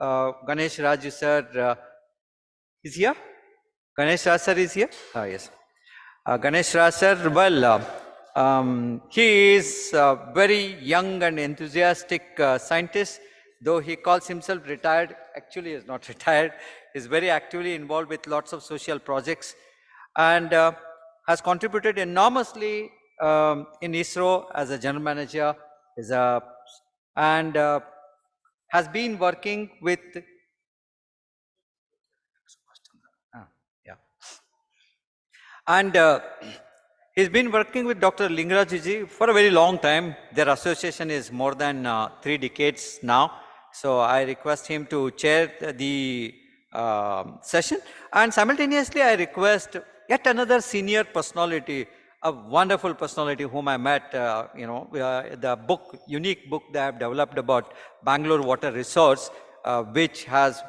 Ganesh Raju sir is here. Ganesh Raj sir is here? Yes. Ganesh Raj sir, well, he is a very young and enthusiastic scientist, though he calls himself retired. Actually, he is not retired. He is very actively involved with lots of social projects and has contributed enormously in ISRO as a general manager, and has been working with and he's been working with Dr. Lingaraju for a very long time. Their association is more than 3 decades now. So I request him to chair the session, and simultaneously I request yet another senior personality, a wonderful personality whom I met, the book, unique book they have developed about Bangalore water resource, which has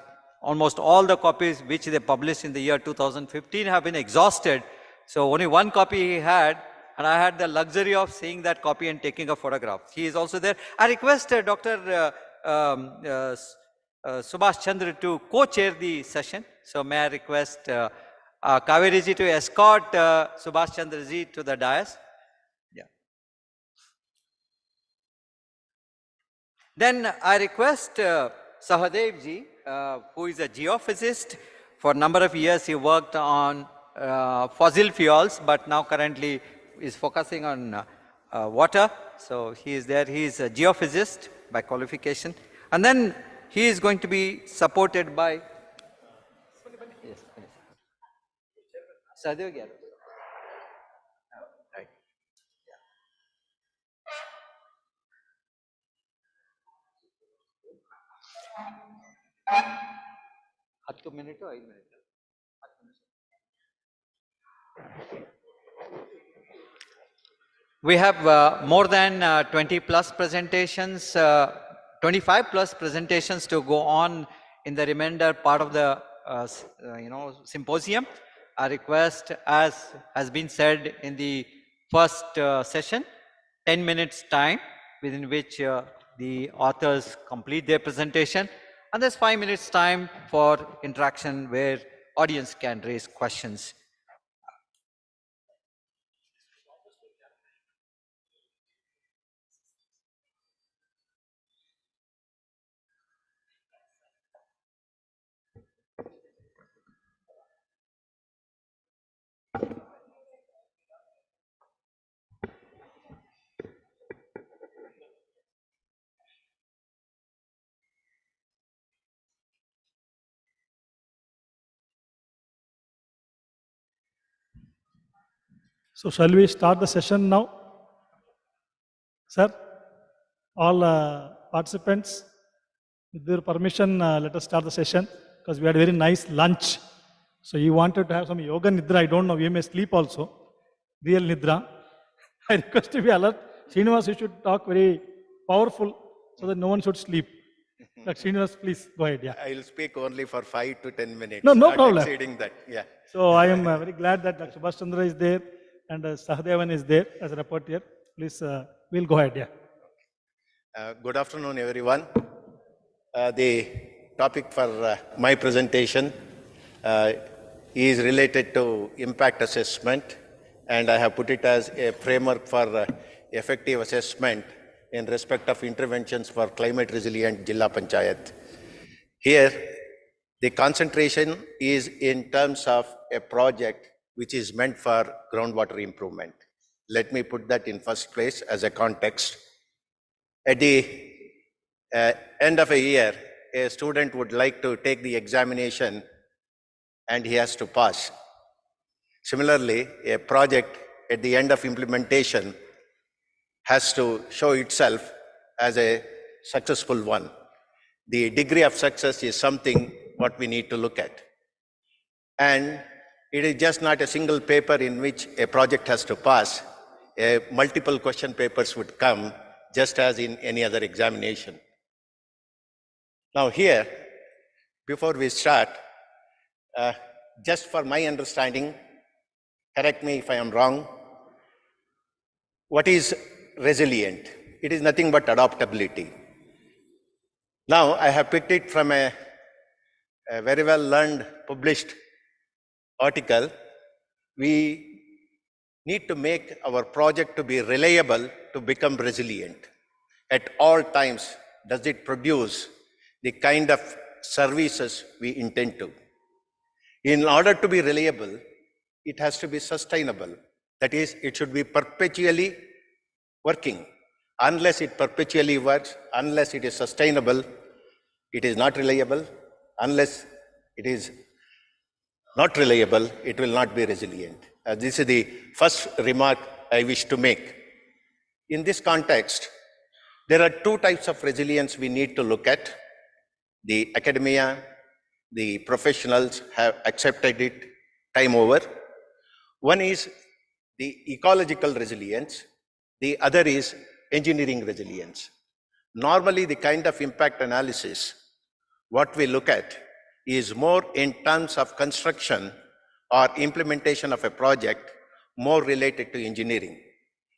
almost all the copies which they published in the year 2015 have been exhausted. So only one copy he had, and I had the luxury of seeing that copy and taking a photograph. He is also there. I request Dr. Subhash Chandra to co-chair the session. So may I request Kaveri ji to escort Subhash Chandra ji to the dais. Yeah. Then I request Sahadev ji, who is a geophysicist. For a number of years he worked on fossil fuels, but now currently is focusing on water. So he is there. He is a geophysicist by qualification. And then he is going to be supported by Sahadev. Right. Yeah. 10 minutes or 5 minutes? We have more than 20 plus presentations, 25 plus presentations to go on in the remainder part of the symposium. I request, as has been said in the first session, 10 minutes time within which the authors complete their presentation, and there's 5 minutes time for interaction where audience can raise questions. So shall we start the session now? Sir, all participants, with your permission, let us start the session because we had a very nice lunch. So you wanted to have some yoga nidra, I don't know, we may sleep also, real nidra. I request to be alert. Srinivas, you should talk very powerful so that no one should sleep. Srinivas, please go ahead. Yeah. I will speak only for 5 to 10 minutes. No problem. Exceeding that. Yeah. So I am very glad that Dr. Subhash Chandra is there and Sahadevan is there as a rapporteur. Please, we'll go ahead. Yeah. Good afternoon, everyone. The topic for my presentation is related to impact assessment, and I have put it as a framework for effective assessment in respect of interventions for climate resilient Jilla Panchayat. Here, the concentration is in terms of a project which is meant for groundwater improvement. Let me put that in first place as a context. At the end of a year, a student would like to take the examination and he has to pass. Similarly, a project at the end of implementation has to show itself as a successful one. The degree of success is something what we need to look at. And it is just not a single paper in which a project has to pass. Multiple question papers would come just as in any other examination. Now here, before we start, just for my understanding, correct me if I am wrong, what is resilient? It is nothing but adaptability. Now I have picked it from a a very well learned, published article, we need to make our project to be reliable to become resilient. At all times, does it produce the kind of services we intend to? In order to be reliable, it has to be sustainable. That is, it should be perpetually working. Unless it perpetually works, unless it is sustainable, it is not reliable. Unless it is not reliable, it will not be resilient. This is the first remark I wish to make. In this context, there are two types of resilience we need to look at. The academia, the professionals have accepted it time over. One is the ecological resilience, the other is engineering resilience. Normally, the kind of impact analysis, what we look at is more in terms of construction or implementation of a project, more related to engineering.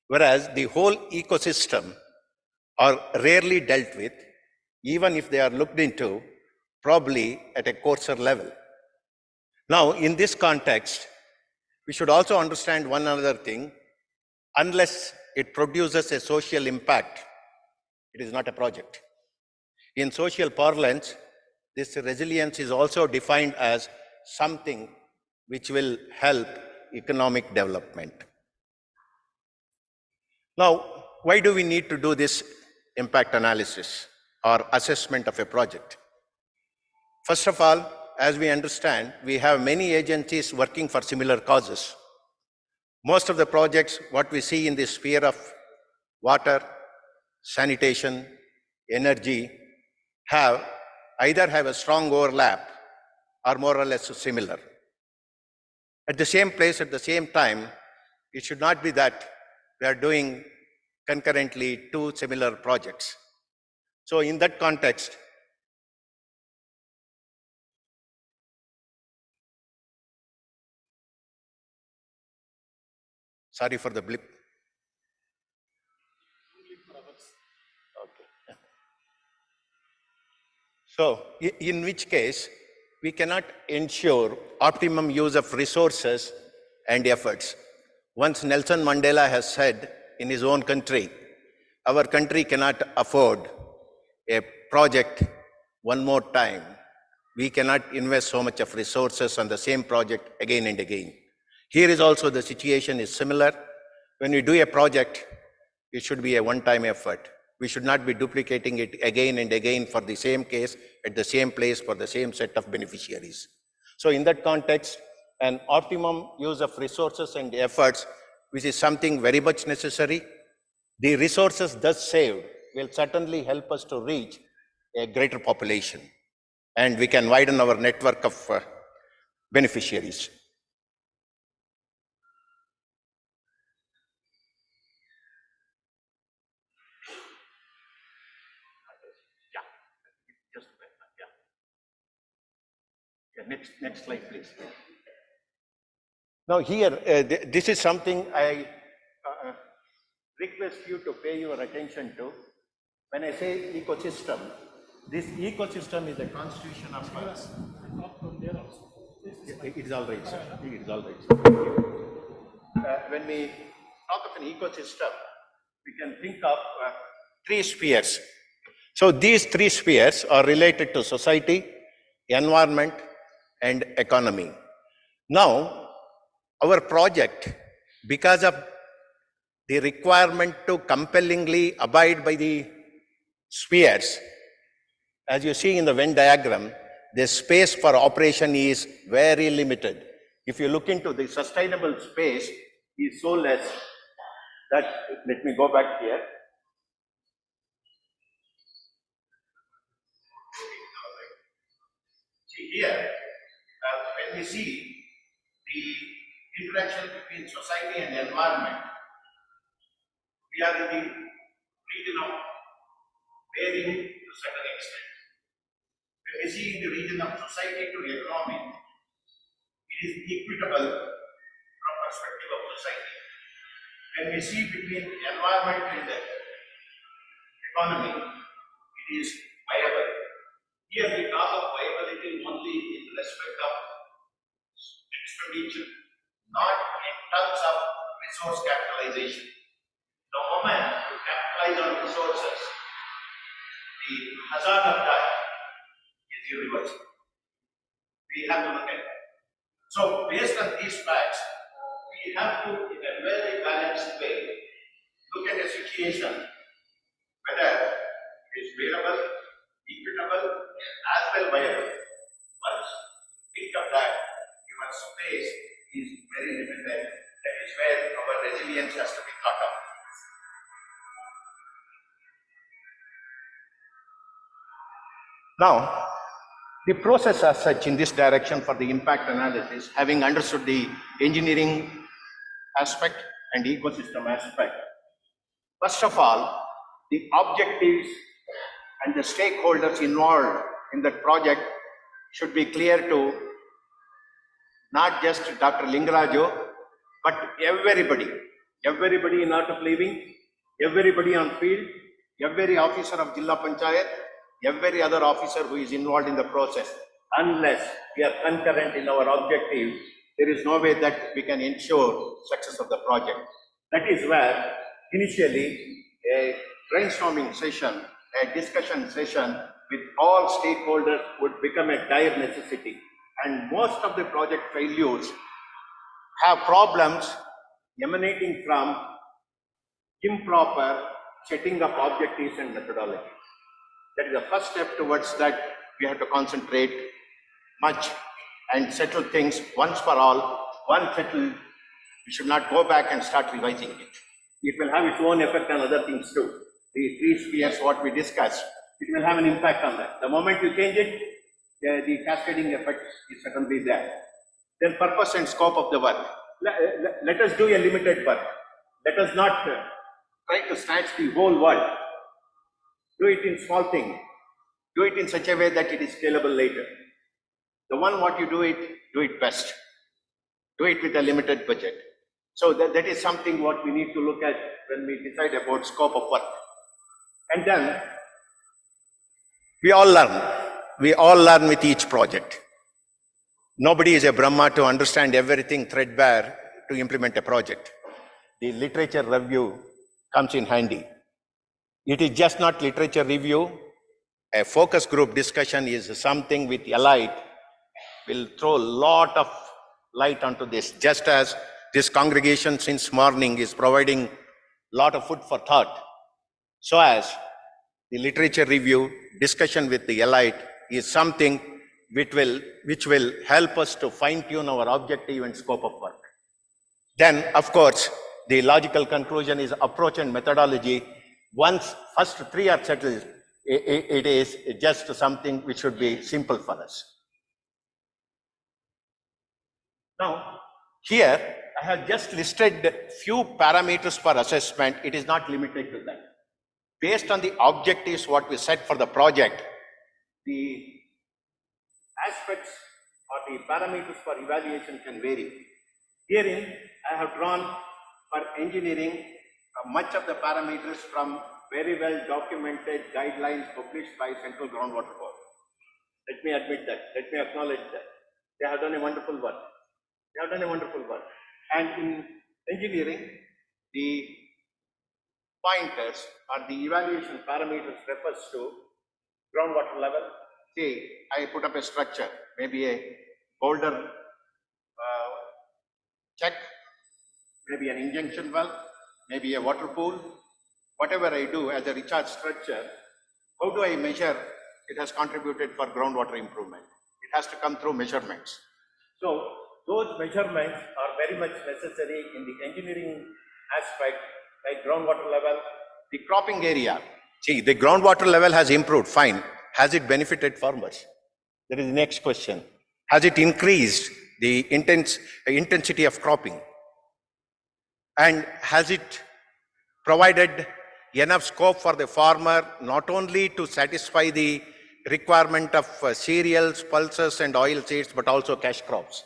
Whereas the whole ecosystem are rarely dealt with, even if they are looked into, probably at a coarser level. Now, in this context, we should also understand one other thing. Unless it produces a social impact, it is not a project. In social parlance, this resilience is also defined as something which will help economic development. Now, why do we need to do this impact analysis or assessment of a project? First of all, as we understand, we have many agencies working for similar causes. Most of the projects, what we see in the sphere of water, sanitation, energy, either have a strong overlap or more or less similar. At the same place, at the same time, it should not be that we are doing concurrently two similar projects. So in that context, sorry for the blip. Okay. So in which case, we cannot ensure optimum use of resources and efforts. Once Nelson Mandela has said in his own country, our country cannot afford a project one more time. We cannot invest so much of resources on the same project again and again. Here is also the situation is similar. When we do a project, it should be a one-time effort. We should not be duplicating it again and again for the same case, at the same place, for the same set of beneficiaries. So in that context, an optimum use of resources and efforts, which is something very much necessary. The resources thus saved will certainly help us to reach a greater population, and we can widen our network of beneficiaries. Next slide, please. Now here, this is something I request you to pay your attention to. When I say ecosystem, this ecosystem is a constitution of us. It is all right, sir. It is all right, sir. When we talk of an ecosystem, we can think of three spheres. So these three spheres are related to society, environment, and economy. Now, our project, because of the requirement to compellingly abide by the spheres, as you see in the Venn diagram, the space for operation is very limited. If you look into the sustainable space, is so less that, let me go back here. See here, when we see the interaction between society and environment, we are in the region of varying to a certain extent. When we see in the region of society to economy, it is equitable from perspective of society. When we see between environment and the economy, it is viable. Here we talk of viability only respect of expenditure, not in terms of resource capitalization. The moment you capitalize on resources, the hazard of that is irreversible. We have to look at that. So, based on these facts, we have to, in a very balanced way, look at a situation whether it is bearable, equitable, as well viable. Once you think of that, your space is very limited. That is where our resilience has to be thought of. Now, the process as such in this direction for the impact analysis, having understood the engineering aspect and ecosystem aspect, first of all, the objectives and the stakeholders involved in that project should be clear to not just Dr. Lingaraju, but everybody in art of living, everybody on field, every officer of Jilla Panchayat, every other officer who is involved in the process. Unless we are concurrent in our objective, there is no way that we can ensure success of the project. That is where initially a brainstorming session, a discussion session with all stakeholders would become a dire necessity. And most of the project failures have problems emanating from improper setting up objectives and methodologies. That is the first step towards that. We have to concentrate much and settle things once for all. Once settled, we should not go back and start revising it. It will have its own effect on other things too. The three spheres, what we discussed, it will have an impact on that. The moment you change it, the cascading effect is certainly there. Then purpose and scope of the work. Let us do a limited work. Let us not try to snatch the whole world. Do it in small things. Do it in such a way that it is scalable later. The one what you do it best. Do it with a limited budget. So that is something what we need to look at when we decide about scope of work. And then we all learn. We all learn with each project. Nobody is a Brahma to understand everything threadbare to implement a project. The literature review comes in handy. It is just not literature review. A focus group discussion is something with Elite will throw a lot of light onto this, just as this congregation since morning is providing a lot of food for thought. So as the literature review discussion with the Elite is something which will help us to fine-tune our objective and scope of work. Then, of course, the logical conclusion is approach and methodology. Once first three are settled, it is just something which should be simple for us. Now, here I have just listed few parameters for assessment. It is not limited to that. Based on the objectives what we set for the project, the aspects or the parameters for evaluation can vary. Herein, I have drawn for engineering much of the parameters from very well documented guidelines published by Central Groundwater Board. Let me admit that. Let me acknowledge that. They have done a wonderful work. And in engineering, the pointers or the evaluation parameters refers to groundwater level. Say, I put up a structure, maybe a boulder check, maybe an injection well, maybe a water pool. Whatever I do as a recharge structure, how do I measure it has contributed for groundwater improvement? It has to come through measurements. So those measurements are very much necessary in the engineering aspect, like groundwater level. The cropping area, see, the groundwater level has improved, fine. Has it benefited farmers? That is the next question. Has it increased the intensity of cropping? And has it provided enough scope for the farmer not only to satisfy the requirement of cereals, pulses and oil seeds, but also cash crops?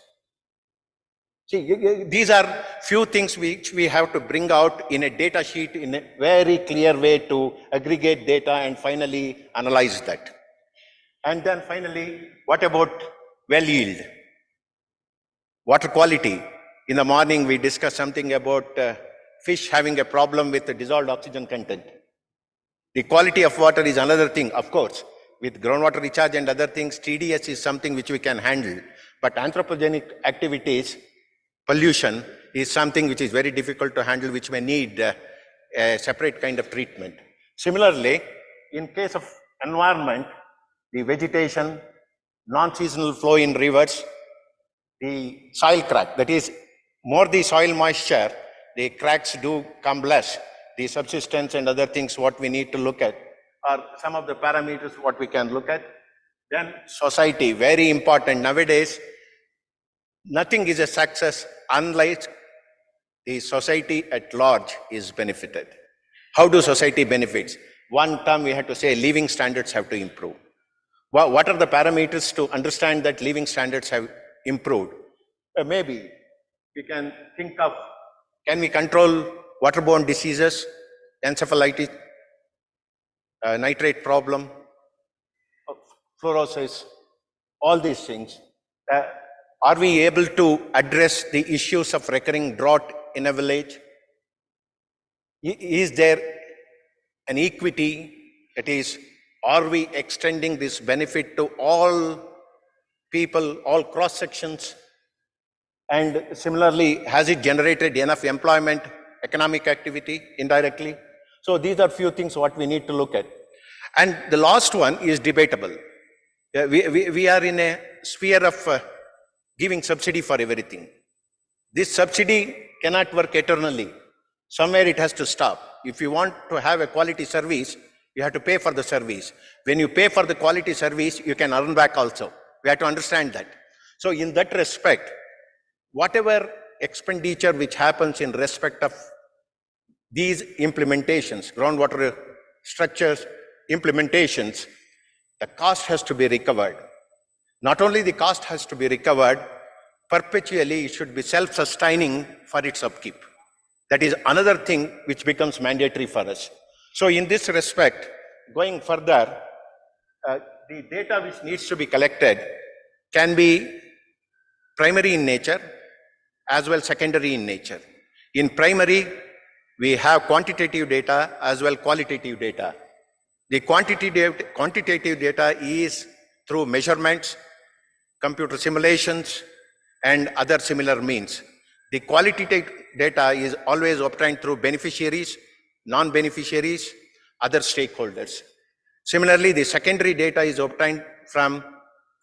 See, these are few things which we have to bring out in a data sheet in a very clear way to aggregate data and finally analyze that. And then finally, what about well yield. Water quality. In the morning, we discussed something about fish having a problem with the dissolved oxygen content. The quality of water is another thing, of course. With groundwater recharge and other things, TDS is something which we can handle. But anthropogenic activities, pollution, is something which is very difficult to handle, which may need a separate kind of treatment. Similarly, in case of environment, the vegetation, non-seasonal flow in rivers, the soil crack, that is, more the soil moisture, the cracks do come less. The subsistence and other things what we need to look at are some of the parameters what we can look at. Then society, very important. Nowadays, nothing is a success unless the society at large is benefited. How do society benefits? One term we have to say living standards have to improve. What are the parameters to understand that living standards have improved? Maybe we can think of, can we control waterborne diseases, encephalitis, nitrate problem, fluorosis, all these things. Are we able to address the issues of recurring drought in a village? Is there an equity? That is, are we extending this benefit to all people, all cross sections? And similarly, has it generated enough employment, economic activity indirectly? So these are few things what we need to look at. And the last one is debatable. We are in a sphere of giving subsidy for everything. This subsidy cannot work eternally. Somewhere it has to stop. If you want to have a quality service, you have to pay for the service. When you pay for the quality service, you can earn back also. We have to understand that. So in that respect, whatever expenditure which happens in respect of these implementations, groundwater structures, implementations, the cost has to be recovered. Not only the cost has to be recovered, perpetually it should be self-sustaining for its upkeep. That is another thing which becomes mandatory for us. So in this respect, going further, the data which needs to be collected can be primary in nature as well secondary in nature. In primary, we have quantitative data as well qualitative data. The quantitative data is through measurements, computer simulations, and other similar means. The qualitative data is always obtained through beneficiaries, non-beneficiaries, other stakeholders. Similarly, the secondary data is obtained from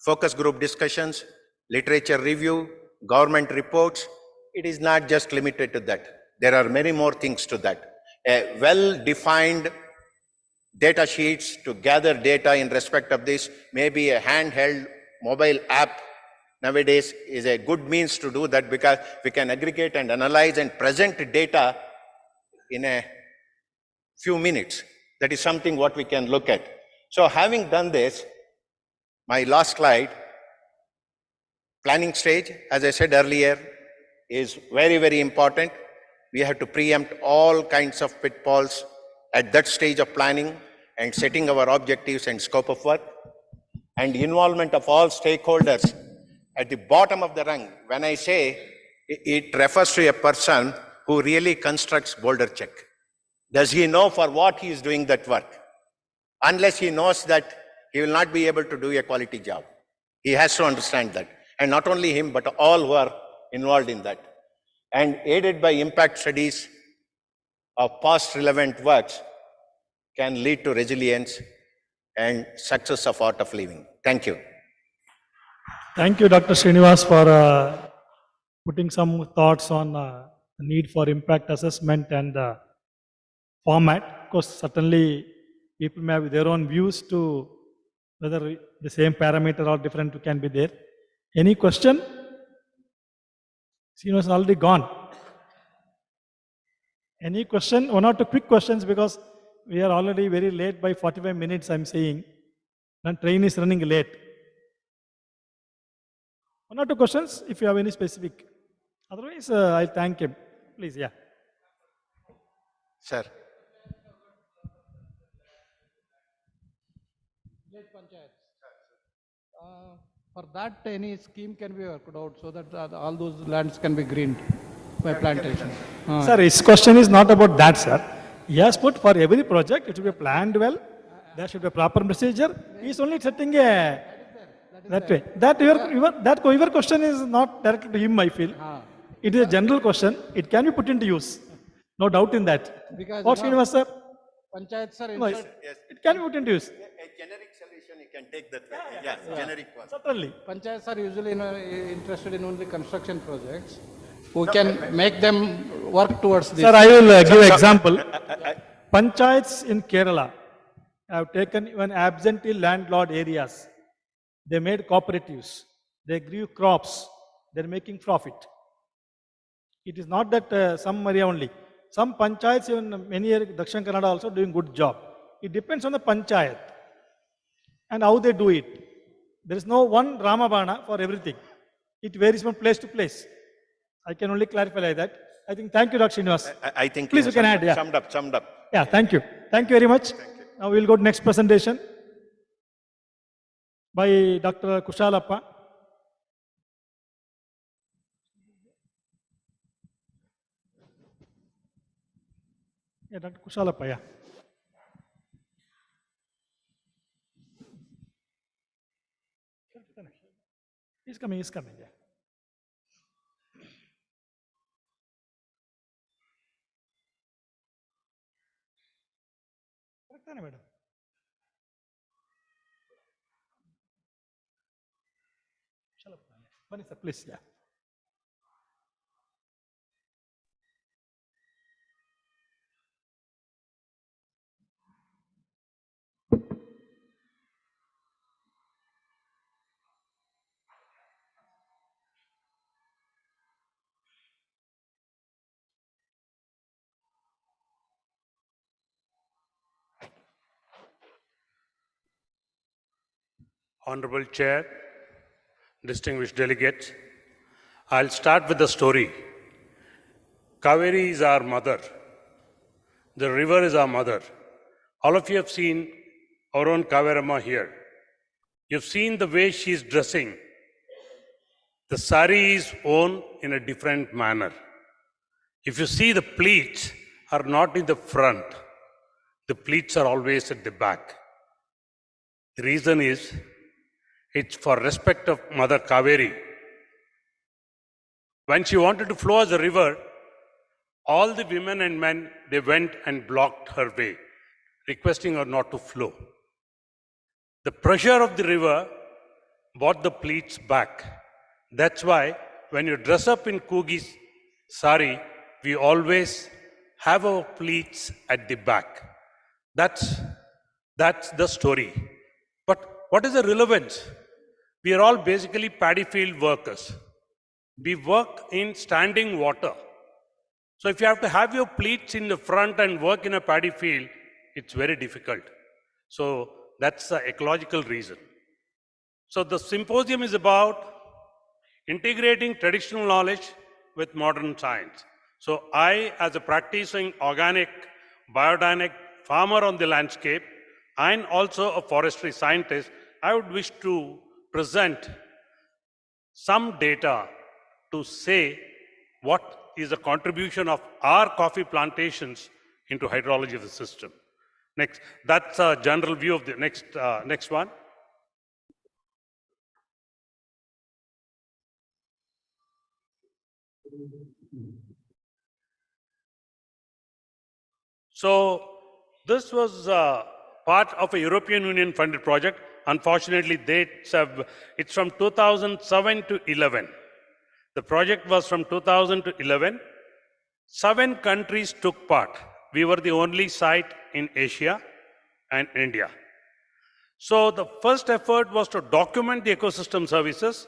focus group discussions, literature review, government reports. It is not just limited to that. There are many more things to that. A well-defined data sheets to gather data in respect of this, maybe a handheld mobile app nowadays is a good means to do that, because we can aggregate and analyze and present data in a few minutes. That is something what we can look at. So having done this, my last slide, planning stage, as I said earlier, is very, very important. We have to preempt all kinds of pitfalls at that stage of planning and setting our objectives and scope of work, and involvement of all stakeholders at the bottom of the rung. When I say, it refers to a person who really constructs boulder check. Does he know for what he is doing that work? Unless he knows that, he will not be able to do a quality job. He has to understand that. And not only him, but all who are involved in that. And aided by impact studies of past relevant works can lead to resilience and success of art of living. Thank you. Thank you, Dr. Srinivas, for putting some thoughts on the need for impact assessment and format. Of course, certainly people may have their own views to whether the same parameter or different can be there. Any question? Srinivas is already gone. Any question? One or two quick questions, because we are already very late by 45 minutes, I'm saying. And train is running late. One or two questions, if you have any specific. Otherwise, I'll thank him. Please, yeah. Sir. Village panchayats. For that, any scheme can be worked out so that all those lands can be greened by plantation. Sir, his question is not about that, sir. He has put for every project, it should be planned well, there should be a proper procedure. He is only setting a, that way. Your question is not directed to him, I feel. It is a general question. It can be put into use. No doubt in that. Because, What, Srinivas, sir? Panchayats are No, inside, it can be put into use. A generic solution you can take that way. Yeah, generic one. Certainly. panchayats are usually interested in only construction projects. Who can make them work towards this. Sir, I will give example. Panchayats in Kerala have taken even absentee landlord areas. They made cooperatives. They grew crops. They're making profit. It is not that some area only. Some panchayats, even many areas, Dakshin Kannada also doing good job. It depends on the panchayat and how they do it. There is no one Ramabana for everything. It varies from place to place. I can only clarify like that. I think, thank you, Dr. Srinivas. I think Please, you can add, yeah. Summed up. Yeah, thank you. Thank you very much. Now we'll go to next presentation by Dr. Kushalappa. Yeah, Dr. Kushalappa, yeah. He's coming, yeah. Correct, madam. Kushalappa, yeah. Bani, sir, please, yeah. Honorable Chair, distinguished delegates, I'll start with the story. Kaveri is our mother. The river is our mother. All of you have seen our own Kaverama here. You've seen the way she's dressing. The sari is worn in a different manner. If you see, the pleats are not in the front. The pleats are always at the back. The reason is, it's for respect of Mother Kaveri. When she wanted to flow as a river, all the women and men, they went and blocked her way, requesting her not to flow. The pressure of the river brought the pleats back. That's why when you dress up in Kugi's sari, we always have our pleats at the back. That's the story. But what is the relevance? We are all basically paddy field workers. We work in standing water. So if you have to have your pleats in the front and work in a paddy field, it's very difficult. So that's the ecological reason. So the symposium is about integrating traditional knowledge with modern science. So I, as a practicing organic, biodynamic farmer on the landscape, and also a forestry scientist, I would wish to present some data to say what is the contribution of our coffee plantations into hydrology of the system. Next, that's a general view of the next one. So this was part of a European Union funded project. Unfortunately, it's from 2007 to 11. The project was from 2000 to 11. 7 countries took part. We were the only site in Asia and India. So the first effort was to document the ecosystem services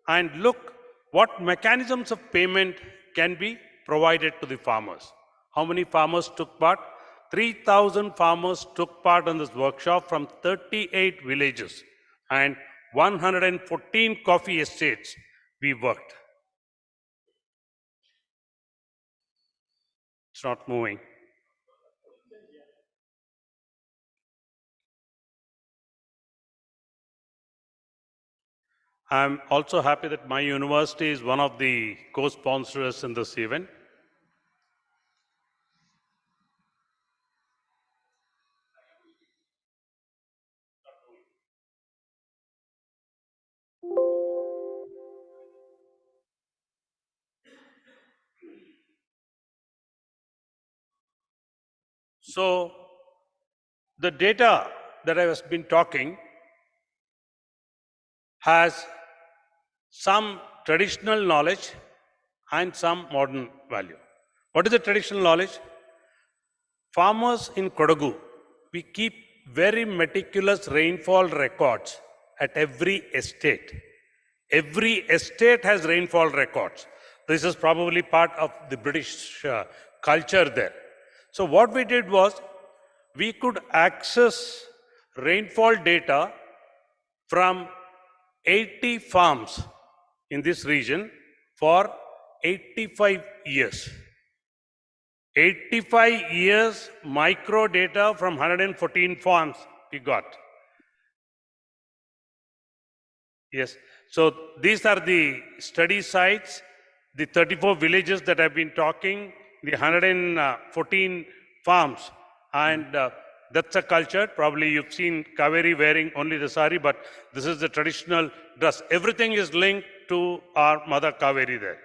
and look what mechanisms of payment can be provided to the farmers. How many farmers took part? 3,000 farmers took part in this workshop from 38 villages and 114 coffee estates we worked. It's not moving. I'm also happy that my university is one of the co-sponsors in this event. So the data that I was been talking has some traditional knowledge and some modern value. What is the traditional knowledge? Farmers in Kodagu, we keep very meticulous rainfall records at every estate. Every estate has rainfall records. This is probably part of the British culture there. So what we did was, we could access rainfall data from 80 farms in this region for 85 years. 85 years micro data from 114 farms we got. Yes, so these are the study sites, the 34 villages that I've been talking, the 114 farms, and that's a culture. Probably you've seen Kaveri wearing only the sari, but this is the traditional dress. Everything is linked to our mother Kaveri there.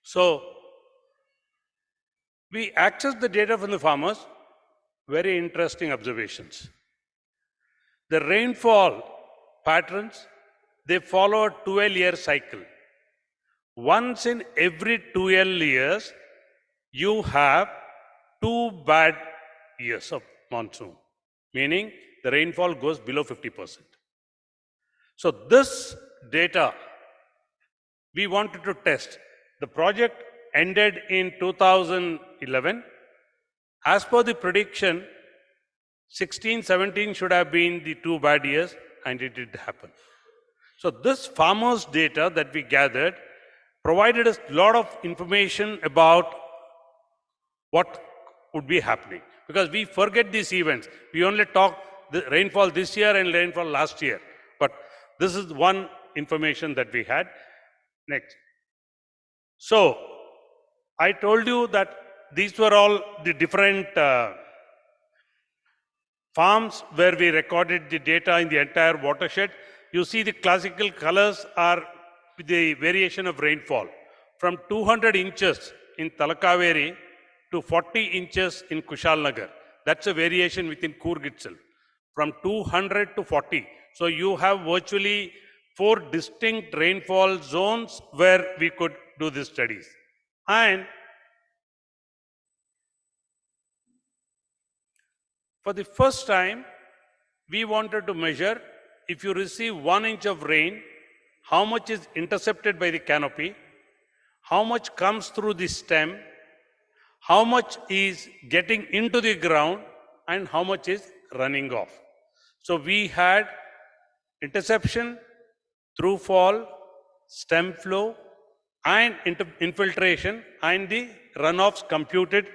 So we access the data from the farmers. Very interesting observations. The rainfall patterns, they follow a 12-year cycle. Once in every 12 years, you have 2 bad years of monsoon, meaning the rainfall goes below 50%. So this data we wanted to test. The project ended in 2011. As per the prediction, 16, 17 should have been the 2 bad years, and it did happen. So this farmers' data that we gathered provided us a lot of information about what would be happening. Because we forget these events. We only talk the rainfall this year and rainfall last year. But this is one information that we had. Next. So I told you that these were all the different farms where we recorded the data in the entire watershed. You see the classical colors are the variation of rainfall. From 200 inches in Talakaveri to 40 inches in Kushalnagar. That's a variation within Coorg itself. From 200 to 40. So you have virtually 4 distinct rainfall zones where we could do these studies. And for the first time, we wanted to measure, if you receive 1 inch of rain, how much is intercepted by the canopy, how much comes through the stem, how much is getting into the ground, and how much is running off. So we had interception, through fall, stem flow, and infiltration, and the runoffs computed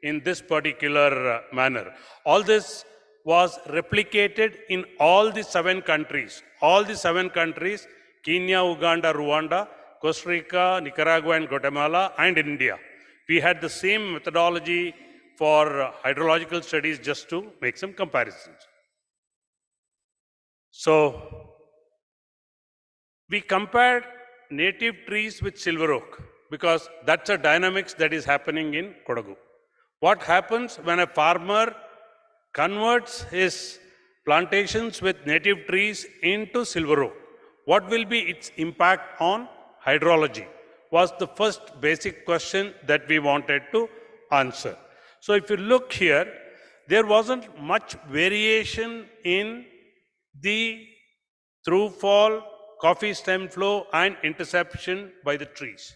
in this particular manner. All this was replicated in all the 7 countries. All the 7 countries, Kenya, Uganda, Rwanda, Costa Rica, Nicaragua, and Guatemala, and India. We had the same methodology for hydrological studies just to make some comparisons. So we compared native trees with silver oak because that's a dynamics that is happening in Kodagu. What happens when a farmer converts his plantations with native trees into silver oak? What will be its impact on hydrology? Was the first basic question that we wanted to answer. So if you look here, there wasn't much variation in the through fall, coffee stem flow, and interception by the trees.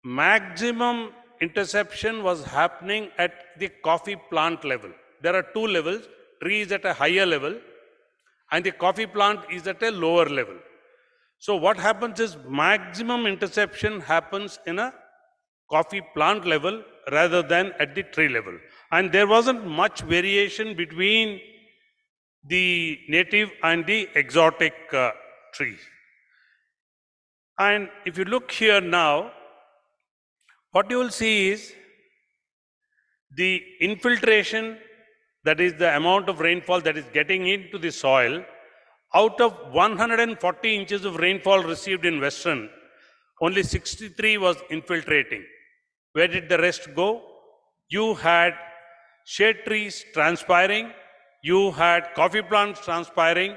Maximum interception was happening at the coffee plant level. There are 2 levels, tree is at a higher level and the coffee plant is at a lower level. So what happens is maximum interception happens in a coffee plant level rather than at the tree level. And there wasn't much variation between the native and the exotic trees. And if you look here now, what you will see is the infiltration, that is the amount of rainfall that is getting into the soil. Out of 140 inches of rainfall received in Western, only 63 was infiltrating. Where did the rest go? You had shade trees transpiring, you had coffee plants transpiring,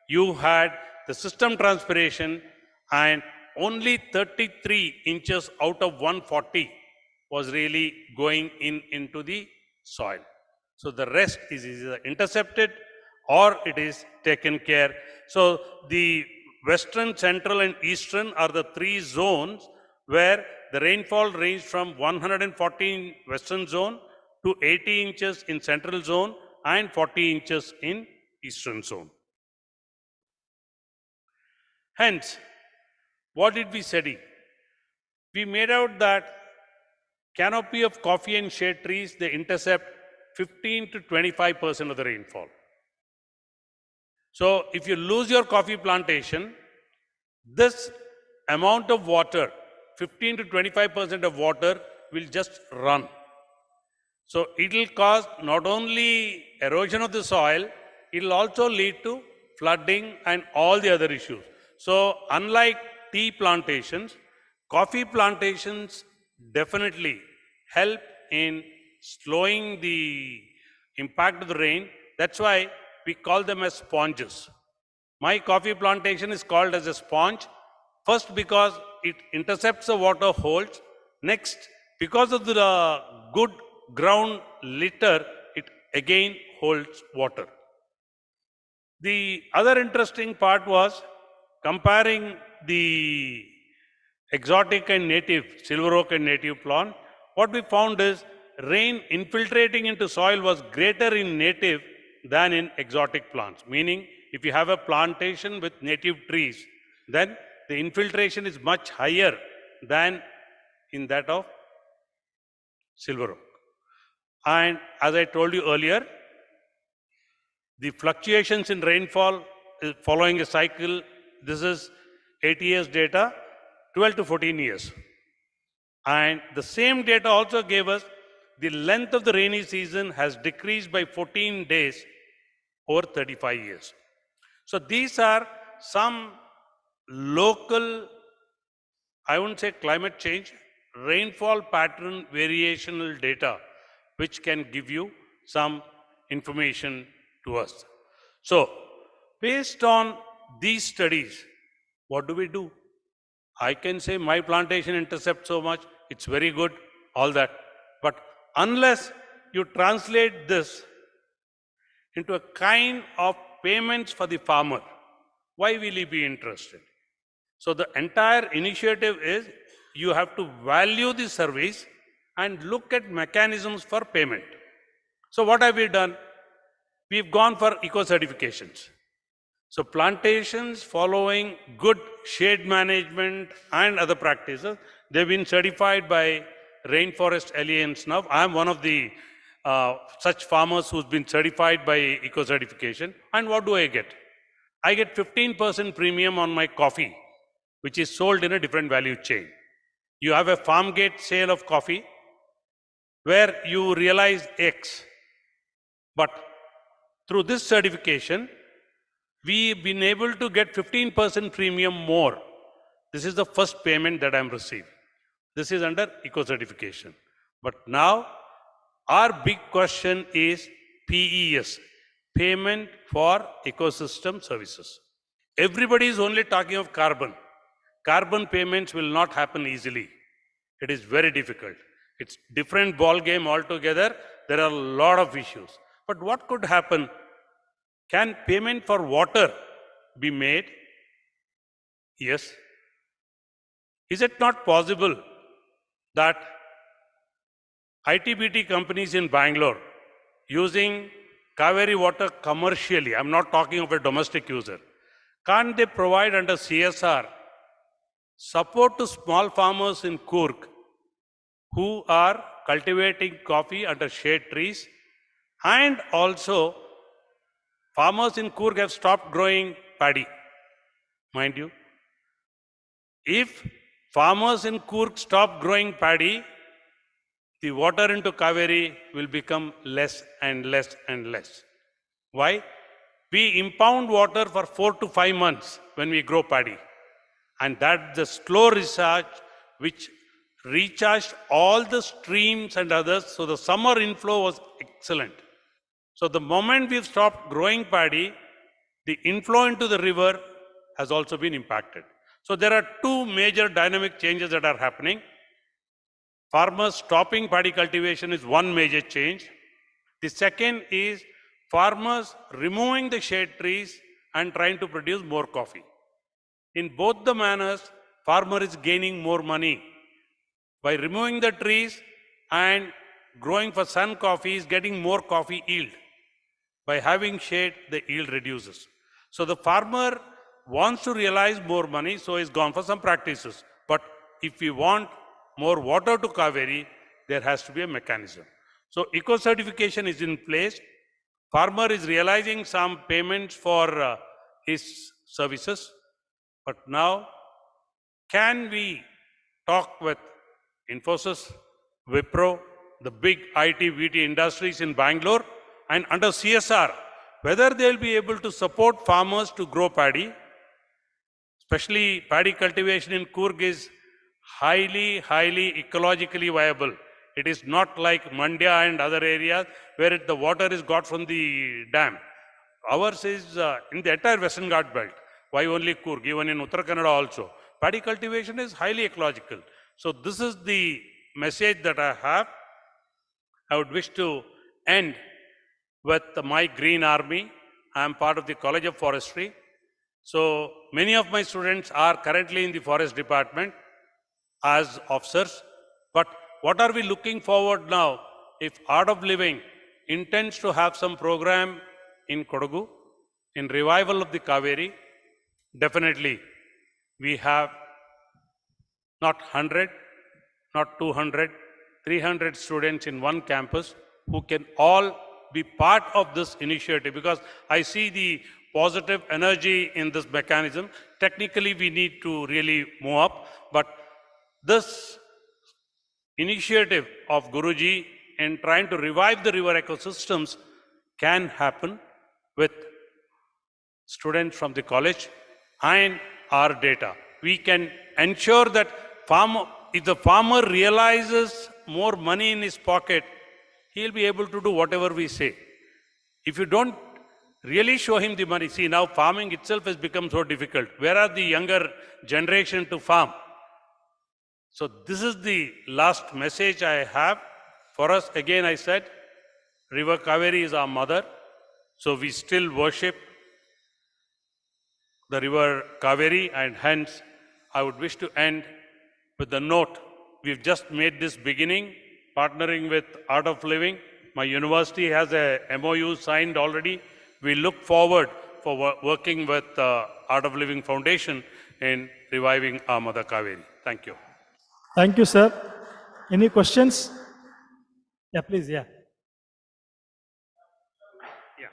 you had the system transpiration, and only 33 inches out of 140 was really going into the soil. So the rest is either intercepted or it is taken care. So the western, central and eastern are the three zones where the rainfall ranged from 114 western zone to 80 inches in central zone and 40 inches in eastern zone. Hence, what did we study? We made out that canopy of coffee and shade trees, they intercept 15 to 25% of the rainfall. So if you lose your coffee plantation, this amount of water, 15 to 25% of water will just run. So it will cause not only erosion of the soil, it will also lead to flooding and all the other issues. So unlike tea plantations, coffee plantations definitely help in slowing the impact of the rain. That's why we call them as sponges. My coffee plantation is called as a sponge. First, because it intercepts the water holes. Next, because of the good ground litter, it again holds water. The other interesting part was comparing the exotic and native, silver oak and native plant. What we found is rain infiltrating into soil was greater in native than in exotic plants. Meaning, if you have a plantation with native trees, then the infiltration is much higher than in that of silver oak. And as I told you earlier, the fluctuations in rainfall following a cycle, this is 8 years data, 12 to 14 years. And the same data also gave us the length of the rainy season has decreased by 14 days over 35 years. So these are some local, I wouldn't say climate change, rainfall pattern variational data, which can give you some information to us. So, based on these studies, what do? I can say my plantation intercepts so much, it's very good, all that. But unless you translate this into a kind of payments for the farmer, why will he be interested? So the entire initiative is you have to value the service and look at mechanisms for payment. So what have we done? We've gone for eco-certifications. So plantations following good shade management and other practices, they've been certified by Rainforest Alliance now. I'm one of the such farmers who's been certified by eco-certification. And what do I get? I get 15% premium on my coffee, which is sold in a different value chain. You have a farm gate sale of coffee where you realize X. But through this certification, we've been able to get 15% premium more. This is the first payment that I'm receiving. This is under eco-certification. But now, our big question is PES, Payment for Ecosystem Services. Everybody is only talking of carbon. Carbon payments will not happen easily. It is very difficult. It's different ball game altogether. There are a lot of issues. But what could happen? Can payment for water be made? Yes. Is it not possible that ITBT companies in Bangalore using Kaveri water commercially, I'm not talking of a domestic user, can't they provide under CSR support to small farmers in Coorg who are cultivating coffee under shade trees and also Farmers in Coorg have stopped growing paddy, mind you. If farmers in Coorg stop growing paddy, the water into Kaveri will become less and less and less. Why? We impound water for 4 to 5 months when we grow paddy. And that's the slow recharge which recharged all the streams and others. So the summer inflow was excellent. So the moment we've stopped growing paddy, the inflow into the river has also been impacted. So there are two major dynamic changes that are happening. Farmers stopping paddy cultivation is one major change. The second is farmers removing the shade trees and trying to produce more coffee. In both the manners, farmer is gaining more money. By removing the trees and growing for sun coffee is getting more coffee yield. By having shade, the yield reduces. So the farmer wants to realize more money, so he's gone for some practices. But if we want more water to Kaveri, there has to be a mechanism. So eco-certification is in place. Farmer is realizing some payments for his services. But now, can we talk with Infosys, Wipro, the big IT, VT industries in Bangalore, and under CSR, whether they'll be able to support farmers to grow paddy, especially paddy cultivation in Coorg is highly ecologically viable. It is not like Mandya and other areas where the water is got from the dam. Ours is in the entire Western Ghat belt. Why only Coorg? Even in Uttara Kannada also. Paddy cultivation is highly ecological. So this is the message that I have. I would wish to end with my Green Army. I am part of the College of Forestry. So many of my students are currently in the forest department as officers. But what are we looking forward now? If Art of Living intends to have some program in Kodagu, in revival of the Kaveri, definitely we have not 100, not 200, 300 students in one campus who can all be part of this initiative, because I see the positive energy in this mechanism. Technically, we need to really move up, but this initiative of Guruji in trying to revive the river ecosystems can happen with students from the college and our data. We can ensure that if the farmer realizes more money in his pocket, he'll be able to do whatever we say. If you don't really show him the money, see now farming itself has become so difficult. Where are the younger generation to farm? So this is the last message I have for us. Again, I said, River Kaveri is our mother. So we still worship the river Kaveri, and hence I would wish to end with the note. We've just made this beginning, partnering with Art of Living. My university has a MOU signed already. We look forward for working with Art of Living Foundation in reviving our mother Kaveri. Thank you. Thank you, sir. Any questions? Yeah, please, yeah. Yeah.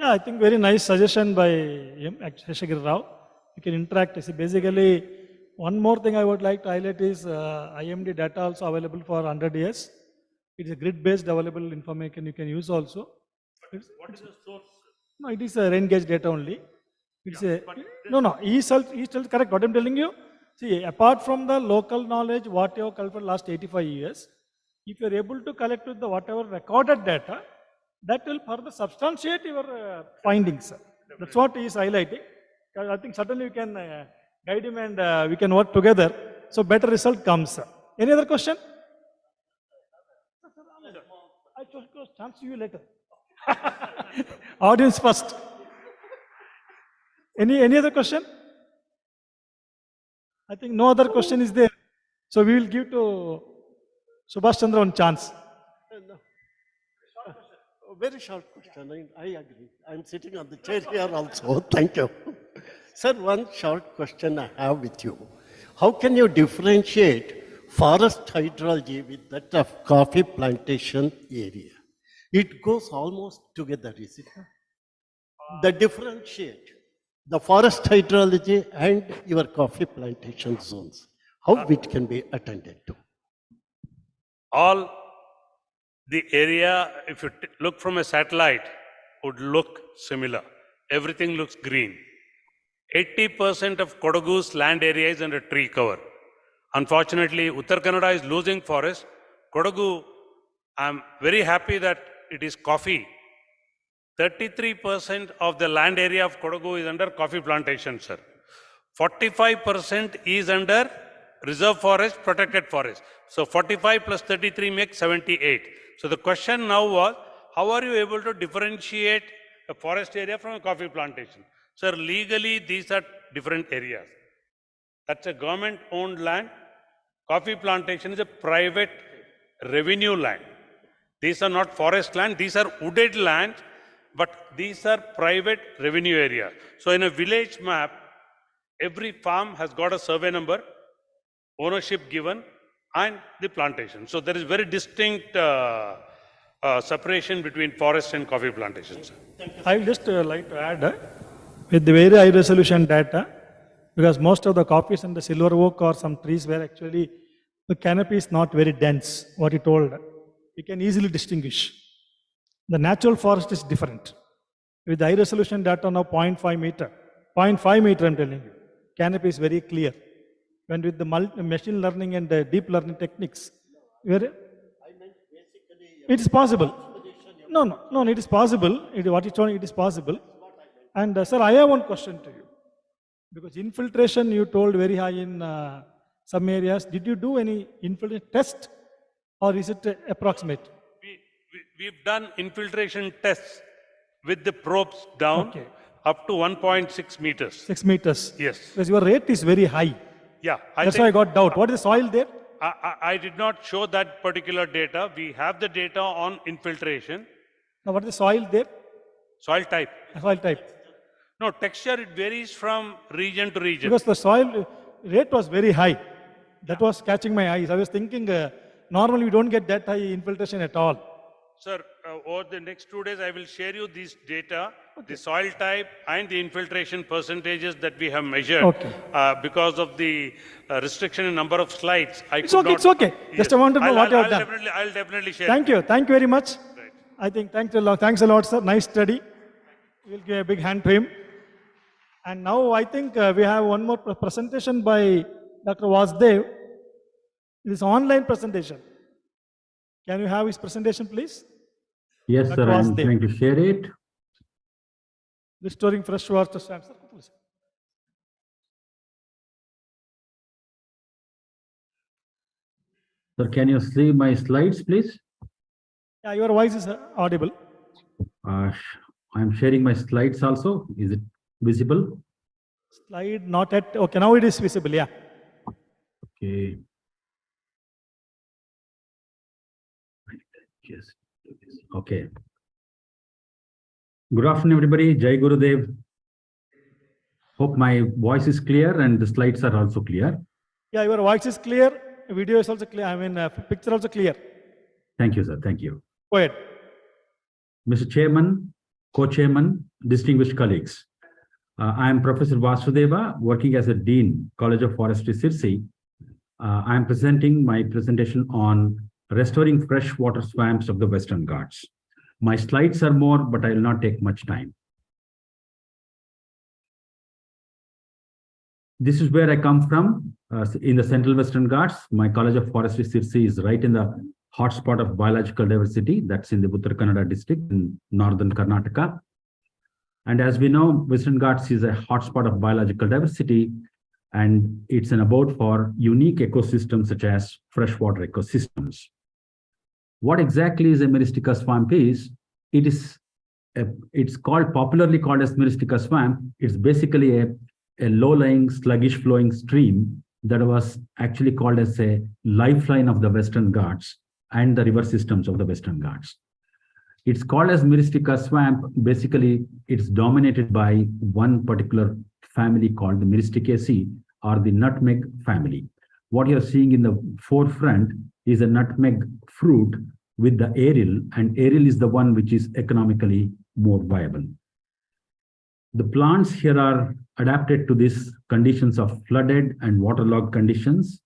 Yeah, I think very nice suggestion by him, Sheshagiri Rao. You can interact. See, basically, one more thing I would like to highlight is IMD data also available for 100 years. It is a grid-based available information you can use also. What is the source? No, it is a rain gauge data only. It's no, E-Salt, correct, what I'm telling you. See, apart from the local knowledge, what you have collected for last 85 years, if you're able to collect with the whatever recorded data, that will further substantiate your findings. That's what he is highlighting. I think certainly you can guide him and we can work together. So better result comes. Any other question? I shall chance you later. Audience first. Any other question? I think no other question is there. So we will give to Subhash Chandra one chance. A very short question. I agree. I'm sitting on the chair here also. Thank you. Sir, one short question I have with you. How can you differentiate forest hydrology with that of coffee plantation area? It goes almost together, is it? The differentiate the forest hydrology and your coffee plantation zones, how it can be attended to? All the area, if you look from a satellite, would look similar. Everything looks green. 80% of Kodagu's land area is under tree cover. Unfortunately, Uttar Kannada is losing forest. Kodagu, I'm very happy that it is coffee. 33% of the land area of Kodagu is under coffee plantation, sir. 45% is under reserve forest, protected forest. So 45 plus 33 makes 78. So the question now was, how are you able to differentiate a forest area from a coffee plantation? Sir, legally these are different areas. That's a government-owned land. Coffee plantation is a private revenue land. These are not forest land, these are wooded land, but these are private revenue areas. So in a village map, every farm has got a survey number, ownership given, and the plantation. So there is very distinct separation between forest and coffee plantations. I will just like to add, with the very high resolution data, because most of the coffees and the silver oak or some trees were actually, the canopy is not very dense, what he told. You can easily distinguish. The natural forest is different. With the high resolution data now 0.5 meter, 0.5 meter I'm telling you, canopy is very clear. When with the machine learning and deep learning techniques, it is possible. No, it is possible. What is showing, it is possible. And sir, I have one question to you. Because infiltration you told very high in some areas. Did you do any infiltration test or is it approximate? We've done infiltration tests with the probes down up to 1.6 meters. 6 meters? Yes. Because your rate is very high. Yeah. That's why I got doubt. What is the soil there? I did not show that particular data. We have the data on infiltration. Now what is the soil there? Soil type. Soil type. No, texture, it varies from region to region. Because the soil rate was very high. That was catching my eyes. I was thinking, normally we don't get that high infiltration at all. Sir, over the next 2 days, I will share you this data, the soil type and the infiltration percentages that we have measured. Because of the restriction in number of slides, It's okay. Yes. Just I want to know what you have done. I'll definitely share. Thank you very much. Right. I think thanks a lot, sir. Nice study. We'll give a big hand to him. And now I think we have one more presentation by Dr. Vasdev. It is online presentation. Can you have his presentation, please? Yes, sir. I'm trying to share it. Restoring fresh water stands. Sir, can you see my slides, please? Yeah, your voice is audible. I'm sharing my slides also. Is it visible? Slide not at. Okay, now it is visible. Yeah. Okay. Just do this. Okay. Good afternoon, everybody. Jai Gurudev. Hope my voice is clear and the slides are also clear. Yeah, your voice is clear. Video is also clear. I mean, picture also clear. Thank you, sir. Thank you. Go ahead. Mr. Chairman, Co-Chairman, distinguished colleagues. I am Professor Vasudeva, working as a Dean, College of Forestry, C-I.C.T. I am presenting my presentation on restoring freshwater swamps of the Western Ghats. My slides are more, but I will not take much time. This is where I come from, in the Central Western Ghats. My College of Forestry, C-I.C.T. is right in the hotspot of biological diversity. That's in the Uttara Kannada district in northern Karnataka. And as we know, Western Ghats is a hotspot of biological diversity, and it's an abode for unique ecosystems such as freshwater ecosystems. What exactly is a Myristica swamp is? It's popularly called as Myristica swamp. It's basically a low-lying, sluggish-flowing stream that was actually called as a lifeline of the Western Ghats and the river systems of the Western Ghats. It's called as Myristica swamp. Basically, it's dominated by one particular family called the Myristicaceae, or the nutmeg family. What you're seeing in the forefront is a nutmeg fruit with the aerial, and aerial is the one which is economically more viable. The plants here are adapted to these conditions of flooded and waterlogged conditions.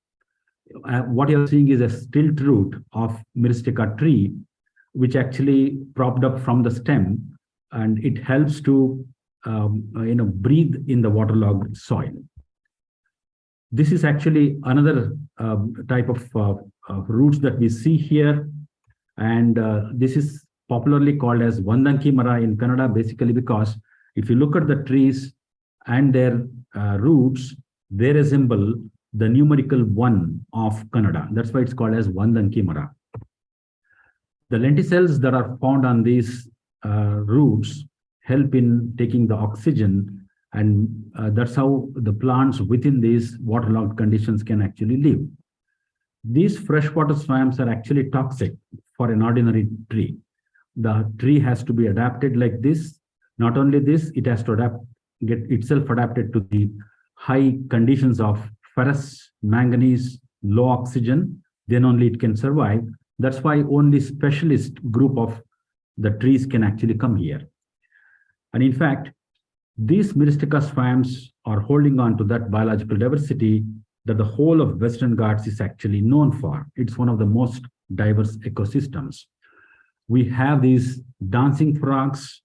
What you're seeing is a stilt root of Myristica tree, which actually propped up from the stem, and it helps to breathe in the waterlogged soil. This is actually another type of roots that we see here, and this is popularly called as Vandanki Mara in Kannada, basically because if you look at the trees and their roots, they resemble the numerical 1 of Kannada. That's why it's called as Vandanki Mara. The lenticels that are found on these roots help in taking the oxygen, and that's how the plants within these waterlogged conditions can actually live. These freshwater swamps are actually toxic for an ordinary tree. The tree has to be adapted like this. Not only this, it has to get itself adapted to the high conditions of ferrous, manganese, low oxygen. Then only it can survive. That's why only specialist group of the trees can actually come here. And in fact, these Myristica swamps are holding on to that biological diversity that the whole of Western Ghats is actually known for. It's one of the most diverse ecosystems. We have these dancing frogs,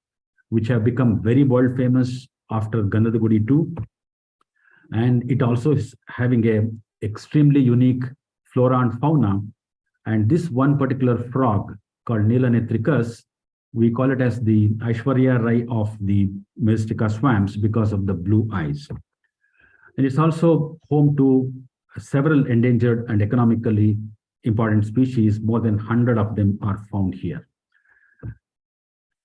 which have become very world famous after Gandhadagudi too. And it also is having an extremely unique flora and fauna. And this one particular frog called Neelanetricus, we call it as the Aishwarya Rai of the Myristica swamps because of the blue eyes. And it's also home to several endangered and economically important species. More than 100 of them are found here.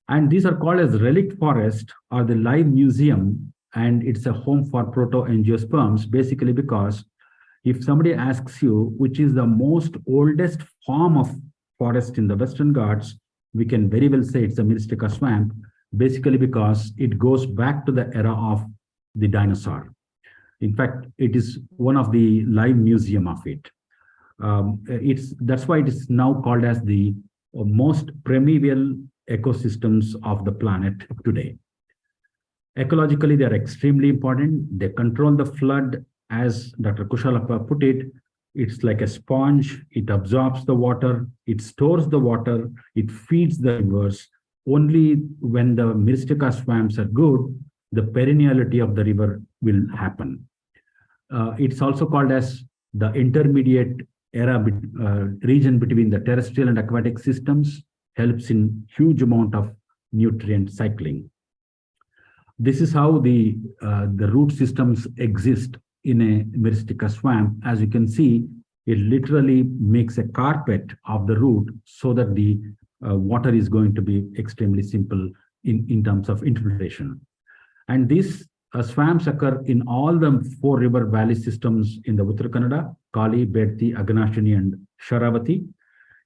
And these are called as relict forest or the live museum, and it's a home for proto-angiosperms, basically because if somebody asks you which is the most oldest form of forest in the Western Ghats, we can very well say it's a Myristica swamp, basically because it goes back to the era of the dinosaur. In fact, it is one of the live museum of it. That's why it is now called as the most primeval ecosystems of the planet today. Ecologically, they are extremely important. They control the flood. As Dr. Kushalappa put it, it's like a sponge. It absorbs the water. It stores the water. It feeds the rivers. Only when the Myristica swamps are good, the perenniality of the river will happen. It's also called as the intermediate era region between the terrestrial and aquatic systems, helps in huge amount of nutrient cycling. This is how the root systems exist in a Myristica swamp. As you can see, it literally makes a carpet of the root so that the water is going to be extremely simple in terms of infiltration. And these swamps occur in all the 4 river valley systems in the Uttara Kannada, Kali, Bedti, Aganashini, and Sharavati.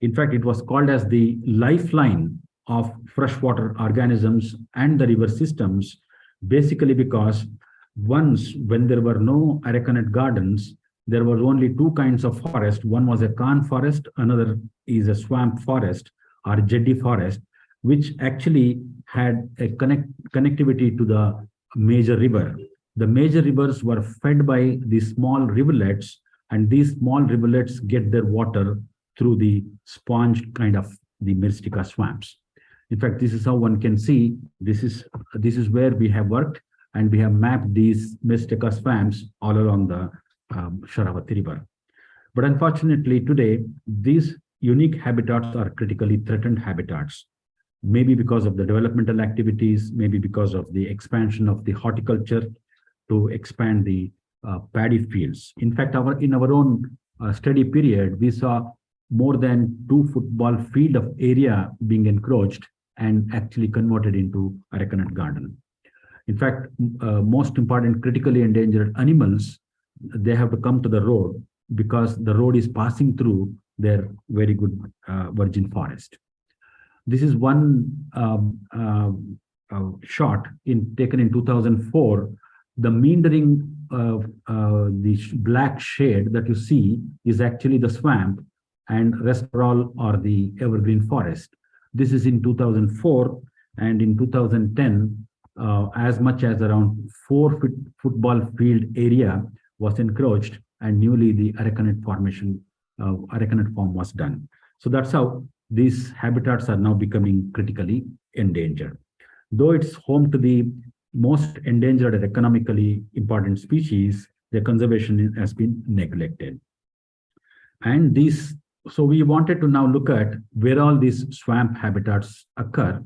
In fact, it was called as the lifeline of freshwater organisms and the river systems, basically because once when there were no arecanut gardens, there were only 2 kinds of forest. One was a Khan forest, another is a swamp forest or jeddi forest, which actually had a connectivity to the major river. The major rivers were fed by these small rivulets, and these small rivulets get their water through the sponge kind of the Myristica swamps. In fact, this is how one can see, this is where we have worked, and we have mapped these Myristica swamps all along the Sharavati River. But unfortunately today, these unique habitats are critically threatened habitats, maybe because of the developmental activities, maybe because of the expansion of the horticulture to expand the paddy fields. In fact, in our own study period, we saw more than 2 football field of area being encroached and actually converted into a recoconut garden. In fact, most important critically endangered animals, they have to come to the road because the road is passing through their very good virgin forest. This is one shot taken in 2004. The meandering the black shade that you see is actually the swamp, and rest all are the evergreen forest. This is in 2004, and in 2010, as much as around 4 football field area was encroached, and newly the Arakanat formation, Arakanat form was done. So that's how these habitats are now becoming critically endangered. Though it's home to the most endangered and economically important species, their conservation has been neglected. And so we wanted to now look at where all these swamp habitats occur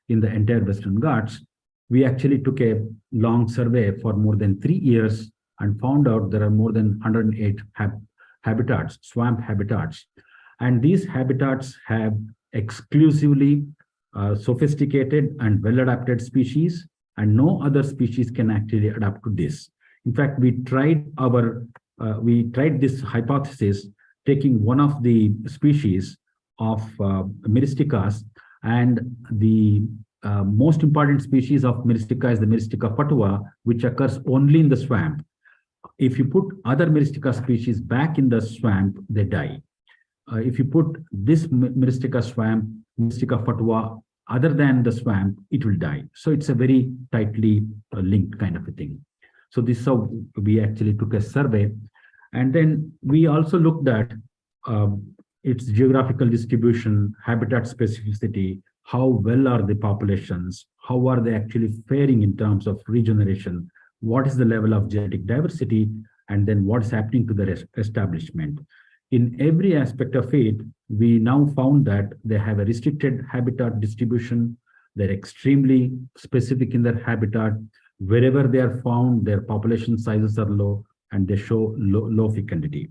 in the entire Western Ghats. We actually took a long survey for more than 3 years and found out there are more than 108 habitats, swamp habitats. And these habitats have exclusively sophisticated and well-adapted species, and no other species can actually adapt to this. In fact, we tried this hypothesis taking one of the species of Myristicas, and the most important species of Myristica is the Myristica fatua, which occurs only in the swamp. If you put other Myristica species back in the swamp, they die. If you put this Myristica swamp, Myristica fatua, other than the swamp, it will die. So it's a very tightly linked kind of a thing. So this is how we actually took a survey. And then we also looked at its geographical distribution, habitat specificity, how well are the populations, how are they actually faring in terms of regeneration, what is the level of genetic diversity, and then what's happening to the establishment. In every aspect of it, we now found that they have a restricted habitat distribution. They're extremely specific in their habitat. Wherever they are found, their population sizes are low, and they show low fecundity.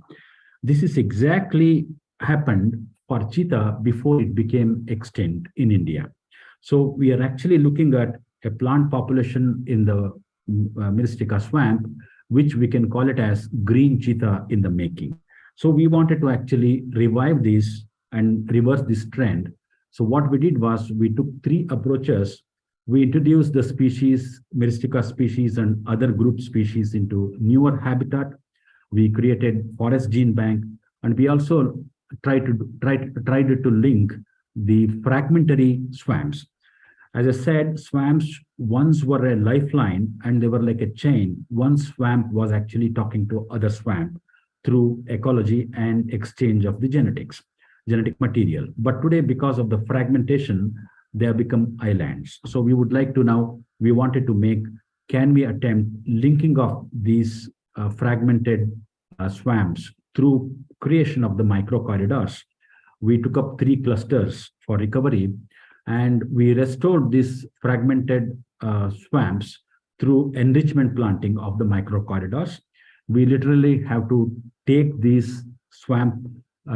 This is exactly happened for cheetah before it became extinct in India. So we are actually looking at a plant population in the Myristica swamp, which we can call it as green cheetah in the making. So we wanted to actually revive this and reverse this trend. So what we did was we took 3 approaches. We introduced the species, Myristica species and other group species into newer habitat. We created forest gene bank, and we also tried to link the fragmentary swamps. As I said, swamps once were a lifeline, and they were like a chain. One swamp was actually talking to other swamp through ecology and exchange of the genetic material. But today, because of the fragmentation, they have become islands. So we would like to now, we wanted to can we attempt linking of these fragmented swamps through creation of the micro corridors. We took up 3 clusters for recovery, and we restored these fragmented swamps through enrichment planting of the micro corridors. We literally have to take these swamp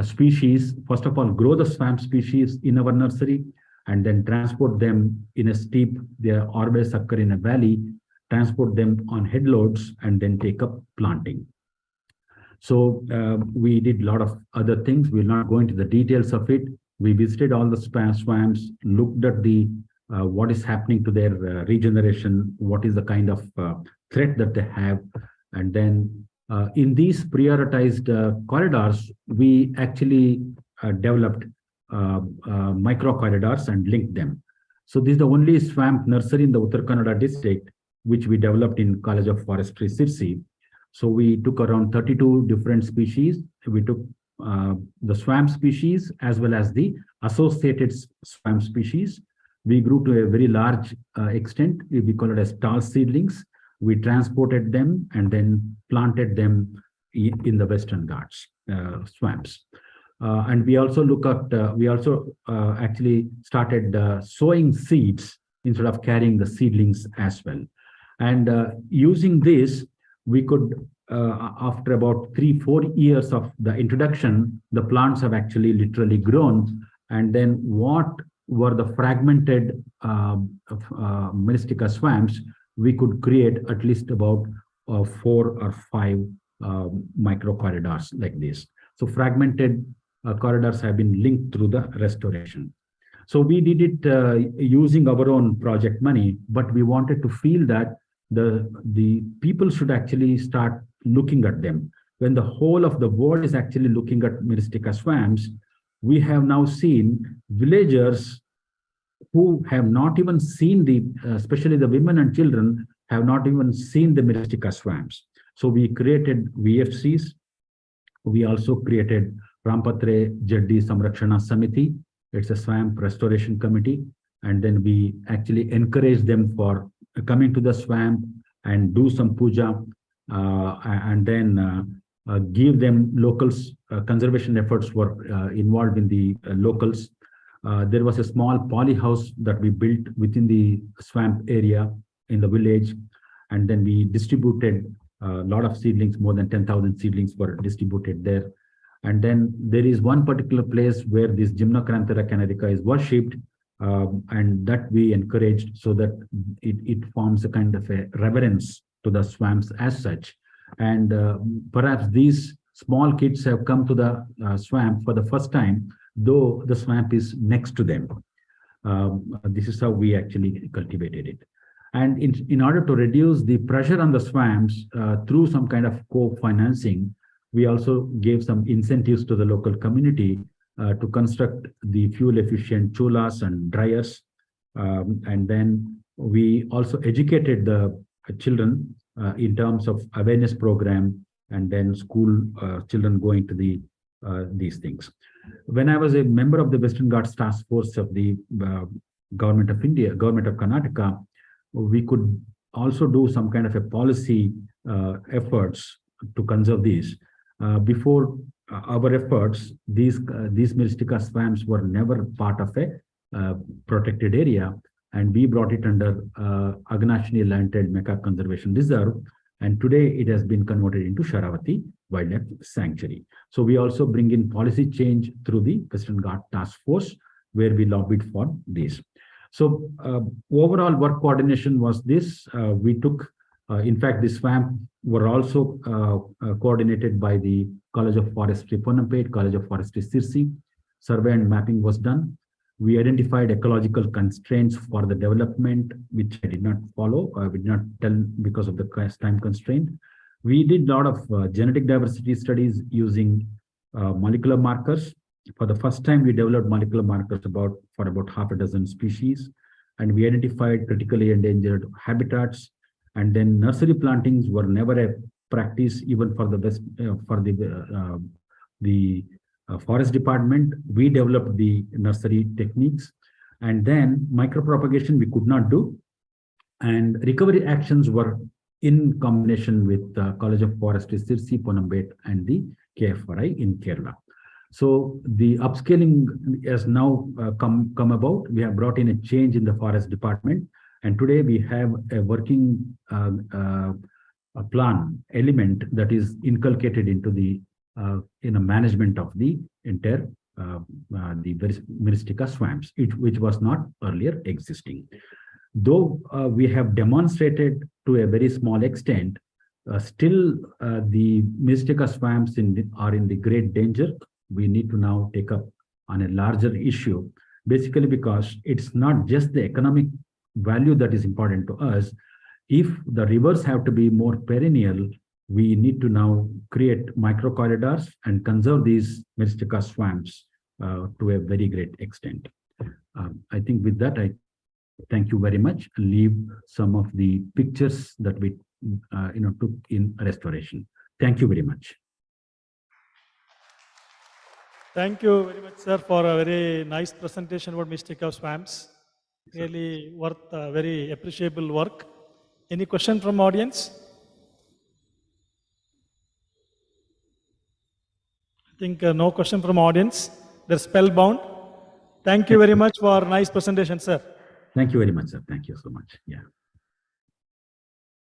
species, first of all, grow the swamp species in our nursery, and then transport them in a steep, they always occur in a valley, transport them on headloads, and then take up planting. So we did a lot of other things. We'll not go into the details of it. We visited all the swamps, looked at the what is happening to their regeneration, what is the kind of threat that they have. And then in these prioritized corridors, we actually developed micro corridors and linked them. So this is the only swamp nursery in the Uttar Kannada district which we developed in College of Forestry, C-I.C.T. So we took around 32 different species. We took the swamp species as well as the associated swamp species. We grew to a very large extent. We call it as tall seedlings. We transported them and then planted them in the Western Ghats swamps. And we also actually started sowing seeds instead of carrying the seedlings as well. And using this, we could, after about 3-4 years of the introduction, the plants have actually literally grown. And then what were the fragmented Myristica swamps, we could create at least about 4 or 5 micro corridors like this. So fragmented corridors have been linked through the restoration. So we did it using our own project money, but we wanted to feel that the people should actually start looking at them. When the whole of the world is actually looking at Myristica swamps, we have now seen villagers who have not even seen especially the women and children, have not even seen the Myristica swamps. So we created VFCs. We also created Rampatre Jaddi Samrakshana Samiti. It's a swamp restoration committee. And then we actually encourage them for coming to the swamp and do some puja, and then give them locals. Conservation efforts were involved in the locals. There was a small poly house that we built within the swamp area in the village. And then we distributed a lot of seedlings, more than 10,000 seedlings were distributed there. And then there is one particular place where this Gymnocranthera canarica is worshipped, and that we encouraged so that it forms a kind of a reverence to the swamps as such. And perhaps these small kids have come to the swamp for the first time, though the swamp is next to them. This is how we actually cultivated it. And in order to reduce the pressure on the swamps through some kind of co-financing, we also gave some incentives to the local community to construct the fuel-efficient chulas and dryers. And then we also educated the children in terms of awareness program, and then school children going to these things. When I was a member of the Western Ghats Task Force of the Government of India, Government of Karnataka, we could also do some kind of a policy efforts to conserve these. Before our efforts, these Myristica swamps were never part of a protected area, and we brought it under Agnashini Land-Tailed Macaque Conservation Reserve, and today it has been converted into Sharavati Wildlife Sanctuary. So we also bring in policy change through the Western Ghats Task Force, where we lobbied for this. So overall work coordination was this. We took, in fact, the swamp were also coordinated by the College of Forestry, Ponampet, College of Forestry, C-I.C.T. Survey and mapping was done. We identified ecological constraints for the development, which I did not follow. I did not tell because of the time constraint. We did a lot of genetic diversity studies using molecular markers. For the first time, we developed molecular markers for about half a dozen species, and we identified critically endangered habitats. And then nursery plantings were never a practice, even for the forest department. We developed the nursery techniques, and then micropropagation we could not do, and recovery actions were in combination with the College of Forestry, C-I.C.T, Ponampet, and the KFRI in Kerala. So the upscaling has now come about. We have brought in a change in the forest department, and today we have a working plan element that is inculcated into the management of the entire the Myristica swamps, which was not earlier existing. Though we have demonstrated to a very small extent, still the Myristica swamps are in the great danger. We need to now take up on a larger issue, basically because it's not just the economic value that is important to us. If the rivers have to be more perennial, we need to now create micro corridors and conserve these Myristica swamps to a very great extent. I think with that, I Thank you very much. Leave some of the pictures that we took in restoration. Thank you very much. Thank you very much, sir, for a very nice presentation about mistake of swamps. Really worth very appreciable work. Any question from audience? I think no question from audience. They're spellbound. Thank you very much for nice presentation, sir. Thank you very much, sir. Thank you so much. Yeah.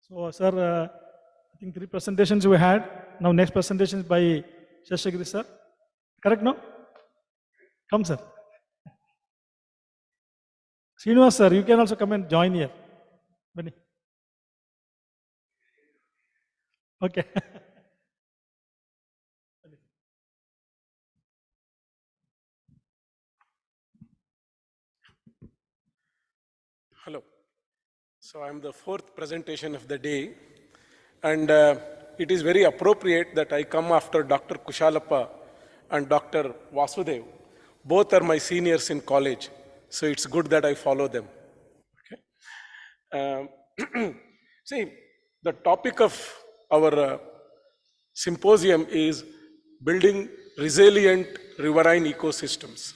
So, sir, I think 3 presentations we had. Now, next presentation is by Shashagiri, sir. Correct, no? Come, sir. Srinivas, sir, you can also come and join here. Benny. Okay. Hello. So I'm the 4th presentation of the day, and it is very appropriate that I come after Dr. Kushalappa and Dr. Vasudev. Both are my seniors in college, so it's good that I follow them. Okay. See, the topic of our symposium is building resilient riverine ecosystems.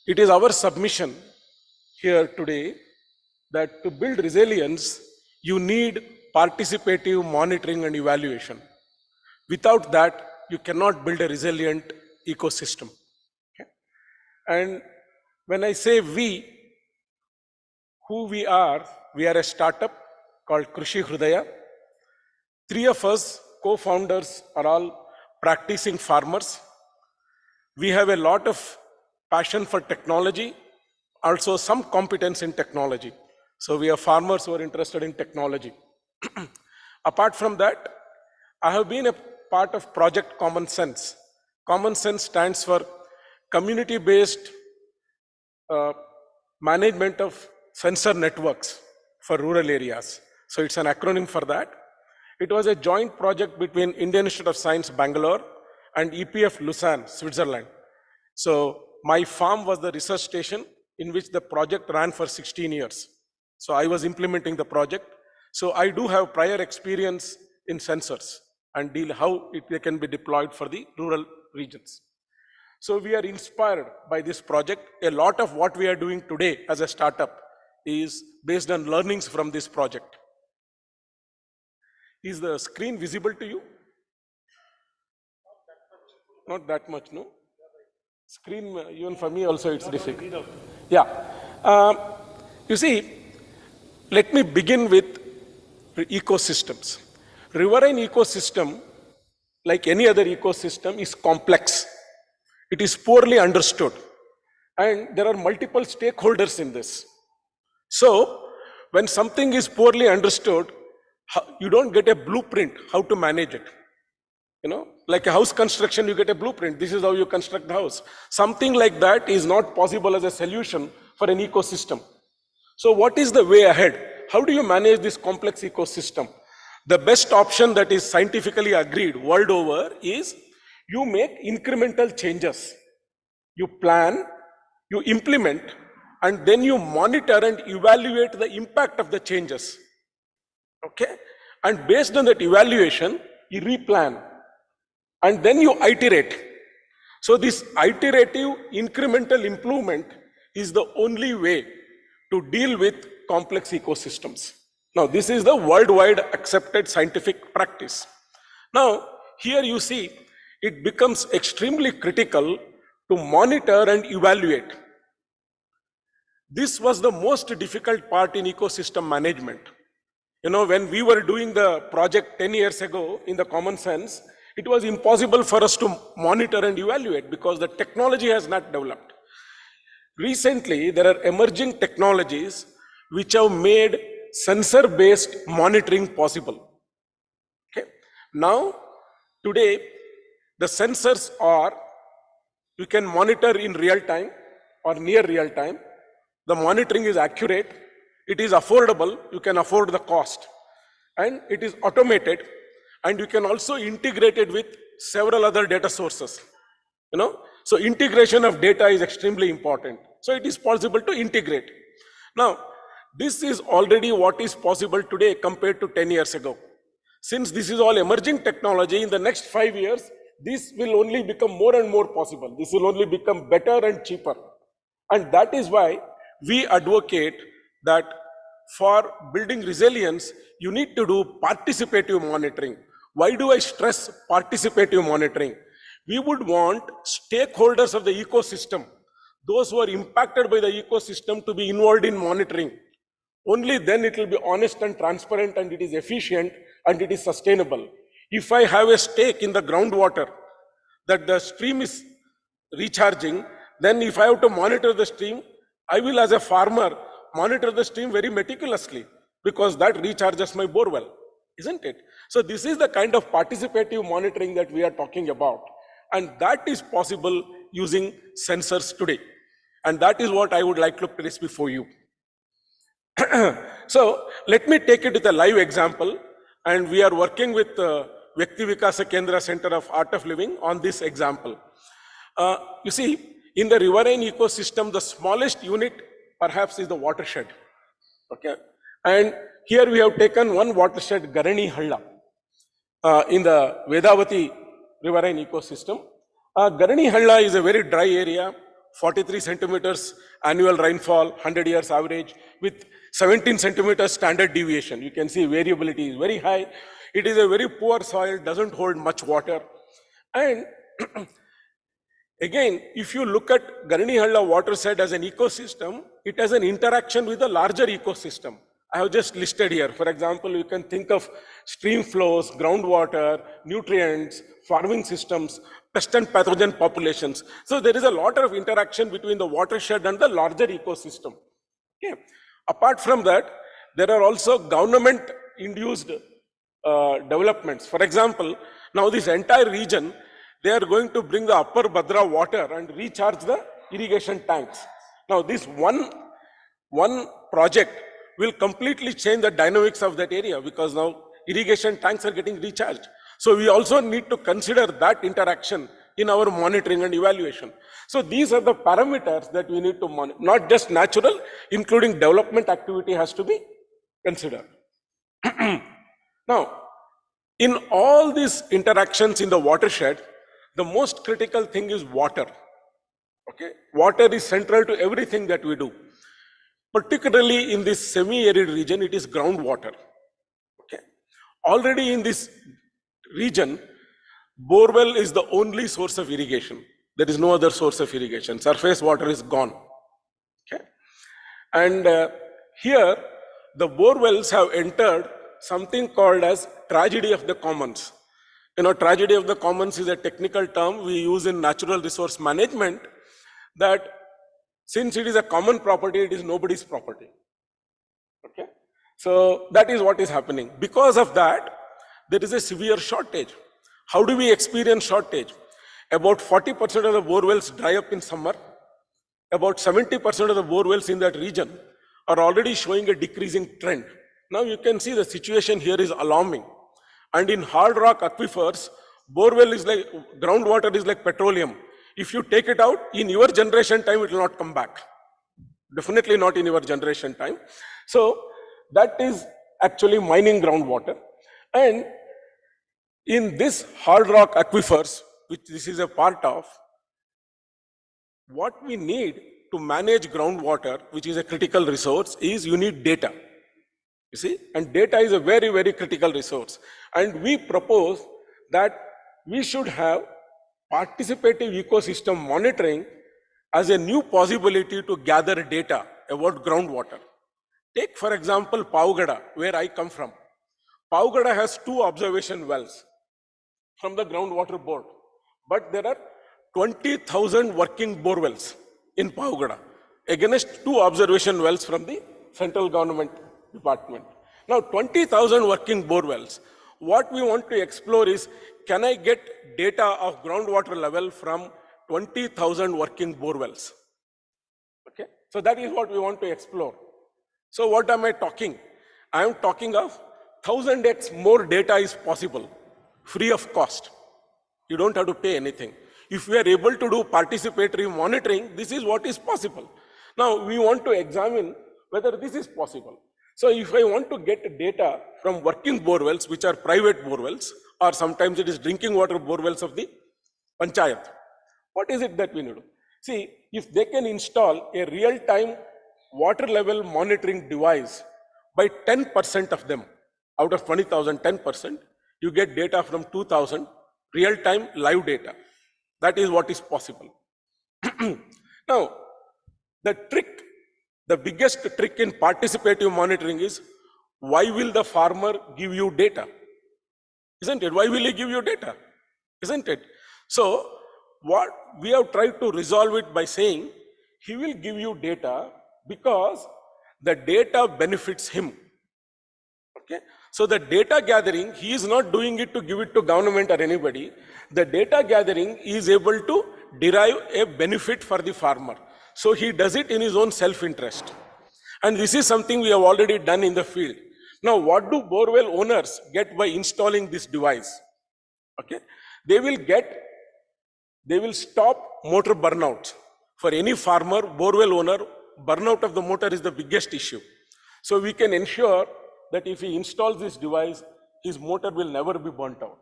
It is our submission here today that to build resilience, you need participative monitoring and evaluation. Without that, you cannot build a resilient ecosystem. Okay? And when I say we, who we are a startup called Krishi Hrudaya. 3 of us co-founders are all practicing farmers. We have a lot of passion for technology, also some competence in technology. So we are farmers who are interested in technology. Apart from that, I have been a part of Project Common Sense. Common Sense stands for community-based management of sensor networks for rural areas. So it's an acronym for that. It was a joint project between Indian Institute of Science, Bangalore, and EPF Lausanne, Switzerland. So my farm was the research station in which the project ran for 16 years. So I was implementing the project. So I do have prior experience in sensors and how they can be deployed for the rural regions. So we are inspired by this project. A lot of what we are doing today as a startup is based on learnings from this project. Is the screen visible to you? Not that much, no? Screen, even for me also it's difficult. Yeah. You see, let me begin with ecosystems. Riverine ecosystem, like any other ecosystem, is complex. It is poorly understood. And there are multiple stakeholders in this. So, when something is poorly understood, you don't get a blueprint how to manage it. You know, like a house construction, you get a blueprint. This is how you construct the house. Something like that is not possible as a solution for an ecosystem. So what is the way ahead? How do you manage this complex ecosystem? The best option that is scientifically agreed world over is you make incremental changes. You plan, you implement, and then you monitor and evaluate the impact of the changes. Okay? And based on that evaluation, you replan. And then you iterate. So this iterative incremental improvement is the only way to deal with complex ecosystems. Now, this is the worldwide accepted scientific practice. Now, here you see it becomes extremely critical to monitor and evaluate. This was the most difficult part in ecosystem management. You know, when we were doing the project 10 years ago in the Common Sense, it was impossible for us to monitor and evaluate because the technology has not developed. Recently, there are emerging technologies which have made sensor-based monitoring possible. Okay. Now, today, the sensors are, you can monitor in real time or near real time. The monitoring is accurate. It is affordable. You can afford the cost. And it is automated. And you can also integrate it with several other data sources. You know, so integration of data is extremely important. So it is possible to integrate. Now, this is already what is possible today compared to 10 years ago. Since this is all emerging technology, in the next 5 years, this will only become more and more possible. This will only become better and cheaper. And that is why we advocate that for building resilience, you need to do participative monitoring. Why do I stress participative monitoring? We would want stakeholders of the ecosystem, those who are impacted by the ecosystem, to be involved in monitoring. Only then it will be honest and transparent, and it is efficient and it is sustainable. If I have a stake in the groundwater that the stream is recharging, then if I have to monitor the stream, I will, as a farmer, monitor the stream very meticulously, because that recharges my borewell, isn't it? So this is the kind of participative monitoring that we are talking about. And that is possible using sensors today. And that is what I would like to place before you. So let me take it with a live example. And we are working with Vyakti Vikasa Kendra Center of Art of Living on this example. You see, in the riverine ecosystem, the smallest unit perhaps is the watershed. Okay, and here we have taken one watershed, Garani Halla, in the Vedavati riverine ecosystem. Garani Halla is a very dry area, 43 centimeters annual rainfall, 100 years average, with 17 centimeters standard deviation. You can see variability is very high. It is a very poor soil, doesn't hold much water. And again, if you look at Garani Halla watershed as an ecosystem, it has an interaction with the larger ecosystem. I have just listed here. For example, you can think of stream flows, groundwater, nutrients, farming systems, pest and pathogen populations. So there is a lot of interaction between the watershed and the larger ecosystem. Okay. Apart from that, there are also government-induced developments. For example, now this entire region, they are going to bring the upper Bhadra water and recharge the irrigation tanks. Now this one project will completely change the dynamics of that area, because now irrigation tanks are getting recharged. So we also need to consider that interaction in our monitoring and evaluation. So these are the parameters that we need to monitor, not just natural, including development activity has to be considered. Now, in all these interactions in the watershed, the most critical thing is water. Okay, water is central to everything that we do. Particularly in this semi-arid region, it is groundwater. Okay, already in this region, borewell is the only source of irrigation. There is no other source of irrigation. Surface water is gone. Okay, and here the borewells have entered something called as tragedy of the commons. You know, tragedy of the commons is a technical term we use in natural resource management, that since it is a common property, it is nobody's property. Okay, so that is what is happening. Because of that, there is a severe shortage. How do we experience shortage? About 40% of the borewells dry up in summer. About 70% of the borewells in that region are already showing a decreasing trend. Now you can see the situation here is alarming. And in hard rock aquifers, borewell is like, groundwater is like petroleum. If you take it out, in your generation time, it will not come back. Definitely not in your generation time. So that is actually mining groundwater. And in this hard rock aquifers, which this is a part of, what we need to manage groundwater, which is a critical resource, is you need data. You see, and data is a very, very critical resource. And we propose that we should have participative ecosystem monitoring as a new possibility to gather data about groundwater. Take, for example, Paugada, where I come from. Paugada has 2 observation wells from the groundwater board, but there are 20,000 working bore wells in Paugada against 2 observation wells from the central government department. Now 20,000 working bore wells. What we want to explore is, can I get data of groundwater level from 20,000 working bore wells? Okay, so that is what we want to explore. So what am I talking? I am talking of 1000x more data is possible, free of cost. You don't have to pay anything. If we are able to do participatory monitoring, this is what is possible. Now we want to examine whether this is possible. So if I want to get data from working bore wells, which are private bore wells, or sometimes it is drinking water bore wells of the panchayat, what is it that we need to do? See, if they can install a real-time water level monitoring device by 10% of them, out of 20,000, 10%, you get data from 2,000, real-time live data. That is what is possible. Now, the biggest trick in participative monitoring is, why will the farmer give you data? Isn't it? Why will he give you data? Isn't it? So, what we have tried to resolve it by saying, he will give you data because the data benefits him. Okay? So the data gathering, he is not doing it to give it to government or anybody. The data gathering is able to derive a benefit for the farmer. So he does it in his own self-interest. And this is something we have already done in the field. Now, what do borewell owners get by installing this device? Okay, they will stop motor burnout. For any farmer, borewell owner, burnout of the motor is the biggest issue. So we can ensure that if he installs this device, his motor will never be burnt out.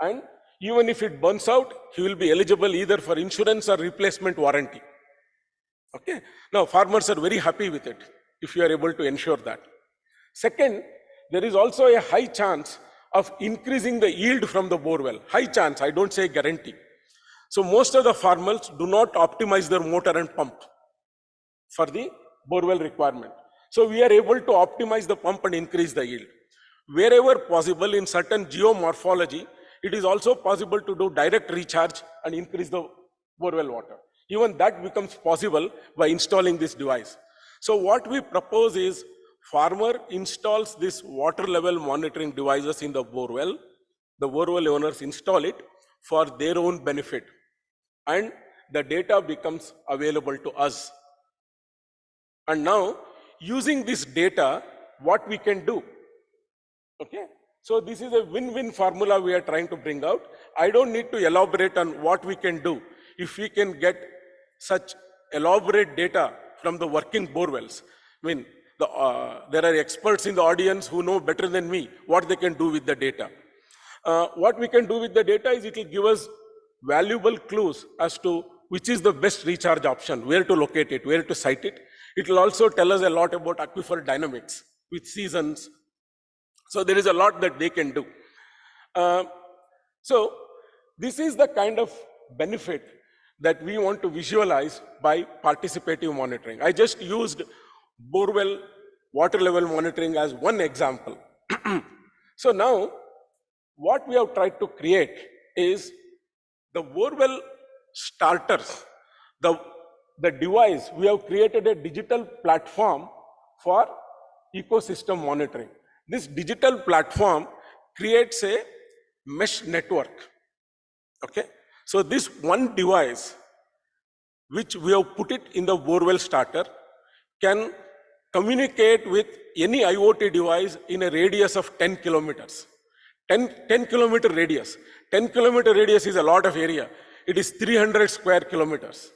And even if it burns out, he will be eligible either for insurance or replacement warranty. Okay. Now, farmers are very happy with it if you are able to ensure that. Second, there is also a high chance of increasing the yield from the borewell. High chance, I don't say guarantee. So most of the farmers do not optimize their motor and pump for the borewell requirement. So we are able to optimize the pump and increase the yield. Wherever possible, in certain geomorphology, it is also possible to do direct recharge and increase the borewell water. Even that becomes possible by installing this device. So what we propose is, farmer installs this water level monitoring devices in the borewell owners install it for their own benefit, and the data becomes available to us. And now, using this data, what we can do? Okay, so this is a win-win formula we are trying to bring out. I don't need to elaborate on what we can do if we can get such elaborate data from the working borewells. I mean, there are experts in the audience who know better than me what they can do with the data. What we can do with the data is, it will give us valuable clues as to which is the best recharge option, where to locate it, where to site it. It will also tell us a lot about aquifer dynamics with seasons. So there is a lot that they can do. So this is the kind of benefit that we want to visualize by participative monitoring. I just used borewell water level monitoring as one example. So now, what we have tried to create is the borewell starters, the device. We have created a digital platform for ecosystem monitoring. This digital platform creates a mesh network. Okay, so this one device, which we have put it in the borewell starter, can communicate with any IoT device in a radius of 10 kilometers. 10 kilometer radius. 10 kilometer radius is a lot of area. It is 300 square kilometers.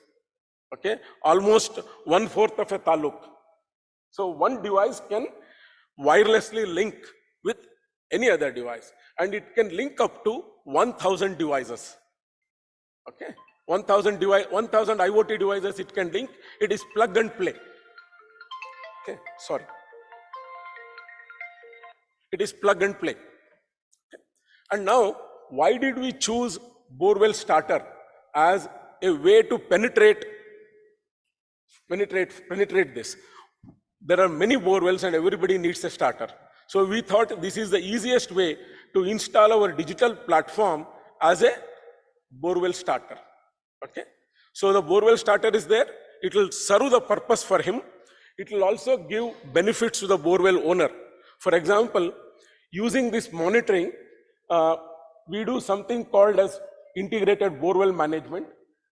Okay, almost 1/4 of a taluk. So one device can wirelessly link with any other device, and it can link up to 1,000 devices. Okay, 1,000 IoT devices it can link. It is plug and play. Okay, sorry. It is plug and play. Okay. And now, why did we choose borewell starter as a way to penetrate this? There are many borewells and everybody needs a starter. So we thought this is the easiest way to install our digital platform as a borewell starter. Okay. So the borewell starter is there. It will serve the purpose for him. It will also give benefits to the borewell owner. For example, using this monitoring, we do something called as integrated borewell management.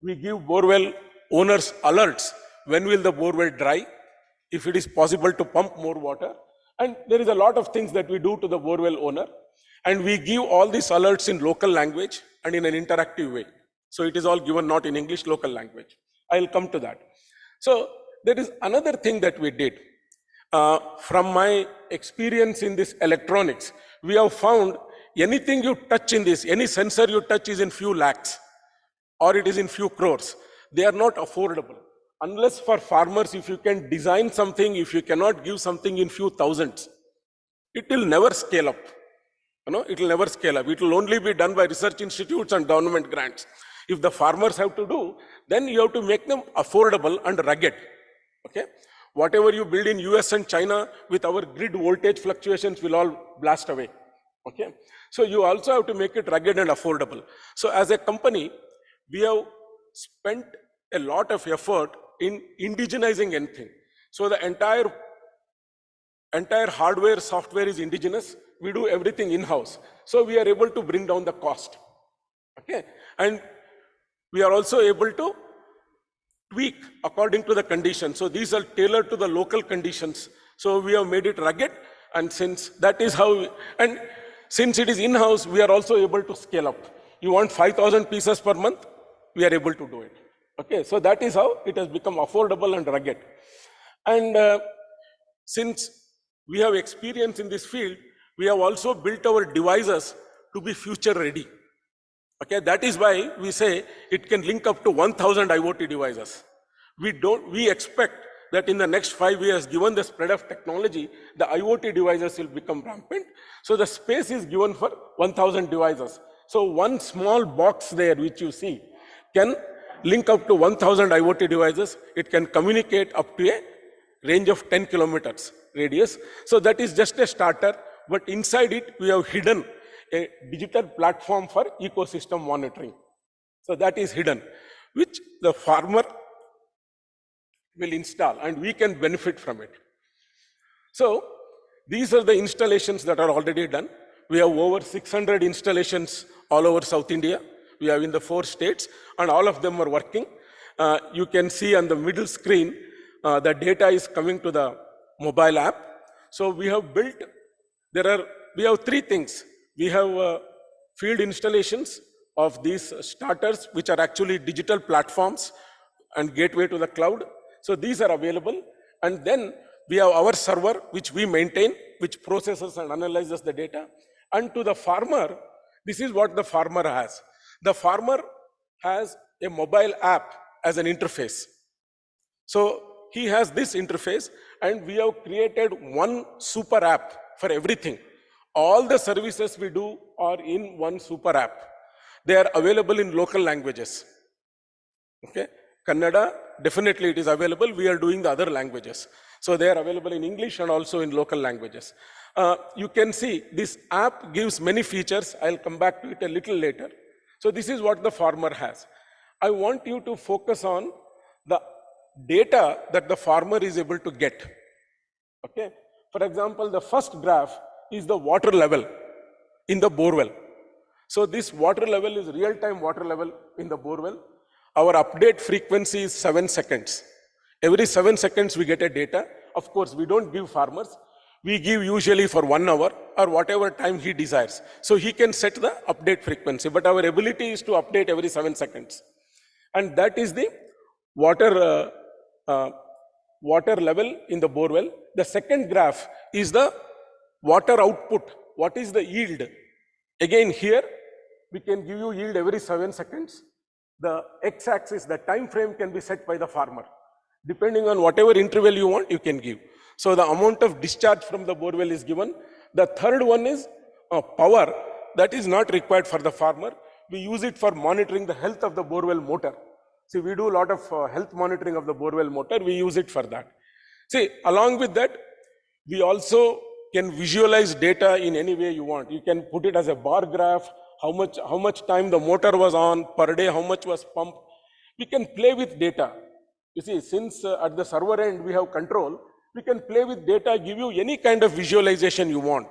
We give borewell owners alerts. When will the borewell dry? If it is possible to pump more water. And there is a lot of things that we do to the borewell owner. And we give all these alerts in local language and in an interactive way. So it is all given not in English, local language. I'll come to that. So there is another thing that we did. From my experience in this electronics, we have found anything you touch in this, any sensor you touch is in few lakhs or it is in few crores. They are not affordable. Unless for farmers, if you can design something, if you cannot give something in few thousands, it will never scale up. It will never scale up. It will only be done by research institutes and government grants. If the farmers have to do, then you have to make them affordable and rugged. Okay? Whatever you build in US and China with our grid voltage fluctuations will all blast away. Okay? So you also have to make it rugged and affordable. So as a company, we have spent a lot of effort in indigenizing anything. So the entire hardware, software is indigenous. We do everything in-house. So we are able to bring down the cost. Okay? And we are also able to tweak according to the conditions. So these are tailored to the local conditions. So we have made it rugged, and since that is how, and since it is in-house, we are also able to scale up. You want 5,000 pieces per month, we are able to do it. Okay, so that is how it has become affordable and rugged. And since we have experience in this field, we have also built our devices to be future ready. Okay, that is why we say it can link up to 1,000 IoT devices. We expect that in the next 5 years, given the spread of technology, the IoT devices will become rampant. So the space is given for 1,000 devices. So one small box there, which you see, can link up to 1,000 IoT devices. It can communicate up to a range of 10 kilometers radius. So that is just a starter, but inside it, we have hidden a digital platform for ecosystem monitoring. So that is hidden, which the farmer will install and we can benefit from it. So these are the installations that are already done. We have over 600 installations all over South India. We have in the 4 states, and all of them are working. You can see on the middle screen, the data is coming to the mobile app. So we have built, we have 3 things. We have field installations of these starters, which are actually digital platforms and gateway to the cloud. So these are available. And then we have our server, which we maintain, which processes and analyzes the data. And to the farmer, this is what the farmer has. The farmer has a mobile app as an interface. So he has this interface, and we have created one super app for everything. All the services we do are in one super app. They are available in local languages. Okay, Kannada, definitely it is available. We are doing the other languages. So they are available in English and also in local languages. You can see this app gives many features. I'll come back to it a little later. So this is what the farmer has. I want you to focus on the data that the farmer is able to get. Okay. For example, the first graph is the water level in the borewell. So this water level is real-time water level in the borewell. Our update frequency is 7 seconds. Every 7 seconds we get a data. Of course, we don't give farmers. We give usually for 1 hour or whatever time he desires. So he can set the update frequency, but our ability is to update every 7 seconds. And that is the water level in the borewell. The second graph is the water output. What is the yield? Again, here we can give you yield every 7 seconds. The x-axis, the time frame can be set by the farmer. Depending on whatever interval you want, you can give. So the amount of discharge from the borewell is given. The third one is power. That is not required for the farmer. We use it for monitoring the health of the borewell motor. See, we do a lot of health monitoring of the borewell motor. We use it for that. See, along with that, we also can visualize data in any way you want. You can put it as a bar graph, how much time the motor was on per day, how much was pumped. We can play with data. You see, since at the server end we have control, we can play with data, give you any kind of visualization you want.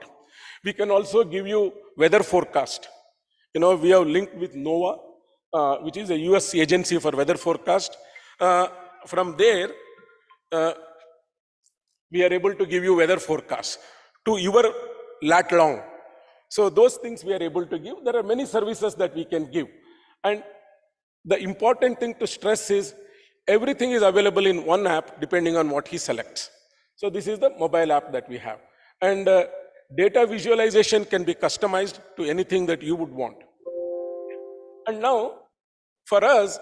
We can also give you weather forecast. You know, we have linked with NOAA, which is a US agency for weather forecast. From there, we are able to give you weather forecast to your lat long. So those things we are able to give. There are many services that we can give. And the important thing to stress is everything is available in one app depending on what he selects. So this is the mobile app that we have. And data visualization can be customized to anything that you would want. And now, for us,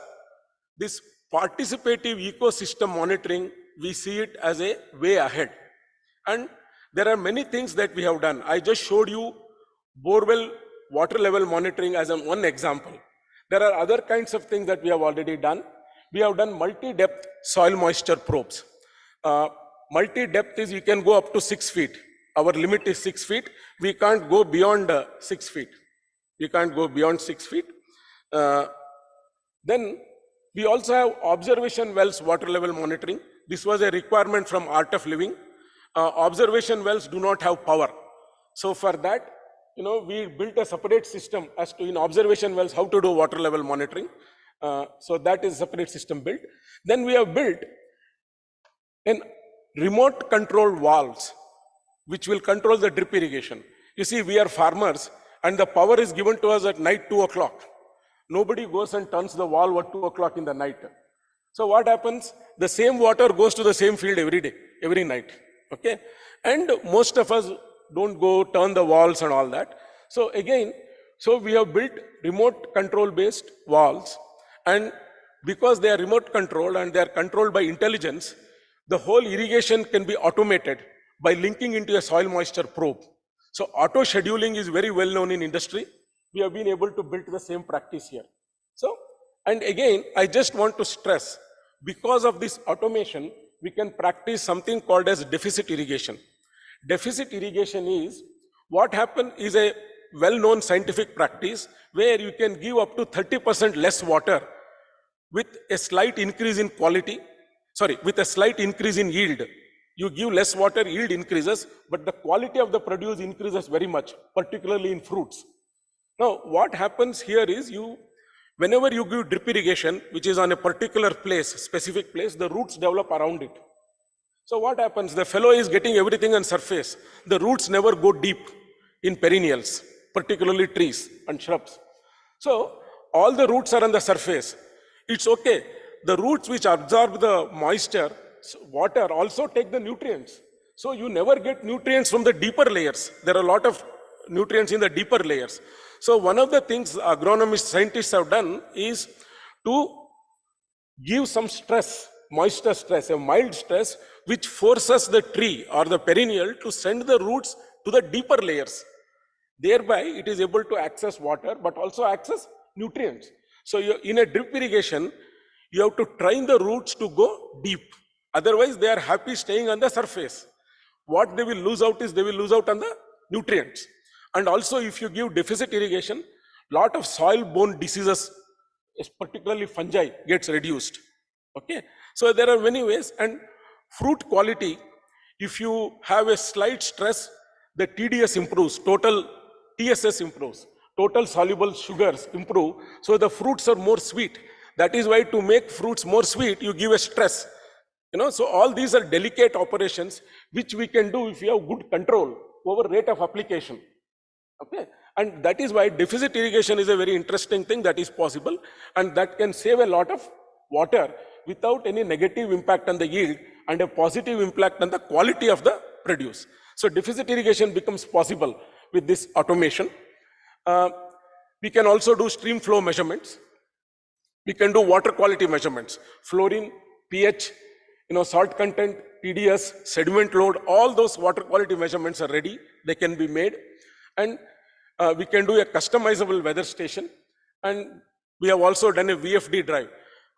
this participative ecosystem monitoring, we see it as a way ahead. And there are many things that we have done. I just showed you borewell water level monitoring as one example. There are other kinds of things that we have already done. We have done multi-depth soil moisture probes. Multi-depth is you can go up to 6 feet. Our limit is 6 feet. We can't go beyond 6 feet. We can't go beyond 6 feet. Then we also have observation wells water level monitoring. This was a requirement from Art of Living. Observation wells do not have power. So for that, we built a separate system as to in observation wells how to do water level monitoring. So that is a separate system built. Then we have built an remote control valves which will control the drip irrigation. You see, we are farmers and the power is given to us at night 2 o'clock. Nobody goes and turns the valve at 2 o'clock in the night. So what happens? The same water goes to the same field every day, every night. Okay? And most of us don't go turn the valves and all that. So again, we have built remote control based valves, and because they are remote controlled and they are controlled by intelligence, the whole irrigation can be automated by linking into a soil moisture probe. So auto scheduling is very well known in industry. We have been able to build the same practice here. So, and again, I just want to stress, because of this automation, we can practice something called as deficit irrigation. Deficit irrigation is, what happens is a well-known scientific practice where you can give up to 30% less water with a slight increase in quality, with a slight increase in yield. You give less water, yield increases, but the quality of the produce increases very much, particularly in fruits. Now, what happens here is whenever you give drip irrigation, which is on a particular place, specific place, the roots develop around it. So what happens? The fellow is getting everything on surface. The roots never go deep in perennials, particularly trees and shrubs. So all the roots are on the surface. It's okay. The roots which absorb the moisture, water, also take the nutrients. So you never get nutrients from the deeper layers. There are a lot of nutrients in the deeper layers. So one of the things agronomists, scientists have done is to give some stress, moisture stress, a mild stress, which forces the tree or the perennial to send the roots to the deeper layers. Thereby, it is able to access water, but also access nutrients. So in a drip irrigation, you have to train the roots to go deep. Otherwise, they are happy staying on the surface. What they will lose out is they will lose out on the nutrients. And also, if you give deficit irrigation, lot of soil-borne diseases, particularly fungi, gets reduced. Okay, so there are many ways. And fruit quality, if you have a slight stress, the TDS improves, total TSS improves, total soluble sugars improve, so the fruits are more sweet. That is why to make fruits more sweet, you give a stress. So all these are delicate operations which we can do if you have good control over rate of application. Okay, and that is why deficit irrigation is a very interesting thing that is possible, and that can save a lot of water without any negative impact on the yield and a positive impact on the quality of the produce. So deficit irrigation becomes possible with this automation. We can also do stream flow measurements. We can do water quality measurements, fluorine, pH, salt content, TDS, sediment load, all those water quality measurements are ready. They can be made. And we can do a customizable weather station. And we have also done a VFD drive.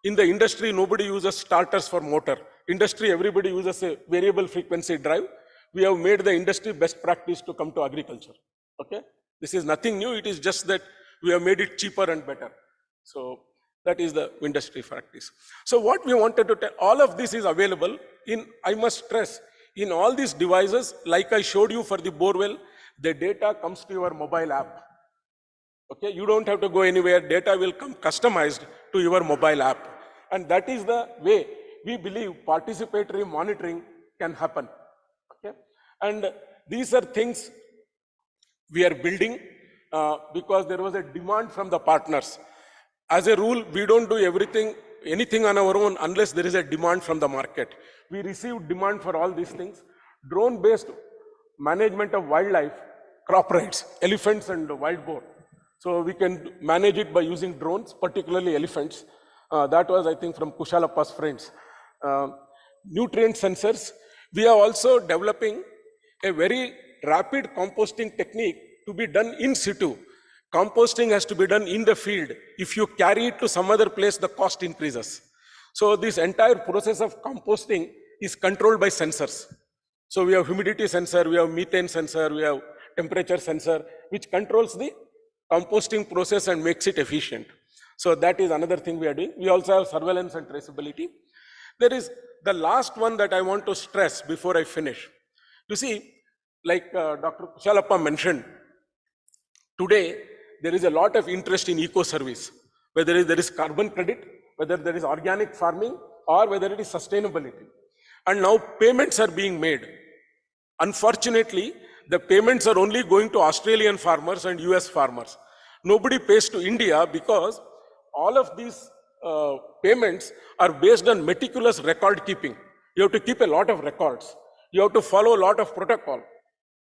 In the industry, nobody uses starters for motor. Industry, everybody uses a variable frequency drive. We have made the industry best practice to come to agriculture. Okay, this is nothing new. It is just that we have made it cheaper and better. So that is the industry practice. So what we wanted to tell, all of this is available in, I must stress, in all these devices, like I showed you for the borewell, the data comes to your mobile app. Okay, you don't have to go anywhere. Data will come customized to your mobile app. And that is the way we believe participatory monitoring can happen. Okay, and these are things we are building because there was a demand from the partners. As a rule, we don't do anything on our own unless there is a demand from the market. We receive demand for all these things. drone-based management of wildlife, crop rights, elephants and wild boar. So we can manage it by using drones, particularly elephants. That was, I think, from Kushalappa's friends. Nutrient sensors. We are also developing a very rapid composting technique to be done in situ. Composting has to be done in the field. If you carry it to some other place, the cost increases. So this entire process of composting is controlled by sensors. So we have humidity sensor, we have methane sensor, we have temperature sensor, which controls the composting process and makes it efficient. So that is another thing we are doing. We also have surveillance and traceability. There is the last one that I want to stress before I finish. You see, like Dr. Kushalappa mentioned, today there is a lot of interest in eco-service, whether there is carbon credit, whether there is organic farming, or whether it is sustainability. And now payments are being made. Unfortunately, the payments are only going to Australian farmers and US farmers. Nobody pays to India because all of these payments are based on meticulous record keeping. You have to keep a lot of records. You have to follow a lot of protocol.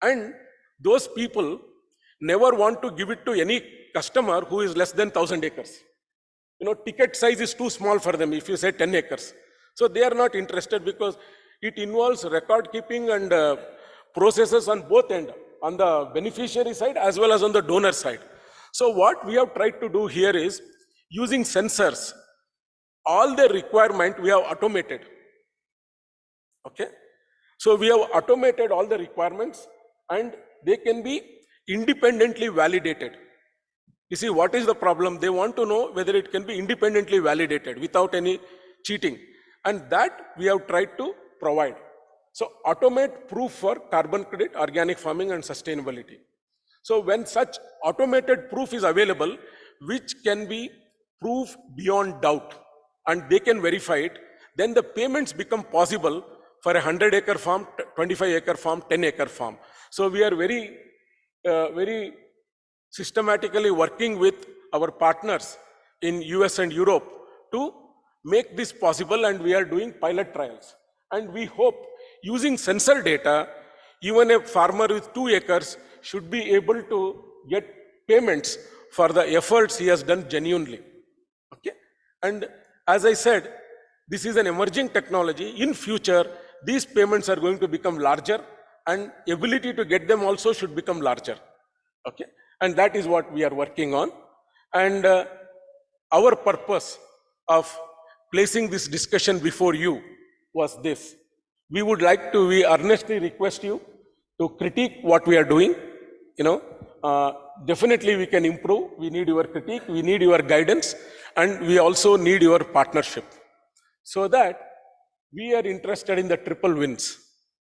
And those people never want to give it to any customer who is less than 1,000 acres. You know, ticket size is too small for them if you say 10 acres. So they are not interested because it involves record keeping and processes on both ends, on the beneficiary side as well as on the donor side. So what we have tried to do here is using sensors, all the requirement we have automated. Okay. So we have automated all the requirements and they can be independently validated. You see, what is the problem? They want to know whether it can be independently validated without any cheating. And that we have tried to provide. So automate proof for carbon credit, organic farming and sustainability. So when such automated proof is available, which can be proof beyond doubt and they can verify it, then the payments become possible for a 100-acre farm, 25-acre farm, 10-acre farm. So we are very systematically working with our partners in US and Europe to make this possible, and we are doing pilot trials. And we hope using sensor data, even a farmer with 2 acres should be able to get payments for the efforts he has done genuinely. Okay? And as I said, this is an emerging technology. In future, these payments are going to become larger and ability to get them also should become larger. Okay? And that is what we are working on. And our purpose of placing this discussion before you was this. We earnestly request you to critique what we are doing. You know, definitely we can improve. We need your critique, we need your guidance, and we also need your partnership. So that we are interested in the triple wins.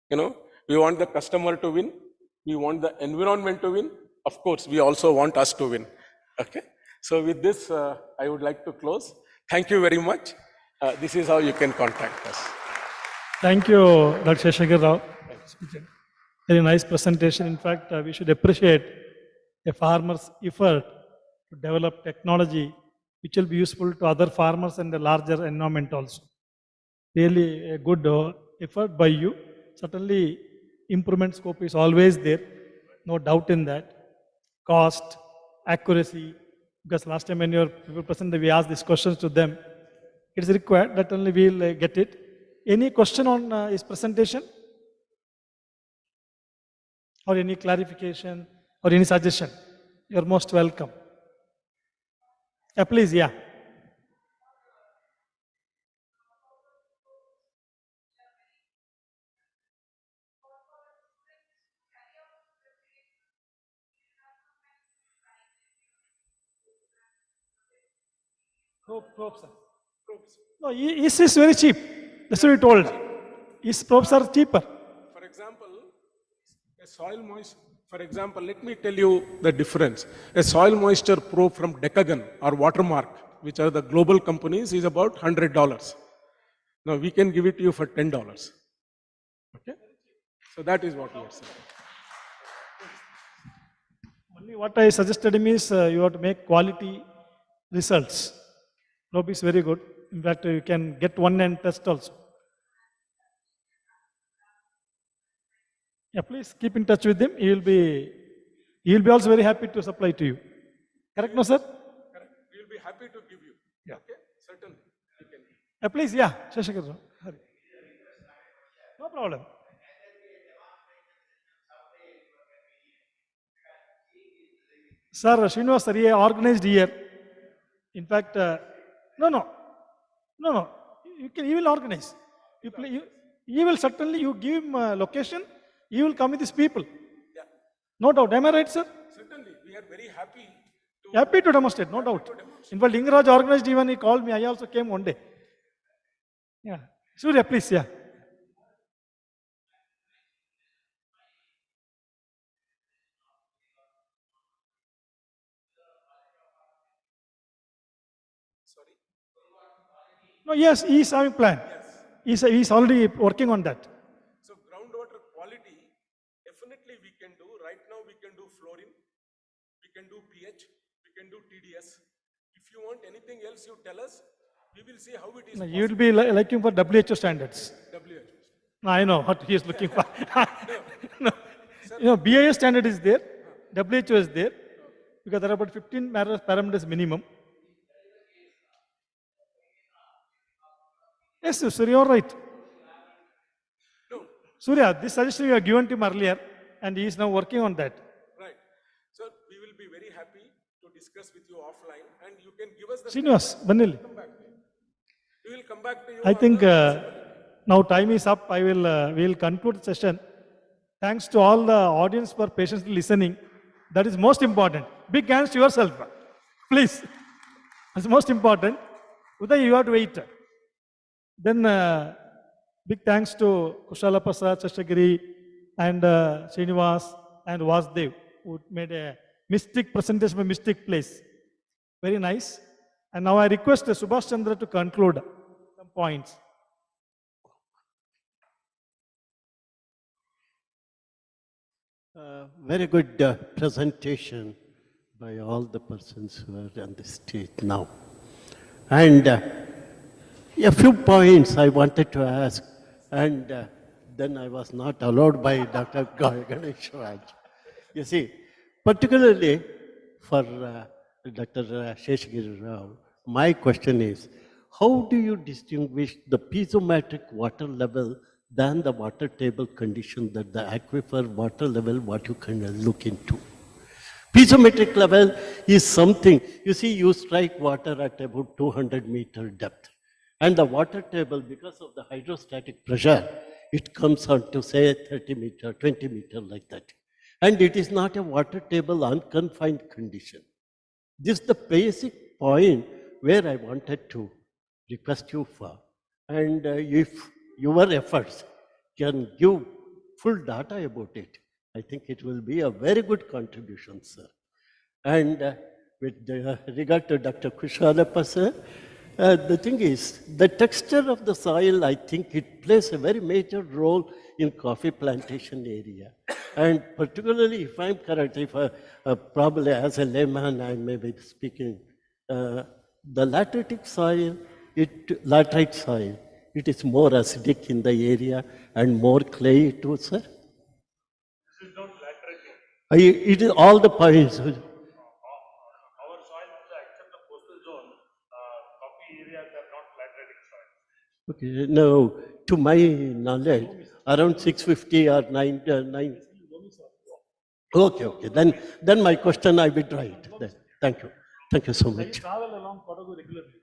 You know, we want the customer to win, we want the environment to win, of course, we also want us to win. Okay? So with this, I would like to close. Thank you very much. This is how you can contact us. Thank you, Dr. Sheshagir Rao. Very nice presentation. In fact, we should appreciate a farmer's effort to develop technology which will be useful to other farmers and the larger environment also. Really a good effort by you. Certainly, improvement scope is always there. No doubt in that. Cost, accuracy, because last time when you were present, we asked these questions to them. It is required that only we will get it. Any question on his presentation? Or any clarification or any suggestion? You are most welcome. Yeah, please, yeah. Probes, sir. No, this is very cheap. That's what we told. His probes are cheaper. For example, a soil moisture, for example, let me tell you the difference. A soil moisture probe from Decagon or Watermark, which are the global companies, is about $100. Now we can give it to you for $10. Okay? So that is what we are saying. Only what I suggested him is you have to make quality results. Probe is very good. In fact, you can get one and test also. Yeah, please keep in touch with him. He will be also very happy to supply to you. Correct, no, sir? Correct. We will be happy to give you. Yeah. Okay, certainly. You can. Please, yeah, Shashikar, sir. Hurry. No problem. Sir, Srinivas, sir, he organized here. In fact, no, no, no, no. He will organize. He will certainly, you give him location, he will come with his people. Yeah. No doubt. Am I right, sir? Certainly. We are very happy to. Happy to demonstrate, no doubt. In fact, Lingaraj organized even, he called me. I also came one day. Yeah. Surya, please, yeah. Sorry. No, yes, he is having plan. He's already working on that. So groundwater quality, definitely we can do. Right now we can do fluorine, we can do pH, we can do TDS. If you want anything else, you tell us. We will see how it is. No, you will be looking for WHO standards. WHO. No, I know what he is looking for. No. You know, BIS standard is there, WHO is there, because there are about 15 parameters minimum. Yes, Surya, you're right. No. Surya, this suggestion you have given to him earlier, and he is now working on that. Right. So we will be very happy to discuss with you offline, and you can give us the. Srinivas, Vanil. We will come back to you. I think now time is up. We will conclude the session. Thanks to all the audience for patiently listening. That is most important. Big hands to yourself, please. That's most important. Uday, you have to wait. Then big thanks to Kushala Prasad, Shashagiri, and Srinivas and Vasdev, who made a mystic presentation of a mystic place. Very nice. And now I request Subhash Chandra to conclude some points. Very good presentation by all the persons who are on the stage now. And a few points I wanted to ask, and then I was not allowed by Dr. Ganesh Raj. You see, particularly for Dr. Sheshagiri Rao, my question is, how do you distinguish the piezometric water level than the water table condition, that the aquifer water level, what you can look into? Piezometric level is something, you see, you strike water at about 200-meter depth. And the water table, because of the hydrostatic pressure, it comes on to say 30-meter, 20-meter like that. And it is not a water table unconfined condition. This is the basic point where I wanted to request you for. And if your efforts can give full data about it, I think it will be a very good contribution, sir. And with regard to Dr. Kushalappa, sir, the thing is, the texture of the soil, I think it plays a very major role in coffee plantation area. And particularly, if I'm correct, if probably as a layman I may be speaking, the lateritic soil, laterite soil, it is more acidic in the area and more clay too, sir? This is not lateritic. It is all the points. Our soil, except the coastal zone, coffee areas are not lateritic soil. Okay, no, to my knowledge, around 650 or 9. Okay, then my question I withdraw it. Thank you. Thank you so much. Travel along Kodagu regularly.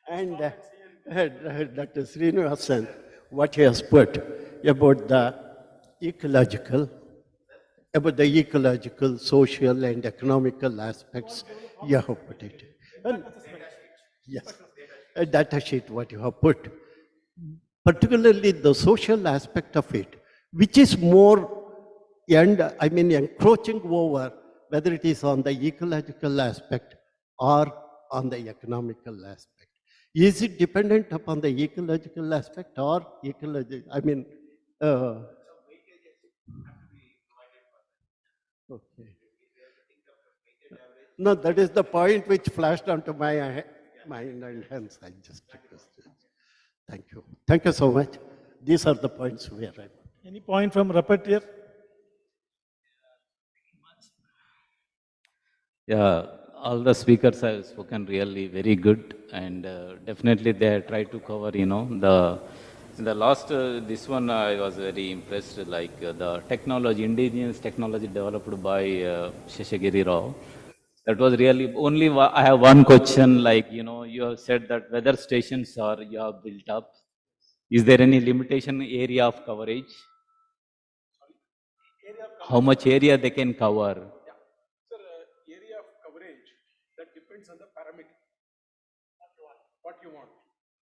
And Dr. Srinivasan, what he has put about the ecological, social and economical aspects, you have put it. And, yes, a data sheet what you have put, particularly the social aspect of it, which is more, encroaching over whether it is on the ecological aspect or on the economical aspect. Is it dependent upon the ecological aspect or okay. No, that is the point which flashed onto my mind, and hence I just requested. Thank you. Thank you so much. These are the points where I want. Any point from Rapporteur? Yeah, all the speakers have spoken really very good, and definitely they try to cover, the last, this one I was very impressed, like the technology, indigenous technology developed by Sheshagiri Rao. That was really, I have one question, like, you have said that weather stations are, you have built up. Is there any limitation area of coverage? How much area they can cover? Sir, area of coverage, that depends on the parameter. What you want.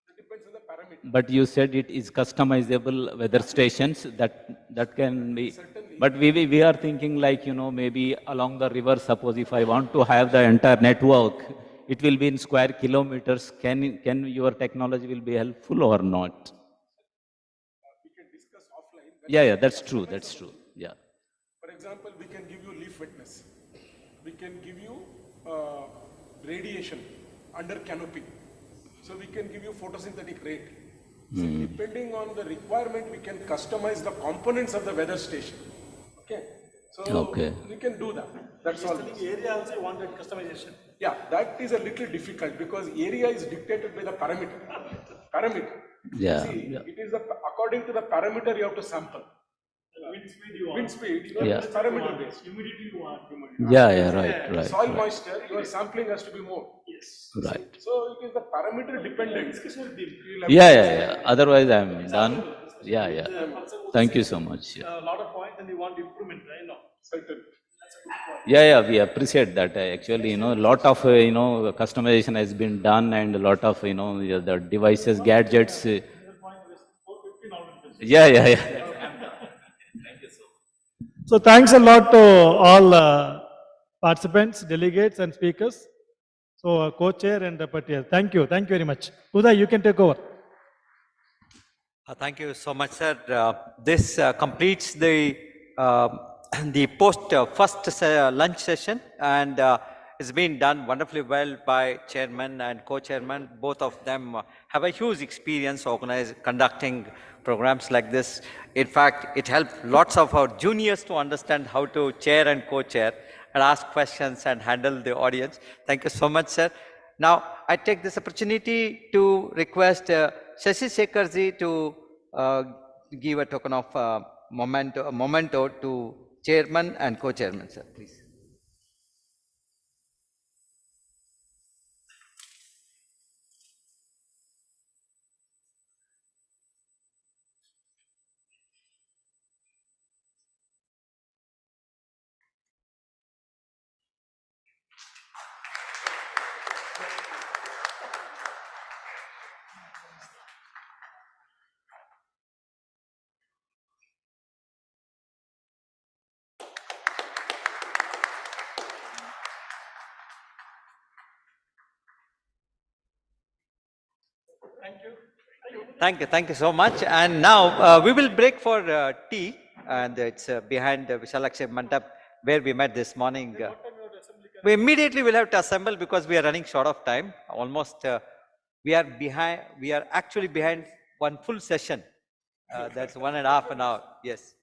It depends on the parameter. But you said it is customizable weather stations that can be. Certainly. But we are thinking like, maybe along the river, suppose if I want to have the entire network, it will be in square kilometers. Can your technology will be helpful or not? We can discuss offline. Yeah, that's true. That's true. Yeah. For example, we can give you leaf wetness. We can give you radiation under canopy. So we can give you photosynthetic rate. So depending on the requirement, we can customize the components of the weather station. Okay. So we can do that. That's all. Area also wanted customization. Yeah, that is a little difficult because area is dictated by the parameter. Parameter. Yeah. See, it is according to the parameter you have to sample. Wind speed you want. Wind speed, Yeah. it's parameter based. Humidity you want. Yeah, Soil right. moisture, your sampling has to be more. Yes. Right. So it is the parameter dependent. Yeah. Otherwise, I'm done. Yeah. Thank you so much. Yeah. A lot of points and you want improvement, I know. Certain. Yeah, we appreciate that. Actually, a lot of, customization has been done and a lot of, the devices, gadgets. Yeah. So thanks a lot to all participants, delegates and speakers. So co-chair and rapporteur. Thank you very much. Uday, you can take over. Thank you so much, sir. This completes the the post first lunch session, and it's been done wonderfully well by chairman and co-chairman. Both of them have a huge experience conducting programs like this. In fact, it helped lots of our juniors to understand how to chair and co-chair and ask questions and handle the audience. Thank you so much, sir. Now, I take this opportunity to request Shashi Sekharji to give a token of memento to chairman and co-chairman, sir, please. Thank you so much. And now we will break for tea, and it's behind Vishalakshi Mandap where we met this morning. We immediately will have to assemble because we are running short of time. Almost we are behind. We are actually behind one full session. That's 1.5 an hour. Yes.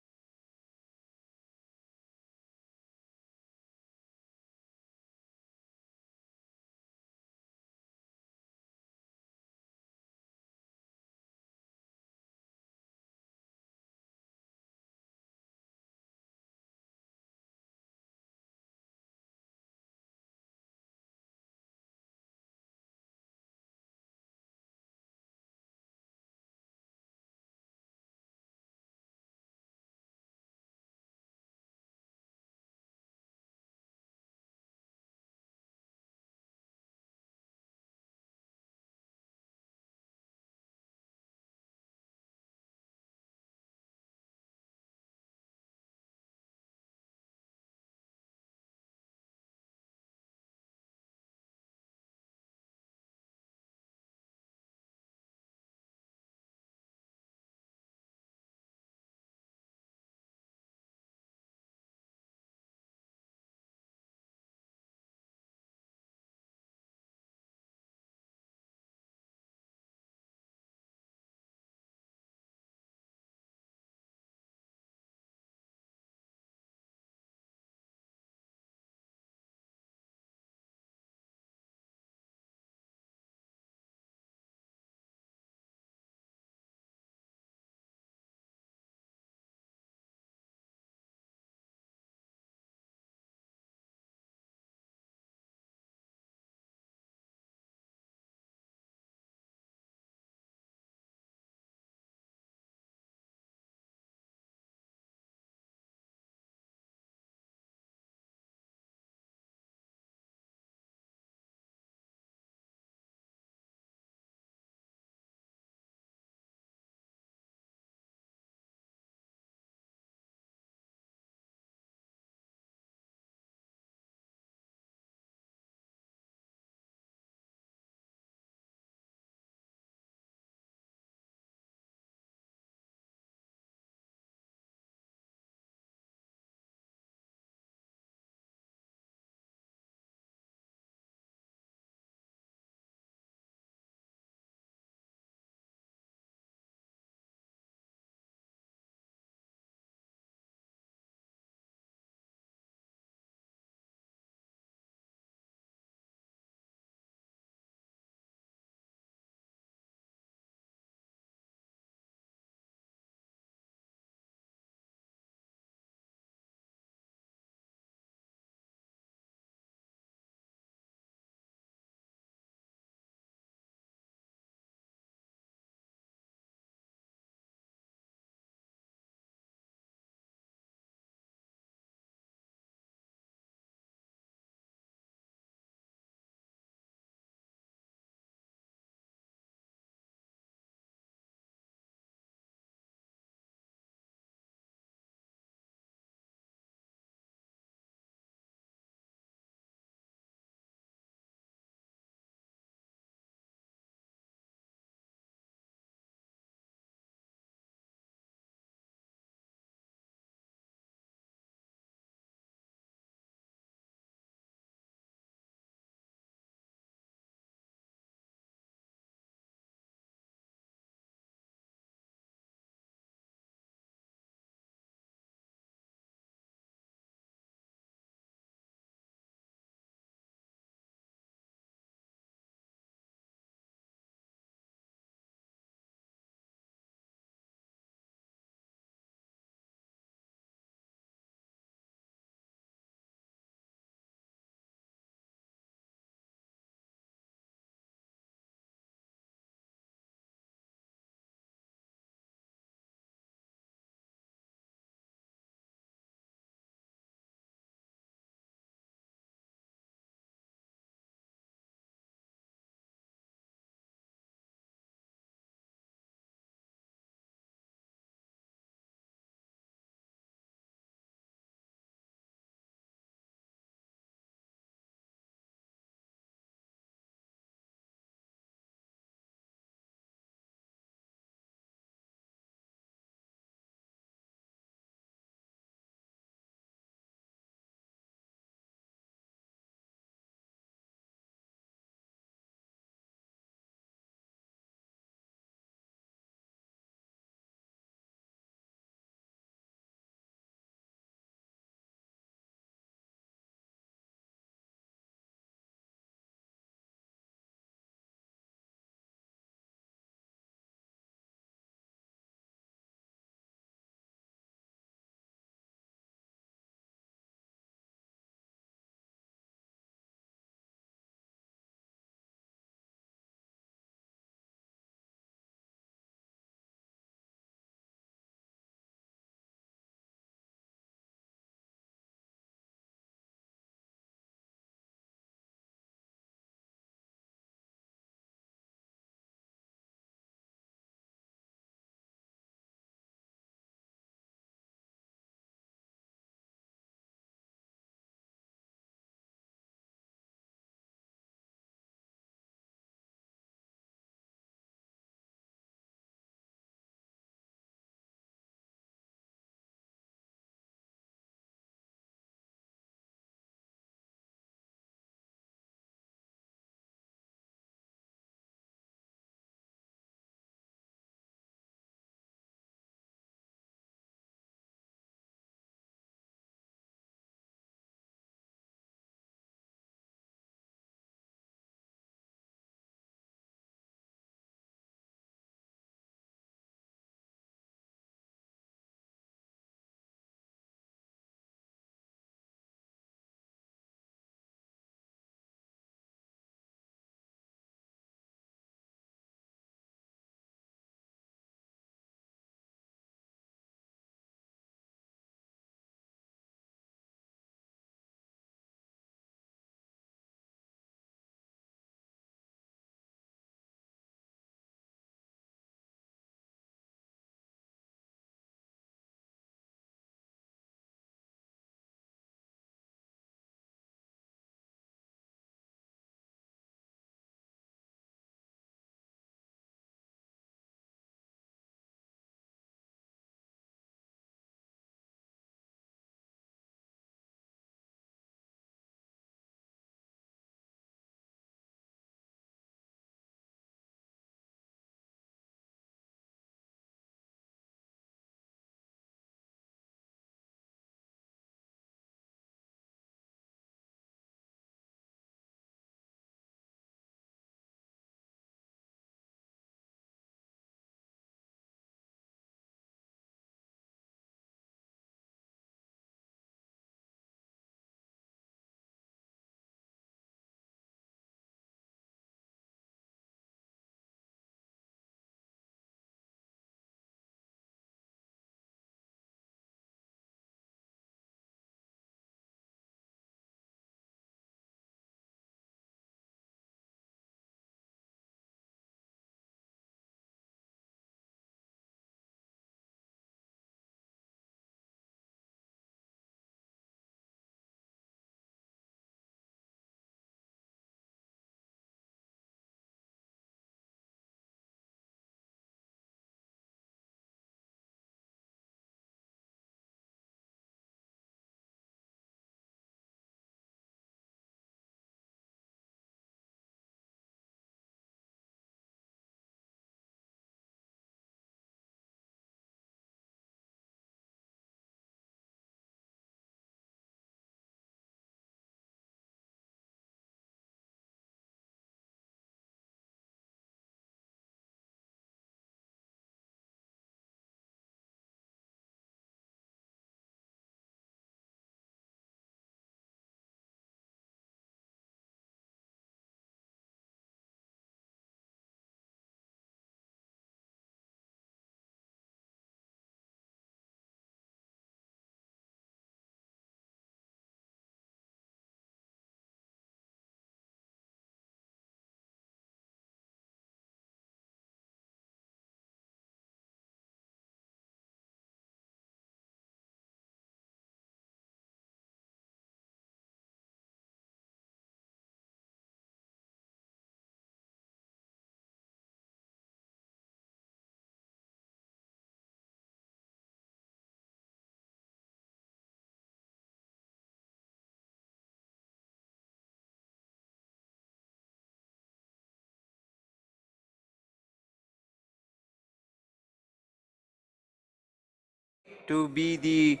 to be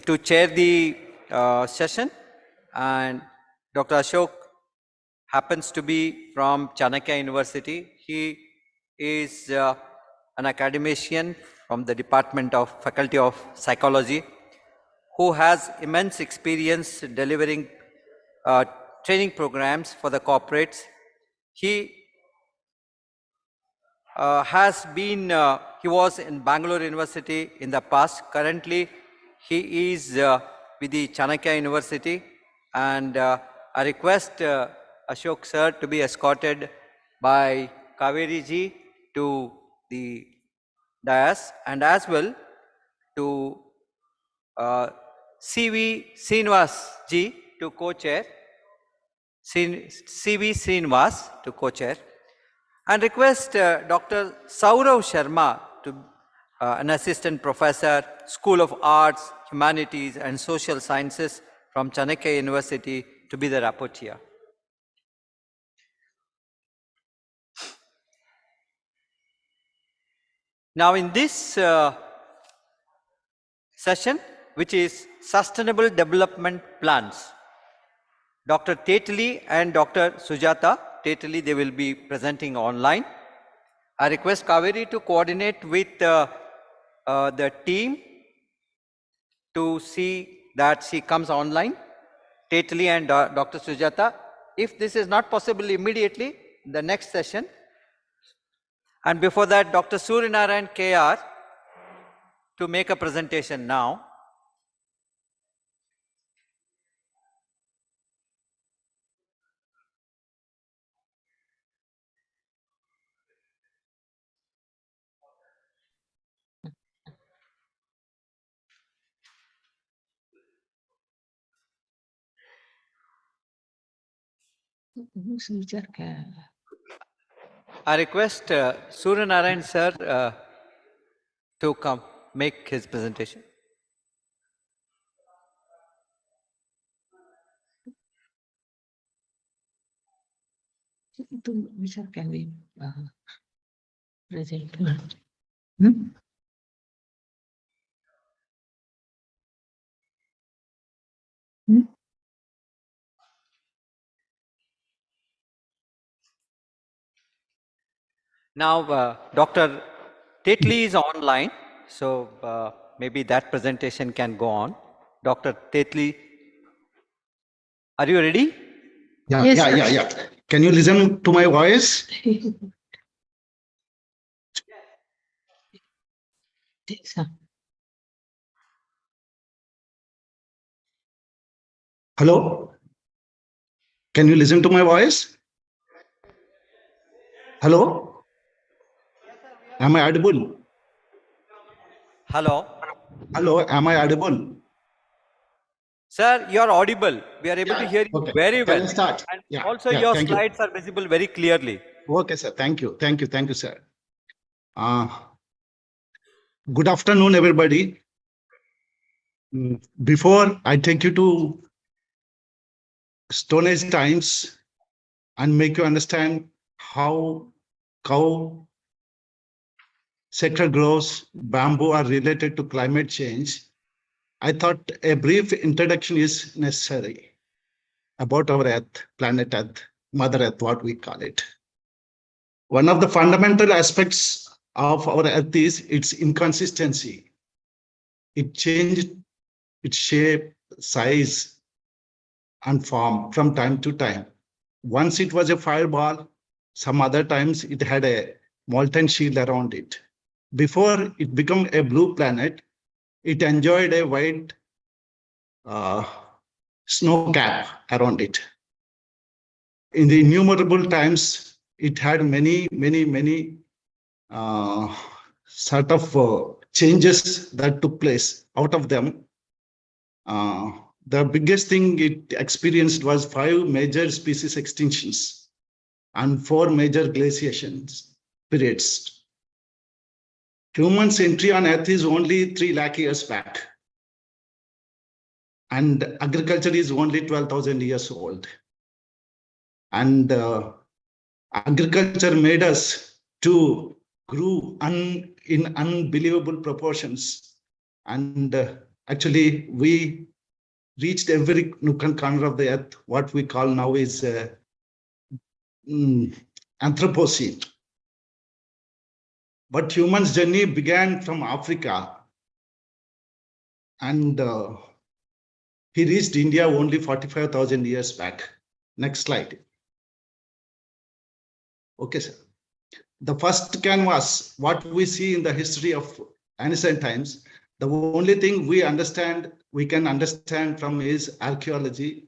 to chair the session, and Dr. Ashok happens to be from Chanakya University. He is an academician from the Department of Faculty of Psychology, who has immense experience delivering training programs for the corporates. He he was in Bangalore University in the past. Currently, he is with the Chanakya University, and I request Ashok sir to be escorted by Kaveri ji to the dais, and as well to C.V. Srinivas ji to co-chair, C.V. Srinivas to co-chair, and request Dr. Saurav Sharma, to an assistant professor, School of Arts, Humanities and Social Sciences from Chanakya University, to be the rapporteur. Now in this session, which is Sustainable Development Plans, Dr. Tetli and Dr. Sujata Tetli, they will be presenting online. I request Kaveri to coordinate with the team to see that she comes online, Tetli and Dr. Sujata. If this is not possible immediately, the next session. And before that, Dr. Suryanarayan KR to make a presentation now. I request Suryanarayan sir to come make his presentation. Which can we present? Now, Dr. Tetli is online, so maybe that presentation can go on. Dr. Tetli, are you ready? Yeah, Yes, yeah. Can you listen to my voice? Hello? Can you listen to my voice? Hello? Am I audible? Hello. Hello, am I audible? Sir, you are audible. We are able to hear you Okay. very Can well. I start? And Yeah, also your thank you. slides are visible very clearly. Okay, sir. Thank you, sir. Good afternoon, everybody. Before I take you to Stone Age times and make you understand how cow sector grows, bamboo are related to climate change, I thought a brief introduction is necessary about our Earth, planet Earth, Mother Earth, what we call it. One of the fundamental aspects of our Earth is its inconsistency. It changed its shape, size, and form from time to time. Once it was a fireball, some other times it had a molten shield around it. Before it became a blue planet, it enjoyed a white snow cap around it. In the innumerable times, it had many sort of changes that took place. Out of them, the biggest thing it experienced was 5 major species extinctions and 4 major glaciation periods. Humans' entry on Earth is only 3 lakh years back, and agriculture is only 12,000 years old. And agriculture made us to grow in unbelievable proportions. And actually, we reached every nook and corner of the earth. What we call now is Anthropocene. But humans' journey began from Africa, and he reached India only 45,000 years back. Next slide. Okay, sir. The first canvas, what we see in the history of ancient times, the only thing we can understand from is archaeology,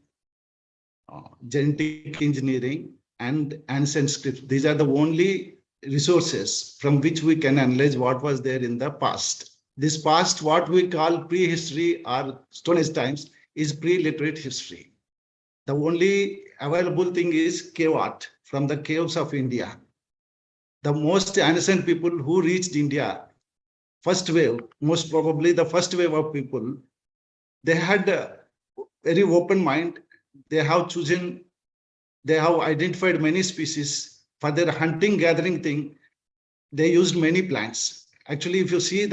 genetic engineering, and ancient scripts. These are the only resources from which we can analyze what was there in the past. This past, what we call prehistory or Stone Age times, is pre-literate history. The only available thing is cave art from the caves of India. The most ancient people who reached India, first wave, most probably the first wave of people, they had a very open mind. They have identified many species for their hunting gathering thing. They used many plants. Actually, if you see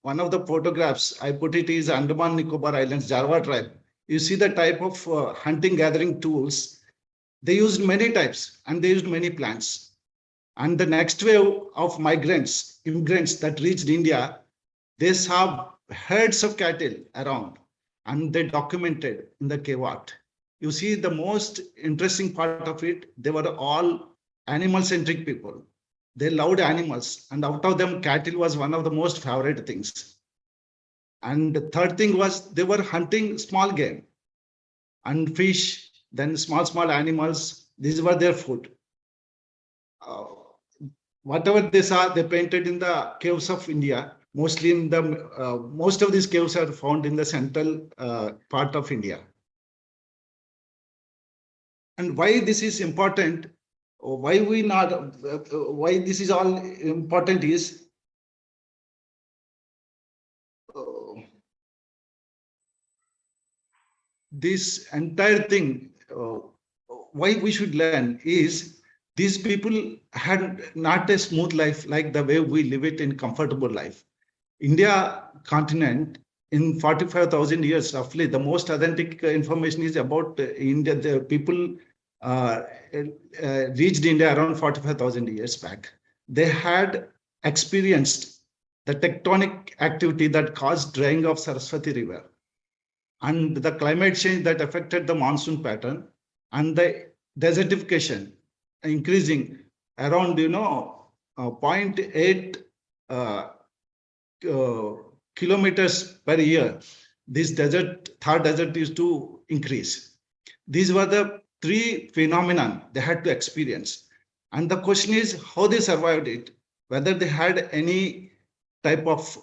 one of the photographs, I put it is Andaman Nicobar Islands, Jarwa tribe. You see the type of hunting gathering tools. They used many types and they used many plants. And the next wave of immigrants that reached India, they saw herds of cattle around and they documented in the cave art. You see, the most interesting part of it, they were all animal-centric people. They loved animals, and out of them, cattle was one of the most favorite things. And the third thing was they were hunting small game and fish, then small animals. These were their food. Whatever they saw, they painted in the caves of India. Mostly most of these caves are found in the central part of India. And why this is important, why this is all important is this entire thing, why we should learn is these people had not a smooth life like the way we live it in comfortable life. India continent in 45,000 years, roughly, the most authentic information is about India. The people reached India around 45,000 years back. They had experienced the tectonic activity that caused drying of Saraswati River and the climate change that affected the monsoon pattern and the desertification increasing around 0.8 kilometers per year. This Thar desert is to increase. These were the three phenomena they had to experience. And the question is how they survived it, whether they had any type of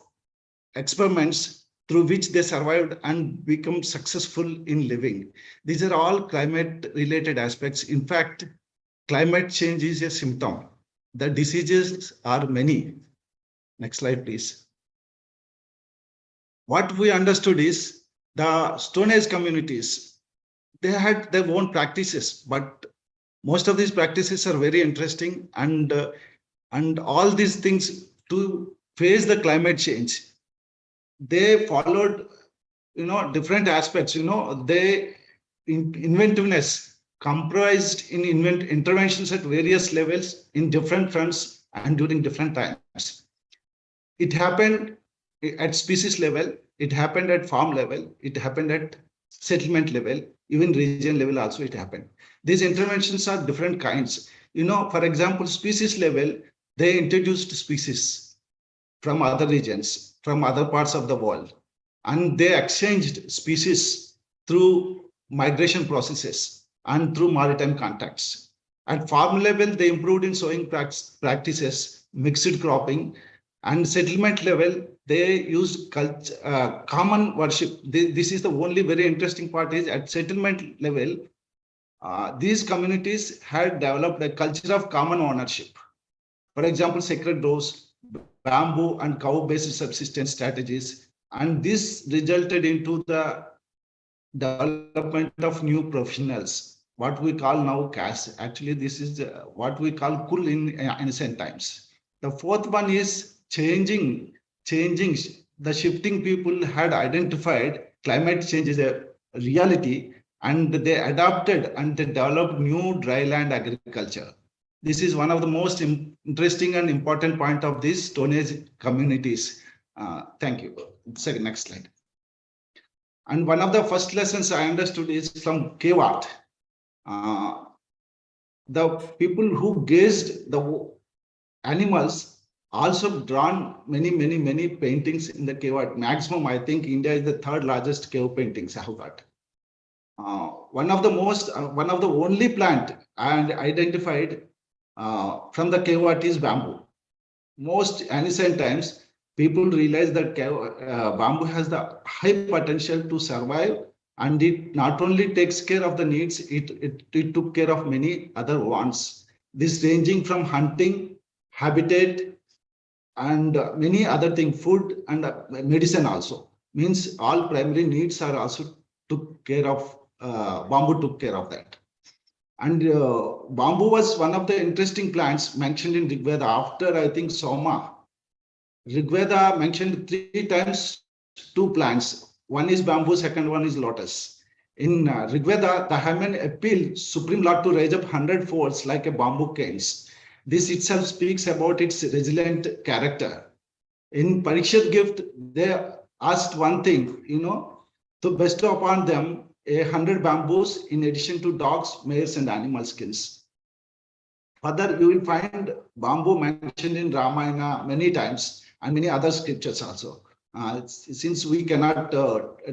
experiments through which they survived and become successful in living. These are all climate related aspects. In fact, climate change is a symptom. The diseases are many. Next slide, please. What we understood is the Stone Age communities, they had their own practices, but most of these practices are very interesting, and all these things to face the climate change, they followed different aspects. They inventiveness comprised in interventions at various levels in different fronts and during different times. It happened at species level, it happened at farm level, it happened at settlement level, even region level also it happened. These interventions are different kinds. For example, species level, they introduced species from other regions, from other parts of the world, and they exchanged species through migration processes and through maritime contacts. At farm level, they improved in sowing practices, mixed cropping, and settlement level, they used common worship. This is the only very interesting part is at settlement level, these communities had developed a culture of common ownership. For example, sacred groves, bamboo and cow-based subsistence strategies, and this resulted into the development of new professionals, what we call now caste. Actually, this is what we call kul in ancient times. The fourth one is changing the shifting people had identified climate change as a reality, and they adapted and they developed new dryland agriculture. This is one of the most interesting and important point of these Stone Age communities. Thank you. Next slide. And one of the first lessons I understood is from cave art. The people who gazed the animals also drawn many paintings in the cave art. Maximum, I think India is the third largest cave paintings I have got. One of the only plant and identified from the cave art is bamboo. Most ancient times, people realized that bamboo has the high potential to survive, and it not only takes care of the needs, it took care of many other wants. This ranging from hunting, habitat, and many other things, food and medicine also. Means all primary needs are also took care of, bamboo took care of that. And bamboo was one of the interesting plants mentioned in Rigveda after, I think, Soma. Rigveda mentioned 3 times 2 plants. One is bamboo, second one is lotus. In Rigveda, the Haman appealed Supreme Lord to raise up 100 folds like a bamboo canes. This itself speaks about its resilient character. In Parikshat gift, they asked one thing, to bestow upon them 100 bamboos in addition to dogs, mares, and animal skins. Further, you will find bamboo mentioned in Ramayana many times and many other scriptures also. Since we cannot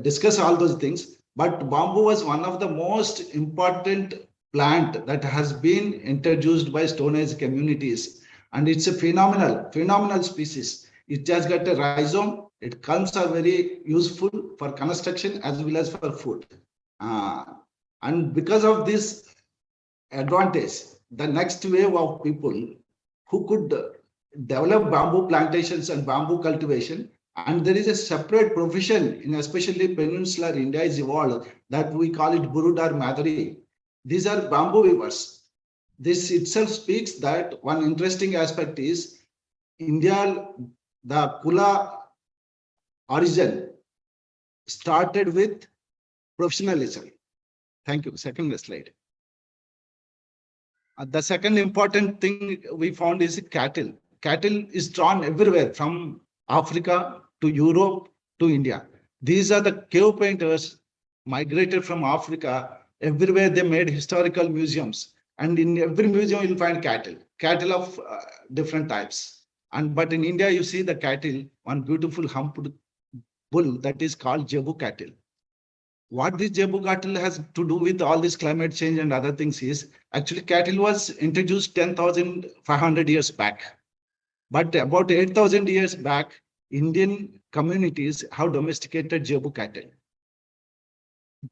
discuss all those things, but bamboo was one of the most important plant that has been introduced by Stone Age communities, and it's a phenomenal species. It just got a rhizome. Its culms are very useful for construction as well as for food. And because of this advantage, the next wave of people who could develop bamboo plantations and bamboo cultivation, and there is a separate profession in especially peninsular India is evolved that we call it Burudar Madari. These are bamboo weavers. This itself speaks that one interesting aspect is India, the Kula origin started with professionalism. Thank you. Second slide. The second important thing we found is cattle. Cattle is drawn everywhere from Africa to Europe to India. These are the cave painters migrated from Africa. Everywhere they made historical museums, and in every museum you'll find cattle of different types. But in India you see the cattle, one beautiful humped bull that is called Jebu cattle. What this Jebu cattle has to do with all this climate change and other things is actually cattle was introduced 10,500 years back. But about 8,000 years back, Indian communities have domesticated Jebu cattle.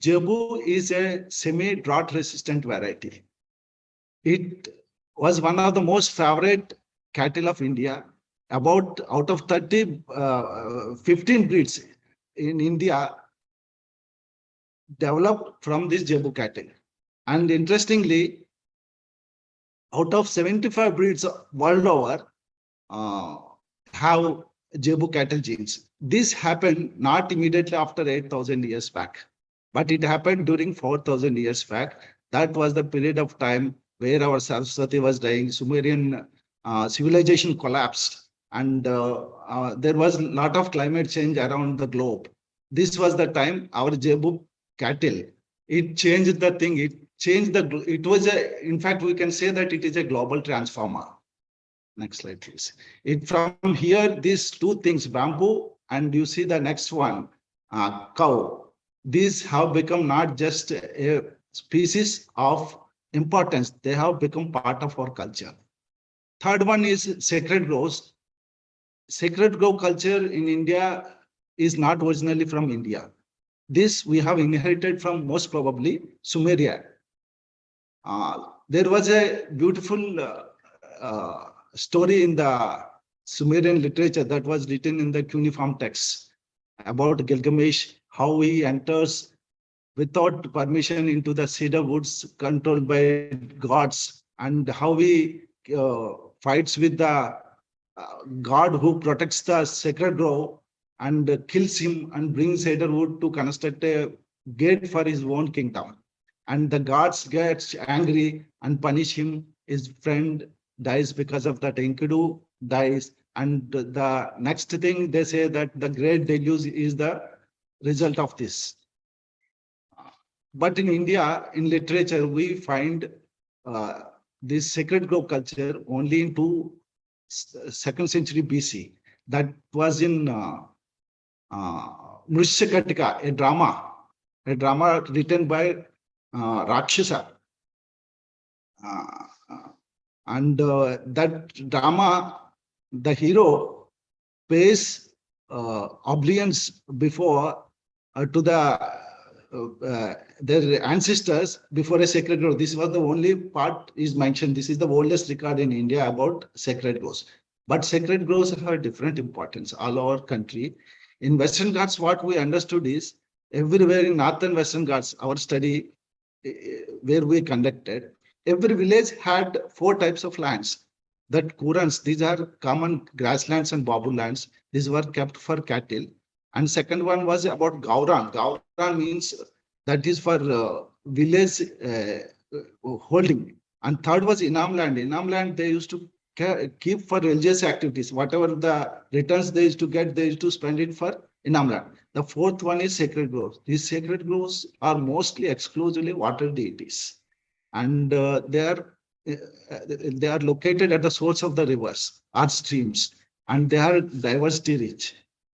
Jebu is a semi-drought resistant variety. It was one of the most favorite cattle of India. About out of 15 breeds in India developed from this Jebu cattle. And interestingly, out of 75 breeds world over have Jebu cattle genes. This happened not immediately after 8,000 years back, but it happened during 4,000 years back. That was the period of time where our Saraswati was dying, Sumerian civilization collapsed, and there was a lot of climate change around the globe. This was the time our Jebu cattle, it changed the thing, it was in fact, we can say that it is a global transformer. Next slide, please. From here, these two things, bamboo, and you see the next one, cow. These have become not just a species of importance, they have become part of our culture. Third one is sacred groves. Sacred grove culture in India is not originally from India. This we have inherited from most probably Sumeria. There was a beautiful story in the Sumerian literature that was written in the cuneiform texts about Gilgamesh, how he enters without permission into the cedar woods controlled by gods, and how he fights with the god who protects the sacred grove, and kills him and brings cedarwood to construct a gate for his own kingdom. And the gods get angry and punish him. His friend dies because of that. Enkidu dies. And the next thing they say that the great deluge is the result of this. But in India, in literature, we find this sacred grove culture only in 2nd century BC. That was in Mrishakatika, a drama written by Rakshasa. And that drama, the hero pays oblivions before to their ancestors before a sacred grove. This was the only part is mentioned. This is the oldest record in India about sacred groves. But sacred groves have a different importance all over country. In Western Ghats, what we understood is everywhere in Northern Western Ghats, our study where we conducted, every village had 4 types of lands. That kurans, these are common grasslands and babu lands. These were kept for cattle. And second one was about Gauran. Gauran means that is for village holding. And third was Inam land. Inam land they used to keep for religious activities. Whatever the returns they used to get, they used to spend it for Inam land. The fourth one is sacred groves. These sacred groves are mostly exclusively water deities. And they are located at the source of the rivers or streams. And they are diversity rich.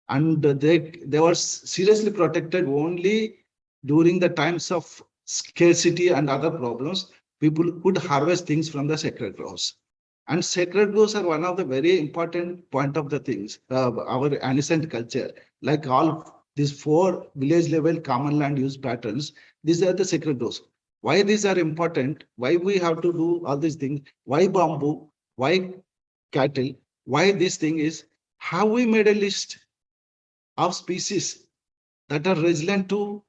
And they were seriously protected only during the times of scarcity and other problems. People could harvest things from the sacred groves. And sacred groves are one of the very important point of the things, our ancient culture. Like all these 4 village level common land use patterns, these are the sacred groves. Why these are important? Why we have to do all these things? Why bamboo? Why cattle? Why this thing is? Have we made a list of species that are resilient to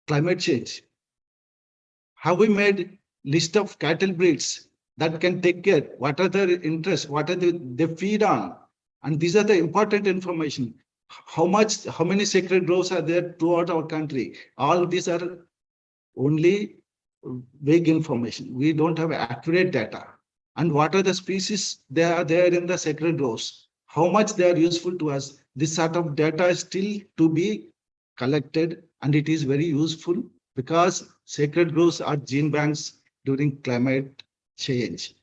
climate change? Have we made list of cattle breeds that can take care? What are their interests? What are they feed on? And these are the important information. How many sacred groves are there throughout our country? All these are only vague information. We don't have accurate data. And what are the species they are there in the sacred groves? How much they are useful to us? This sort of data is still to be collected, and it is very useful because sacred groves are gene banks during climate change.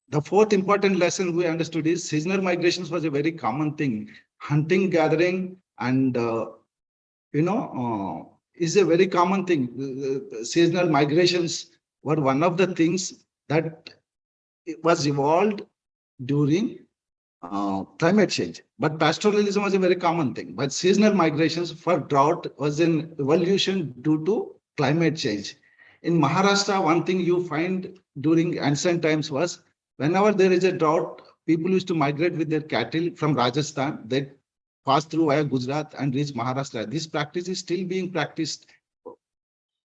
The fourth important lesson we understood is seasonal migrations was a very common thing. Hunting, gathering, and is a very common thing. Seasonal migrations were one of the things that was evolved during climate change. But pastoralism was a very common thing. But seasonal migrations for drought was an evolution due to climate change. In Maharashtra, one thing you find during ancient times was whenever there is a drought, people used to migrate with their cattle from Rajasthan. They pass through via Gujarat and reach Maharashtra. This practice is still being practiced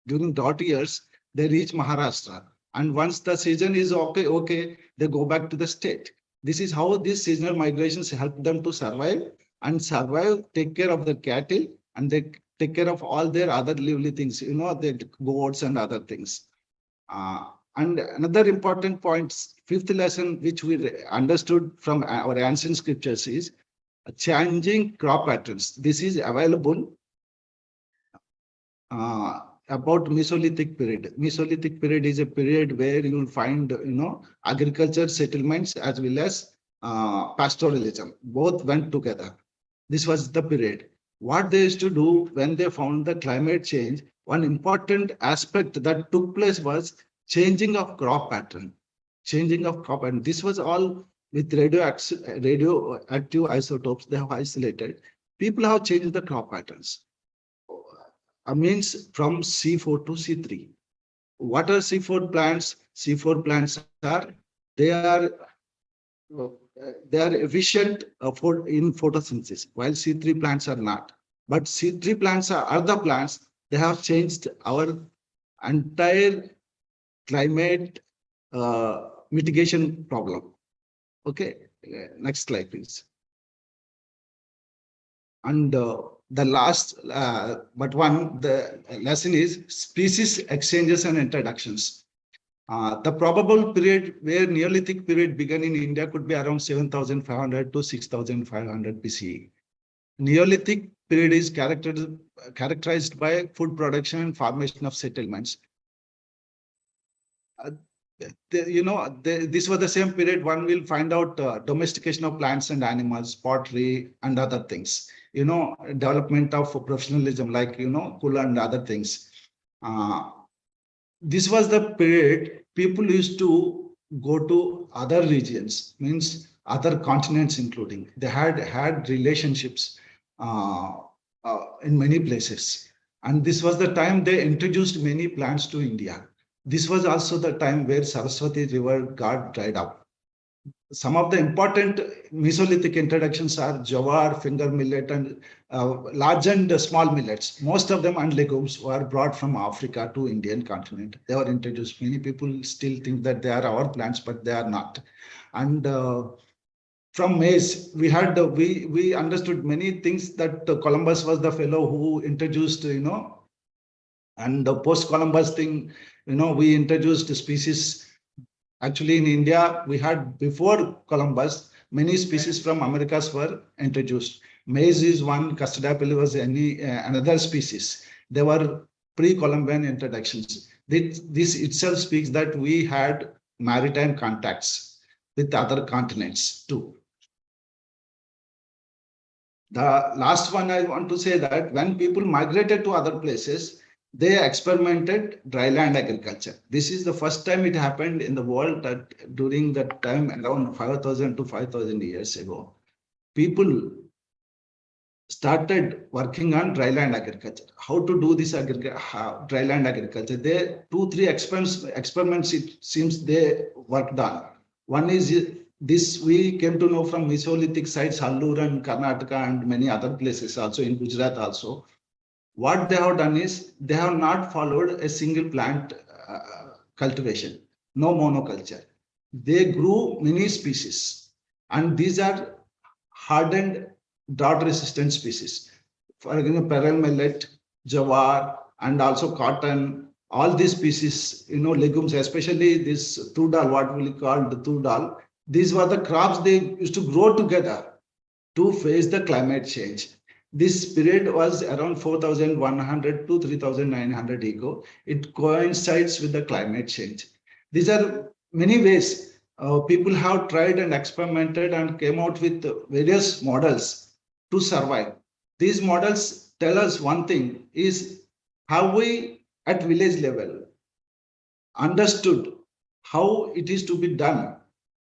during drought years. They reach Maharashtra. And once the season is okay, they go back to the state. This is how these seasonal migrations help them to survive, take care of the cattle, and they take care of all their other lively things, the goats and other things. And another important point, 5th lesson, which we understood from our ancient scriptures is changing crop patterns. This is available about Mesolithic period. Mesolithic period is a period where you will find, agriculture settlements as well as pastoralism. Both went together. This was the period. What they used to do when they found the climate change, one important aspect that took place was changing of crop pattern. Changing of crop pattern. This was all with radioactive isotopes they have isolated. People have changed the crop patterns. Means from C4 to C3. What are C4 plants? C4 plants are efficient in photosynthesis, while C3 plants are not. But C3 plants are the plants. They have changed our entire climate mitigation problem. Okay, next slide, please. And the last, but one, the lesson is species exchanges and introductions. The probable period where Neolithic period began in India could be around 7,500 to 6,500 BCE. Neolithic period is characterized by food production and formation of settlements. Uh, this was the same period one will find out domestication of plants and animals, pottery and other things. Development of professionalism like, Kula and other things. This was the period people used to go to other regions, means other continents including. They had relationships in many places. And this was the time they introduced many plants to India. This was also the time where Saraswati River got dried up. Some of the important Mesolithic introductions are jowar, finger millet, and large and small millets. Most of them and legumes were brought from Africa to Indian continent. They were introduced. Many people still think that they are our plants, but they are not. And from maize, we understood many things that Columbus was the fellow who introduced, and the post-Columbus thing, we introduced species. Actually, in India, we had before Columbus, many species from Americas were introduced. Maize is one, custard apple was another species. They were pre-Columbian introductions. This itself speaks that we had maritime contacts with other continents too. The last one I want to say that when people migrated to other places, they experimented dryland agriculture. This is the first time it happened in the world that during that time around 5,000 to 5,000 years ago, people started working on dryland agriculture. How to do this dryland agriculture? There 2-3 experiments it seems they worked on. One is this we came to know from Mesolithic sites, Hallur and Karnataka and many other places also in Gujarat also. What they have done is they have not followed a single plant cultivation, no monoculture. They grew many species, and these are hardened drought resistant species. For example, pearl millet, jawar, and also cotton. All these species, legumes, especially this tur dal, what we call the tur dal. These were the crops they used to grow together to face the climate change. This period was around 4,100 to 3,900 ago. It coincides with the climate change. These are many ways people have tried and experimented and came out with various models to survive. These models tell us one thing is how we at village level understood how it is to be done,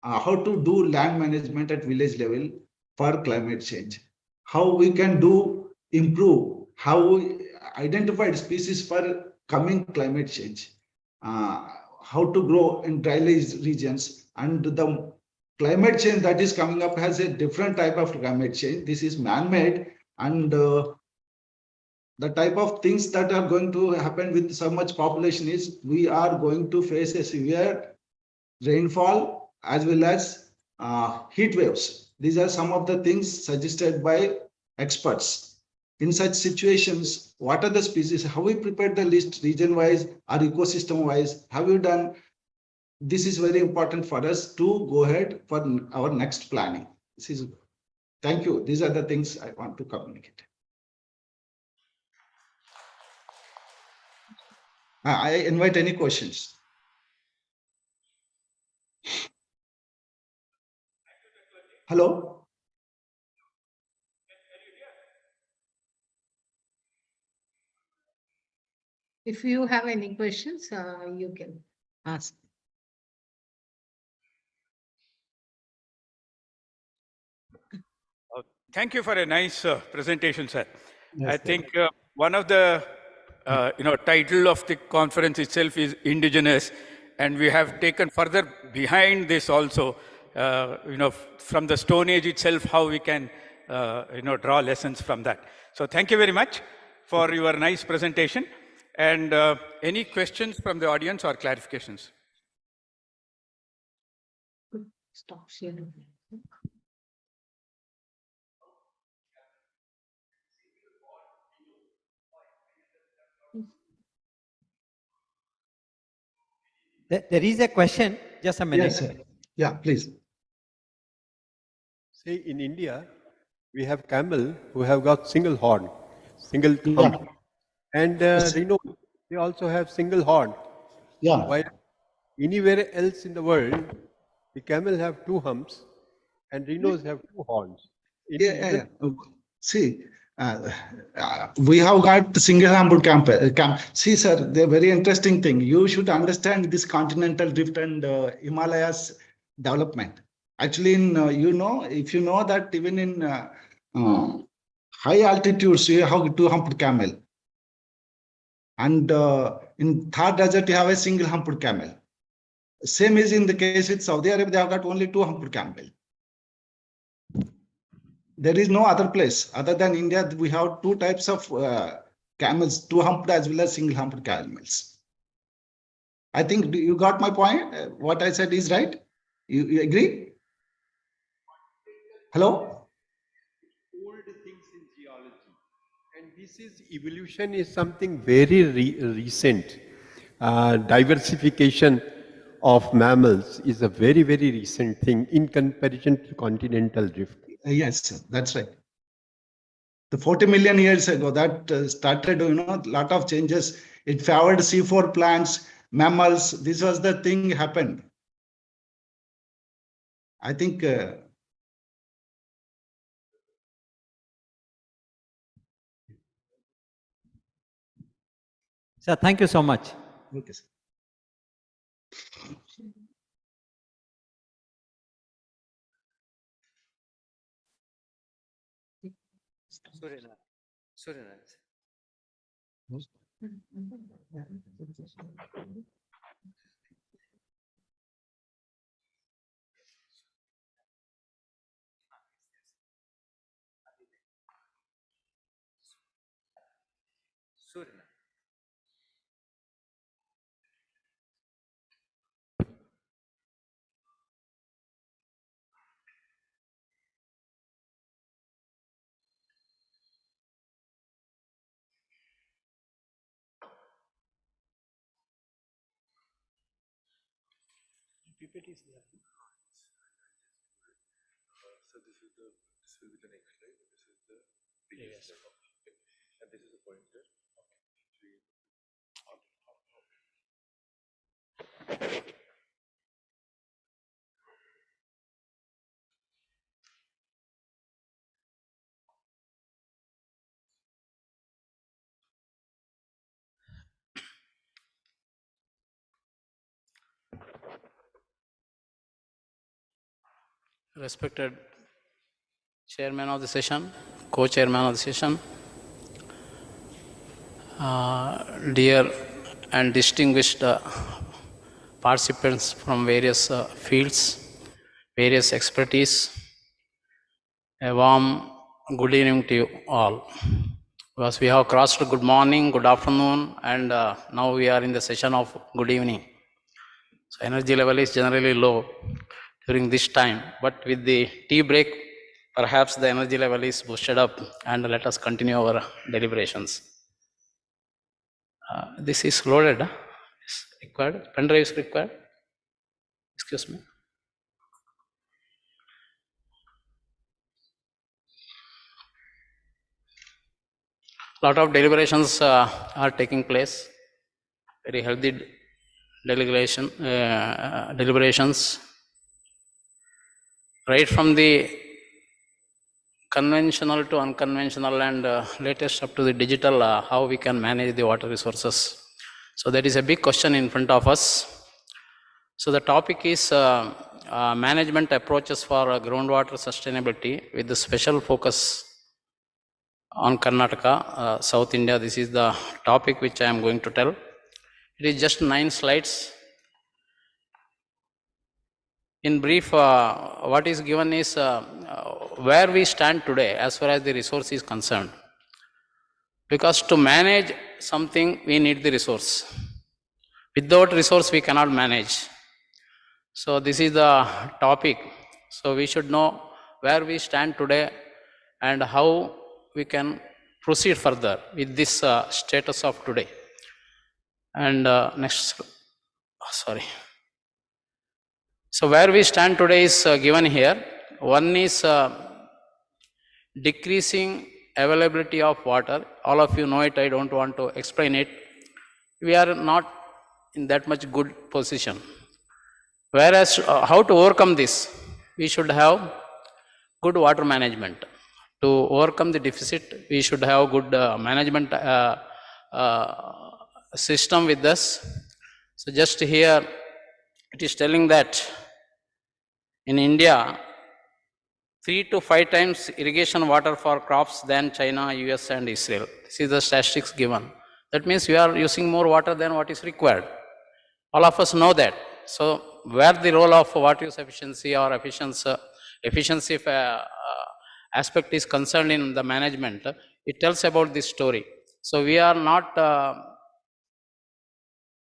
how to do land management at village level for climate change, how we can do improve, how we identified species for coming climate change, how to grow in dry regions, and the climate change that is coming up has a different type of climate change. This is man-made, and the type of things that are going to happen with so much population is we are going to face a severe rainfall as well as heat waves. These are some of the things suggested by experts. In such situations, what are the species? How we prepared the list region-wise or ecosystem-wise? Have you done? This is very important for us to go ahead for our next planning. Thank you. These are the things I want to communicate. I invite any questions. Hello? If you have any questions, you can ask. Thank you for a nice presentation, sir. Yes, I sir. think one of the title of the conference itself is Indigenous, and we have taken further behind this also, from the Stone Age itself, how we can, draw lessons from that. So thank you very much for your nice presentation. And any questions from the audience or clarifications? Stop sharing. There is a question, just a minute. Yes, sir. Yeah, please. Say in India, we have camel who have got single horn, single Yeah. hump. And rhino, they also have single horn. Yeah. While anywhere else in the world, the camel have two humps and rhinos have two horns. Yeah. See, we have got single hump camp. See, sir, the very interesting thing. You should understand this continental drift and Himalayas development. Actually, in if you know that even in high altitudes, you have two humped camel, and in Thar desert you have a single humped camel. Same is in the case with Saudi Arabia. They have got only two humped camel. There is no other place other than India. We have two types of camels, two humped as well as single humped camels. I think you got my point. What I said is right. You agree? Hello? Old things in geology. And this is evolution is something very recent. Diversification of mammals is a very, very recent thing in comparison to continental drift. Yes, sir, that's right. The 40 million years ago, that started, a lot of changes. It favored C4 plants, mammals. This was the thing happened. I think. Sir, thank you so much. Okay, sir. Surya. PPT is there. So this will be the next slide. This is the previous slide. Okay. And this is the pointer. Respected chairman of the session, co-chairman of the session, dear and distinguished participants from various fields, various expertise, a warm good evening to you all. Because we have crossed good morning, good afternoon, and now we are in the session of good evening. So energy level is generally low during this time, but with the tea break, perhaps the energy level is boosted up, and let us continue our deliberations. This is loaded, is required, pen drive is required. Excuse me. Lot of deliberations are taking place, very healthy deliberations, right from the conventional to unconventional and latest up to the digital, how we can manage the water resources. So that is a big question in front of us. So the topic is management approaches for groundwater sustainability with the special focus on Karnataka, South India. This is the topic which I am going to tell. It is just 9 slides. In brief, what is given is where we stand today as far as the resource is concerned. Because to manage something, we need the resource. Without resource, we cannot manage. So this is the topic. So we should know where we stand today and how we can proceed further with this status of today. And next sorry. So where we stand today is given here. One is decreasing availability of water. All of you know it, I don't want to explain it. We are not in that much good position. Whereas how to overcome this? We should have good water management. To overcome the deficit, we should have good management system with us. So just here, it is telling that in India, 3 to 5 times irrigation water for crops than China, US and Israel. This is the statistics given. That means we are using more water than what is required. All of us know that. So where the role of water use efficiency or efficiency aspect is concerned in the management, it tells about this story. So we are not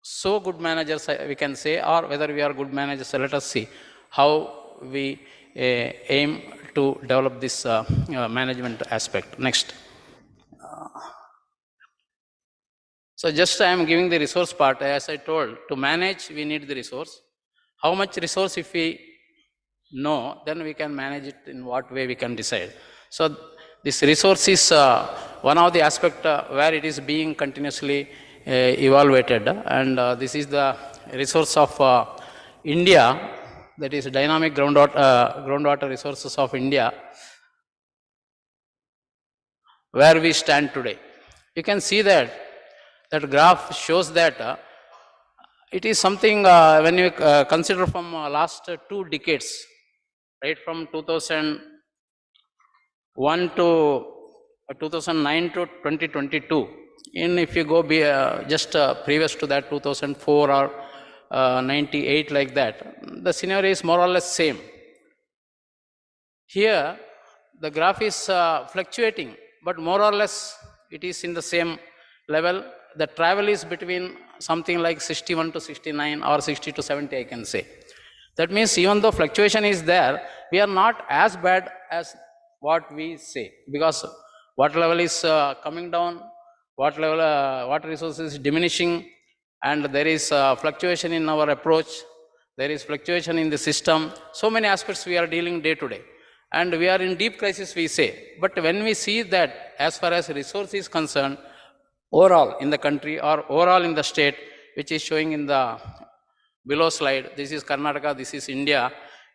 so good managers, we can say, or whether we are good managers. So let us see how we aim to develop this management aspect. Next. So just I am giving the resource part. As I told, to manage we need the resource. How much resource if we know, then we can manage it in what way we can decide. So this resource is one of the aspect where it is being continuously evaluated, and this is the resource of India, that is dynamic groundwater resources of India, where we stand today. You can see that graph shows that it is something when you consider from last 2 decades, right from 2001 to 2009 to 2022. If you go just previous to that 2004 or 98 like that, the scenario is more or less same. Here the graph is fluctuating, but more or less it is in the same level. The travel is between something like 61 to 69 or 60 to 70, I can say. That means even though fluctuation is there, we are not as bad as what we say, because water level is coming down, water resources is diminishing, and there is fluctuation in our approach, there is fluctuation in the system. So many aspects we are dealing day to day, and we are in deep crisis, we say. But when we see that as far as resource is concerned, overall in the country or overall in the state, which is showing in the below slide, this is Karnataka, this is India,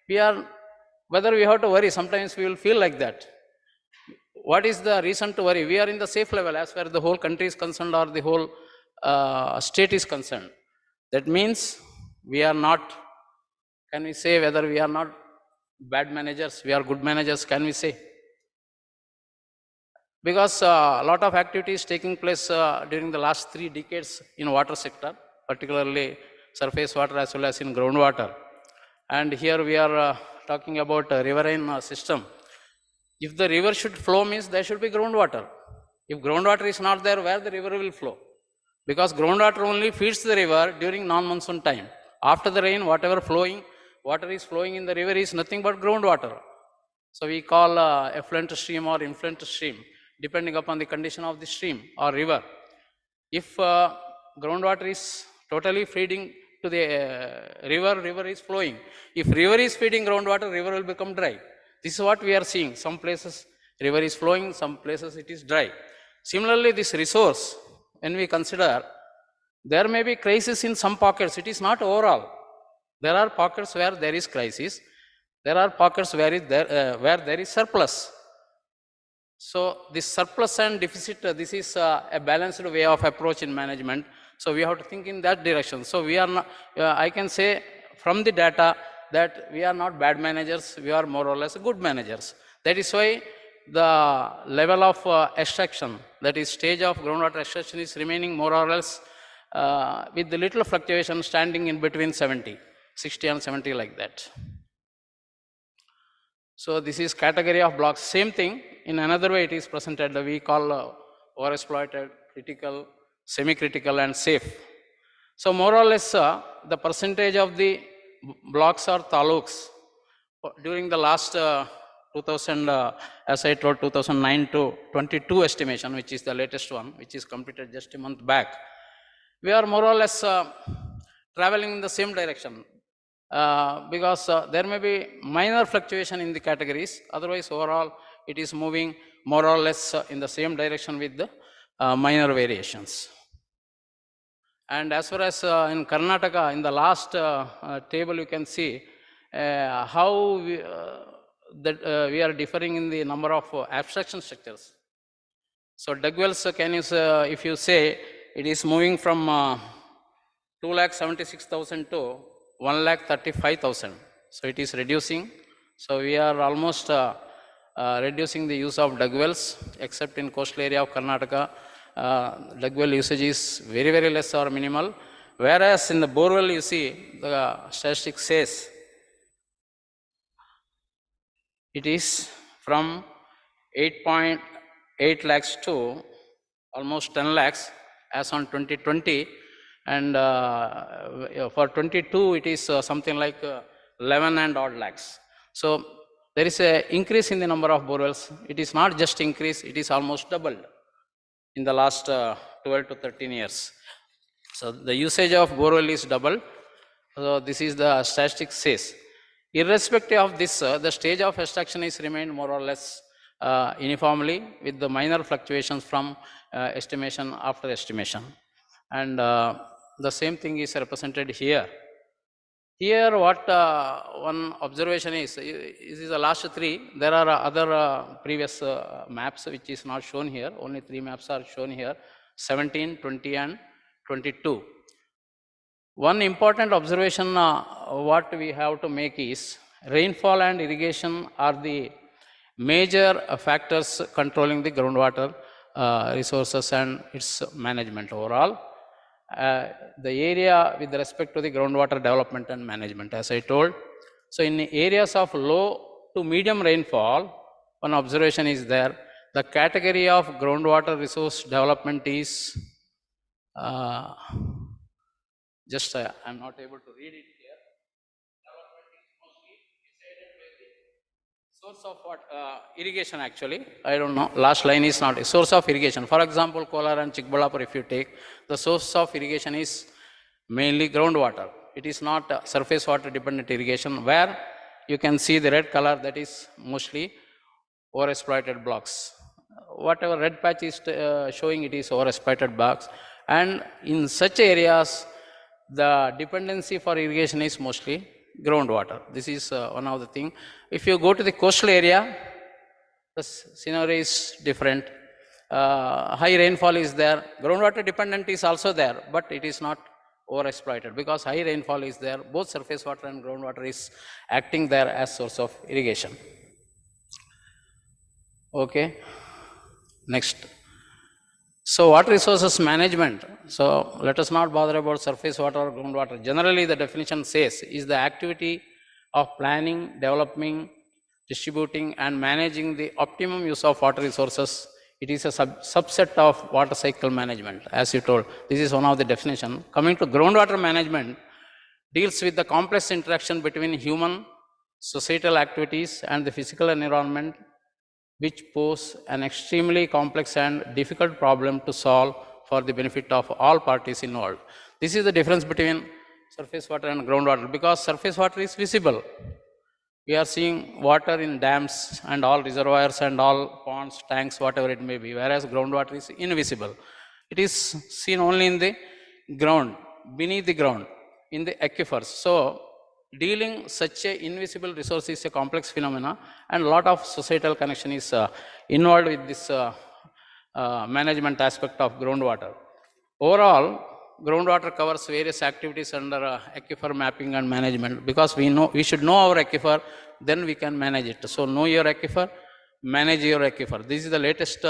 we are, whether we have to worry, sometimes we will feel like that. What is the reason to worry? We are in the safe level as far as the whole country is concerned or the whole state is concerned. That means we are not, can we say whether we are not bad managers, we are good managers, can we say? Because a lot of activities taking place during the last 3 decades in water sector, particularly surface water as well as in groundwater. And here we are talking about a riverine system. If the river should flow, means there should be groundwater. If groundwater is not there, where the river will flow? Because groundwater only feeds the river during non-monsoon time. After the rain, whatever water is flowing in the river is nothing but groundwater. So we call effluent stream or influent stream, depending upon the condition of the stream or river. If groundwater is totally feeding to the river is flowing. If river is feeding groundwater, river will become dry. This is what we are seeing. Some places river is flowing, some places it is dry. Similarly, this resource, when we consider, there may be crisis in some pockets. It is not overall. There are pockets where there is crisis. There are pockets where there is surplus. So this surplus and deficit, this is a balanced way of approach in management. So we have to think in that direction. So we are not, I can say from the data that we are not bad managers, we are more or less good managers. That is why the level of extraction, that is stage of groundwater extraction, is remaining more or less with the little fluctuation standing in between 60 and 70 like that. So this is category of blocks. Same thing, in another way it is presented, we call overexploited, critical, semi-critical and safe. So more or less the percentage of the blocks or taluks during the last 2000, as I told, 2009 to 22 estimation, which is the latest one, which is completed just a month back. We are more or less traveling in the same direction. Because there may be minor fluctuation in the categories, otherwise overall it is moving more or less in the same direction with the minor variations. And as far as in Karnataka, in the last table you can see how we are differing in the number of abstraction structures. So dug wells, can you if you say it is moving from 2,76,000 to 1,35,000. So it is reducing. So we are almost reducing the use of dug wells, except in coastal area of Karnataka. Dug well usage is very, very less or minimal. Whereas in the borewell, you see, the statistic says it is from 8.8 lakhs to almost 10 lakhs as on 2020. And for 22, it is something like 11 and odd lakhs. So there is an increase in the number of borewells. It is not just increase, it is almost doubled in the last 12 to 13 years. So the usage of borewell is doubled. So this is the statistic says. Irrespective of this, the stage of extraction is remained more or less uniformly with the minor fluctuations from estimation after estimation. And the same thing is represented here. Here what one observation is, this is the last three. There are other previous maps which is not shown here. Only 3 maps are shown here, 17, 20 and 22. One important observation what we have to make is rainfall and irrigation are the major factors controlling the groundwater resources and its management overall. The area with respect to the groundwater development and management, as I told. So in areas of low to medium rainfall, one observation is there. The category of groundwater resource development is just I'm not able to read it here. Development is mostly decided by the source of what irrigation actually. I don't know. Last line is not a source of irrigation. For example, Kolar and Chikbalapur, if you take, the source of irrigation is mainly groundwater. It is not surface water dependent irrigation, where you can see the red color, that is mostly overexploited blocks. Whatever red patch is showing, it is overexploited blocks. And in such areas, the dependency for irrigation is mostly groundwater. This is one of the things. If you go to the coastal area, the scenario is different. High rainfall is there. Groundwater dependent is also there, but it is not overexploited because high rainfall is there. Both surface water and groundwater is acting there as source of irrigation. Okay. Next. So water resources management. So let us not bother about surface water or groundwater. Generally, the definition says is the activity of planning, developing, distributing and managing the optimum use of water resources. It is a subset of water cycle management, as you told. This is one of the definition. Coming to groundwater management, deals with the complex interaction between human, societal activities and the physical environment, which pose an extremely complex and difficult problem to solve for the benefit of all parties involved. This is the difference between surface water and groundwater, because surface water is visible. We are seeing water in dams and all reservoirs and all ponds, tanks, whatever it may be, whereas groundwater is invisible. It is seen only in the ground, beneath the ground, in the aquifers. So dealing such a invisible resource is a complex phenomena, and a lot of societal connection is involved with this management aspect of groundwater. Overall, groundwater covers various activities under aquifer mapping and management, because we should know our aquifer, then we can manage it. So know your aquifer, manage your aquifer. This is the latest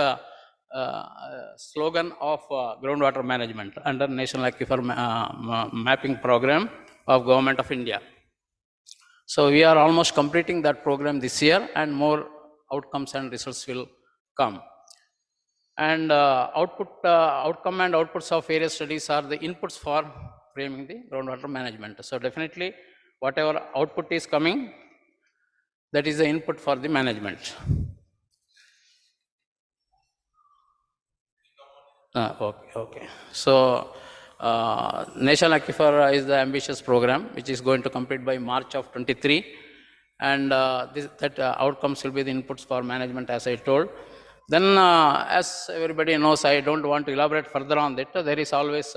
slogan of groundwater management under National Aquifer Mapping Program of Government of India. So we are almost completing that program this year, and more outcomes and results will come. And outcome and outputs of various studies are the inputs for framing the groundwater management. So definitely, whatever output is coming, that is the input for the management. Okay. So National Aquifer is the ambitious program, which is going to complete by March of 23. And that outcomes will be the inputs for management, as I told. Then, as everybody knows, I don't want to elaborate further on that. There is always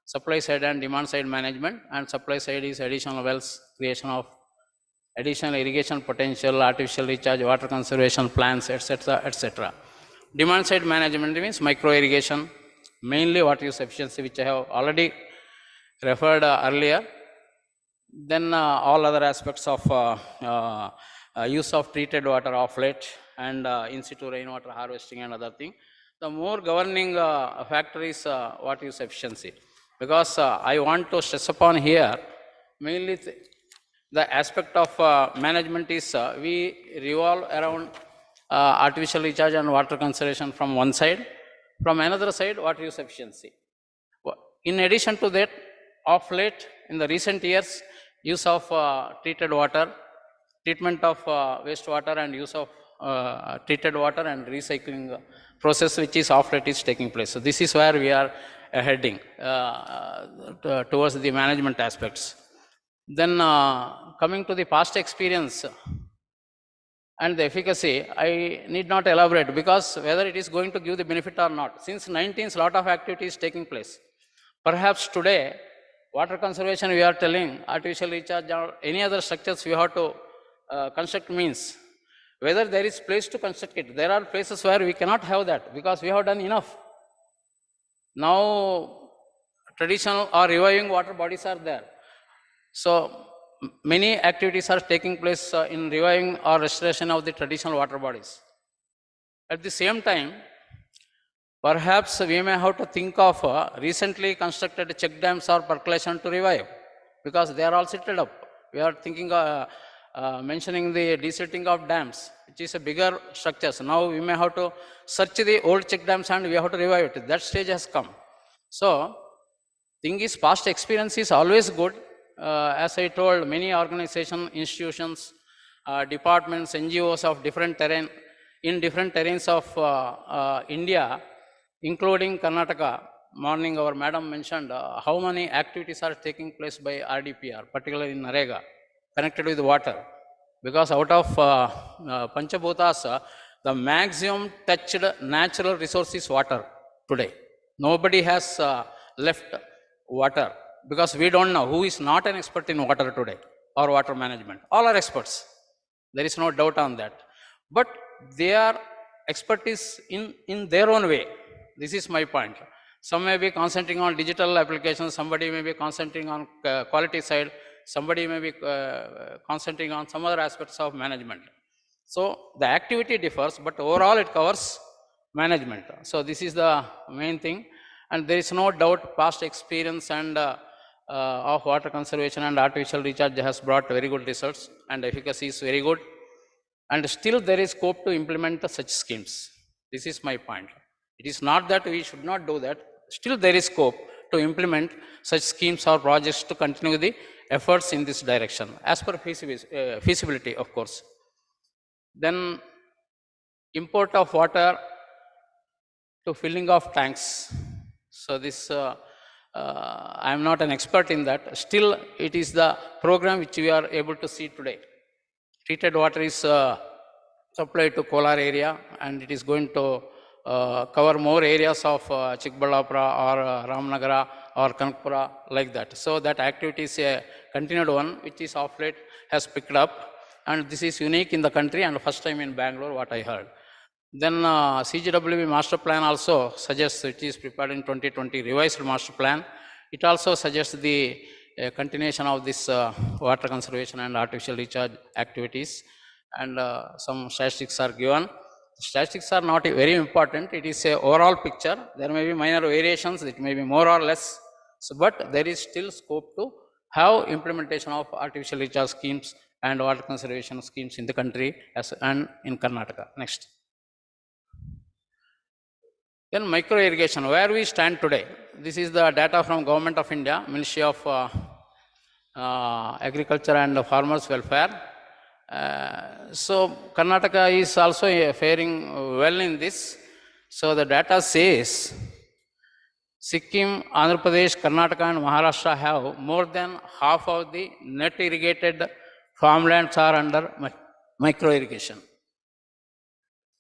supply side and demand side management, and supply side is additional wells, creation of additional irrigation potential, artificial recharge, water conservation plans, etc., etc. Demand side management means micro irrigation, mainly water use efficiency, which I have already referred earlier. Then all other aspects of use of treated water off late and in situ rainwater harvesting and other thing. The more governing factor is water use efficiency, because I want to stress upon here mainly the aspect of management is we revolve around artificial recharge and water conservation from one side, from another side water use efficiency. In addition to that, of late in the recent years, use of treated water, treatment of wastewater and use of treated water and recycling process, which is of late is taking place. So this is where we are heading towards the management aspects. Then coming to the past experience and the efficacy, I need not elaborate, because whether it is going to give the benefit or not. Since 19th, lot of activities taking place. Perhaps today, water conservation we are telling, artificial recharge or any other structures we have to construct means, whether there is place to construct it. There are places where we cannot have that because we have done enough. Now, traditional or reviving water bodies are there. So, many activities are taking place in reviving or restoration of the traditional water bodies. At the same time, perhaps we may have to think of recently constructed check dams or percolation to revive, because they are all silted up. We are thinking, mentioning the desilting of dams, which is a bigger structure. So now we may have to search the old check dams and we have to revive it. That stage has come. So, thing is, past experience is always good. As I told, many organizations, institutions, departments, NGOs of different terrain, in different terrains of India, including Karnataka. Morning our madam mentioned how many activities are taking place by RDPR, particularly in Narega, connected with water. Because out of Panchabhutas, the maximum touched natural resource is water today. Nobody has left water, because we don't know who is not an expert in water today or water management. All are experts. There is no doubt on that. But they are expertise in their own way. This is my point. Some may be concentrating on digital applications, somebody may be concentrating on quality side, somebody may be concentrating on some other aspects of management. So the activity differs, but overall it covers management. So this is the main thing. And there is no doubt past experience and of water conservation and artificial recharge has brought very good results, and efficacy is very good. And still there is scope to implement such schemes. This is my point. It is not that we should not do that. Still there is scope to implement such schemes or projects to continue the efforts in this direction, as per feasibility, of course. Then import of water to filling of tanks. So this, I am not an expert in that. Still, it is the program which we are able to see today. Treated water is supplied to Kolar area, and it is going to cover more areas of Chikballapura or Ramnagara or Kanakpura, like that. So that activity is a continued one, which is of late has picked up, and this is unique in the country and first time in Bangalore, what I heard. Then CGWB master plan also suggests, it is prepared in 2020 revised master plan. It also suggests the continuation of this water conservation and artificial recharge activities, and some statistics are given. Statistics are not very important. It is a overall picture. There may be minor variations. It may be more or less. So, but there is still scope to have implementation of artificial recharge schemes and water conservation schemes in the country and in Karnataka. Next. Then micro irrigation, where we stand today. This is the data from Government of India, Ministry of Agriculture and Farmers Welfare. So Karnataka is also faring well in this. So the data says Sikkim, Andhra Pradesh, Karnataka and Maharashtra have more than half of the net irrigated farmlands are under micro irrigation.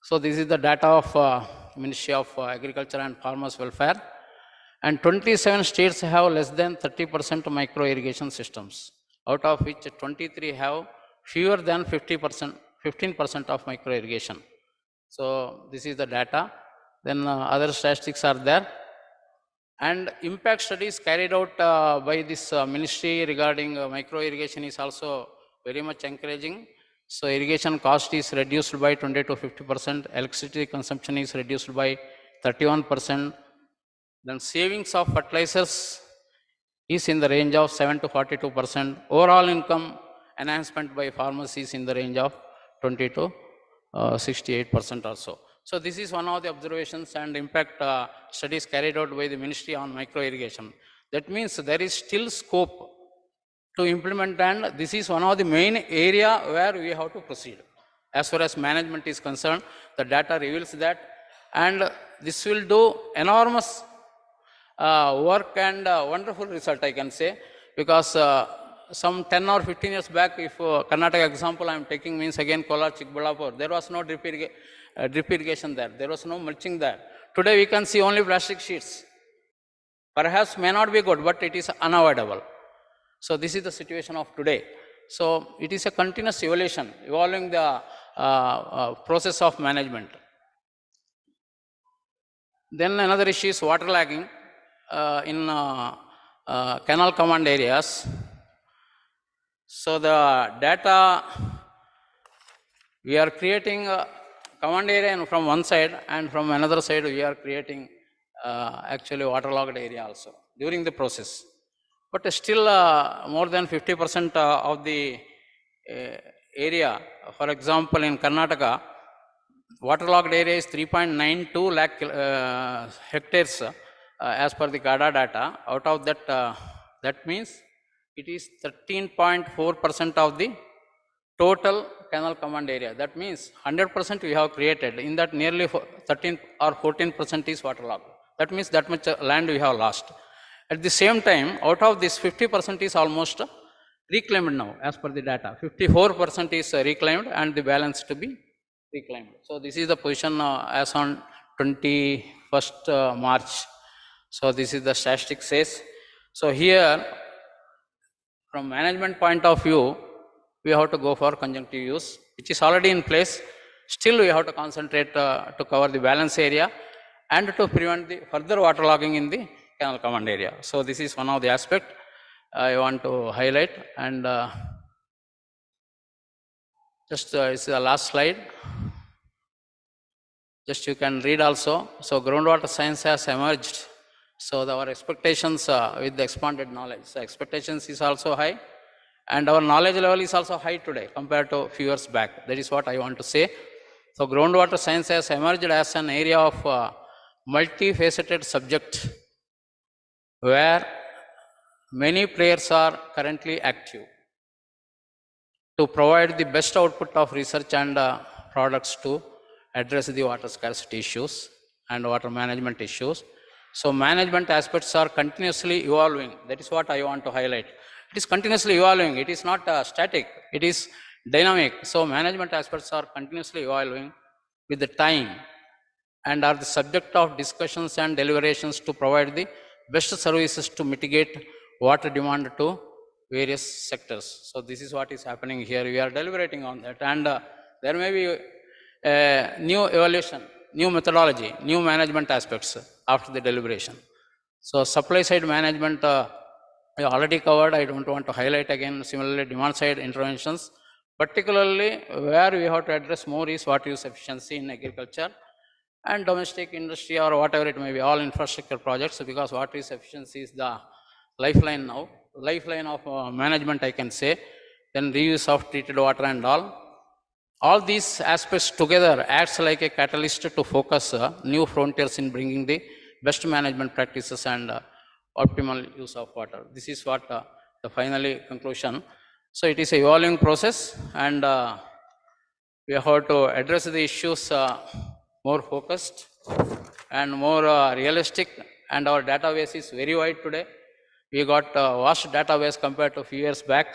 So this is the data of Ministry of Agriculture and Farmers Welfare. And 27 states have less than 30% micro irrigation systems, out of which 23 have fewer than 15% of micro irrigation. So this is the data. Then other statistics are there. And impact studies carried out by this ministry regarding micro irrigation is also very much encouraging. So irrigation cost is reduced by 20 to 50%, electricity consumption is reduced by 31%, then savings of fertilizers is in the range of 7 to 42%, overall income enhancement by farmers is in the range of 20 to 68% also. So this is one of the observations and impact studies carried out by the ministry on micro irrigation. That means there is still scope to implement, and this is one of the main area where we have to proceed. As far as management is concerned, the data reveals that, and this will do enormous work and wonderful result, I can say, because some 10 or 15 years back, if Karnataka example I am taking means again Kolar, Chikballapur, there was no drip irrigation there, there was no mulching there. Today we can see only plastic sheets. Perhaps may not be good, but it is unavoidable. So this is the situation of today. So it is a continuous evolution, evolving the process of management. Then another issue is waterlogging in canal command areas. So the data, we are creating a command area from one side, and from another side we are creating actually waterlogged area also during the process. But still more than 50% of the area, for example in Karnataka, waterlogged area is 3.92 lakh hectares as per the GADA data. Out of that, that means it is 13.4% of the total canal command area. That means 100% we have created. In that, nearly 13 or 14% is waterlogged. That means that much land we have lost. At the same time, out of this, 50% is almost reclaimed now as per the data. 54% is reclaimed and the balance to be reclaimed. So this is the position as on 21st March. So this is the statistic says. So here, from management point of view, we have to go for conjunctive use, which is already in place. Still we have to concentrate to cover the balance area and to prevent the further waterlogging in the canal command area. So this is one of the aspects I want to highlight, and just it's the last slide. Just you can read also. So groundwater science has emerged. So our expectations with the expanded knowledge. So expectations is also high, and our knowledge level is also high today compared to a few years back. That is what I want to say. So groundwater science has emerged as an area of multifaceted subject where many players are currently active to provide the best output of research and products to address the water scarcity issues and water management issues. So management aspects are continuously evolving. That is what I want to highlight. It is continuously evolving. It is not static. It is dynamic. So management aspects are continuously evolving with the time and are the subject of discussions and deliberations to provide the best services to mitigate water demand to various sectors. So this is what is happening here. We are deliberating on that, and there may be new evaluation, new methodology, new management aspects after the deliberation. So supply side management I already covered. I don't want to highlight again. Similarly, demand side interventions, particularly where we have to address more is water use efficiency in agriculture and domestic industry or whatever it may be, all infrastructure projects, because water use efficiency is the lifeline now, lifeline of management, I can say. Then reuse of treated water and all these aspects together acts like a catalyst to focus new frontiers in bringing the best management practices and optimal use of water. This is what the finally conclusion. So it is a evolving process, and we have to address the issues more focused and more realistic and our database is very wide today. We got a vast database compared to a few years back.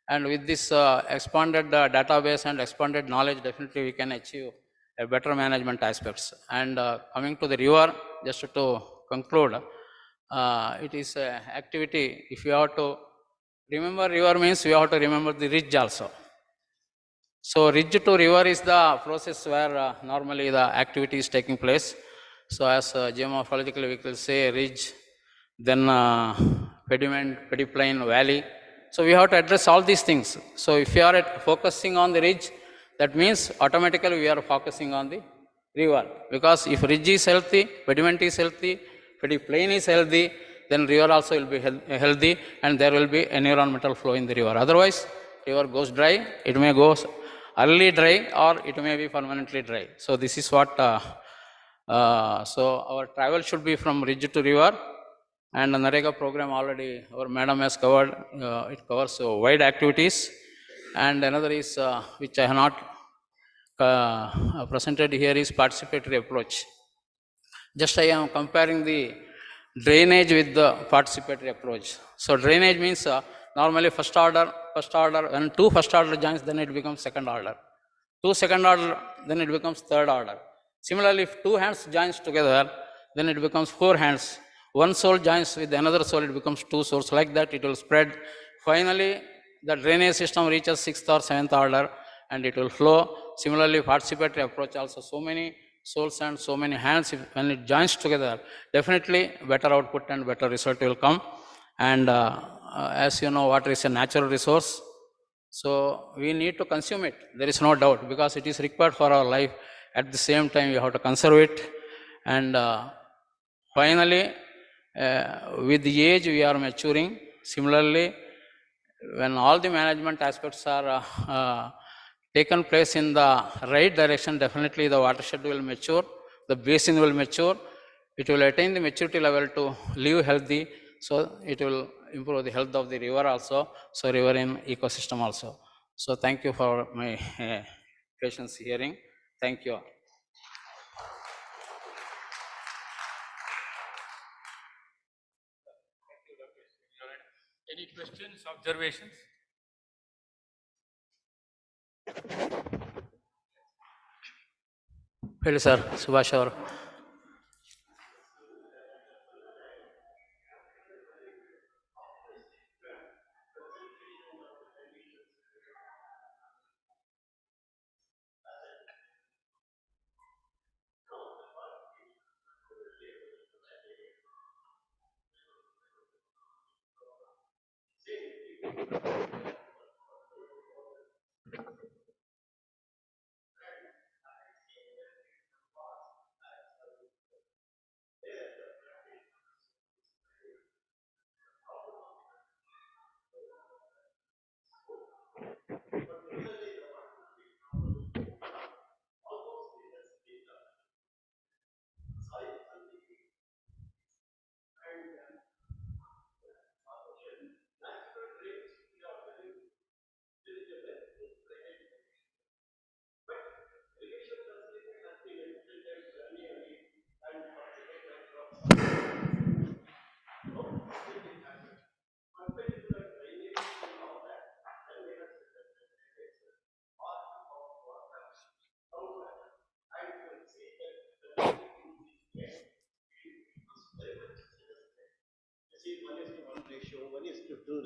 And with this expanded database and expanded knowledge, definitely we can achieve a better management aspects. And coming to the river, just to conclude, it is an activity, if you have to remember river means you have to remember the ridge also. So ridge to river is the process where normally the activity is taking place. So as geomorphologically we will say ridge, then pediment, pediplain, valley. So we have to address all these things. So if you are focusing on the ridge, that means automatically we are focusing on the river. Because if ridge is healthy, pediment is healthy, pediplain is healthy, then river also will be healthy and there will be environmental flow in the river. Otherwise, river goes dry, it may go early dry or it may be permanently dry. So this is what, so our travel should be from ridge to river. And the NREGA program already our madam has covered, it covers wide activities. And another is, which I have not presented here, is participatory approach. Just I am comparing the drainage with the participatory approach. So drainage means normally first order, when two first order joins, then it becomes second order. Two second order, then it becomes third order. Similarly, if two hands joins together, then it becomes four hands. One soul joins with another soul, it becomes two souls. Like that, it will spread. Finally, the drainage system reaches sixth or seventh order and it will flow. Similarly, participatory approach also, so many souls and so many hands, when it joins together, definitely better output and better result will come. And as you know, water is a natural resource. So we need to consume it, there is no doubt, because it is required for our life. At the same time, we have to conserve it. And finally, with the age we are maturing. Similarly, when all the management aspects are taken place in the right direction, definitely the watershed will mature, the basin will mature, it will attain the maturity level to live healthy, so it will improve the health of the river also, so riverine ecosystem also. So thank you for my patience hearing. Thank you. Any questions, observations? Hello, sir. Subhash ಅವರು.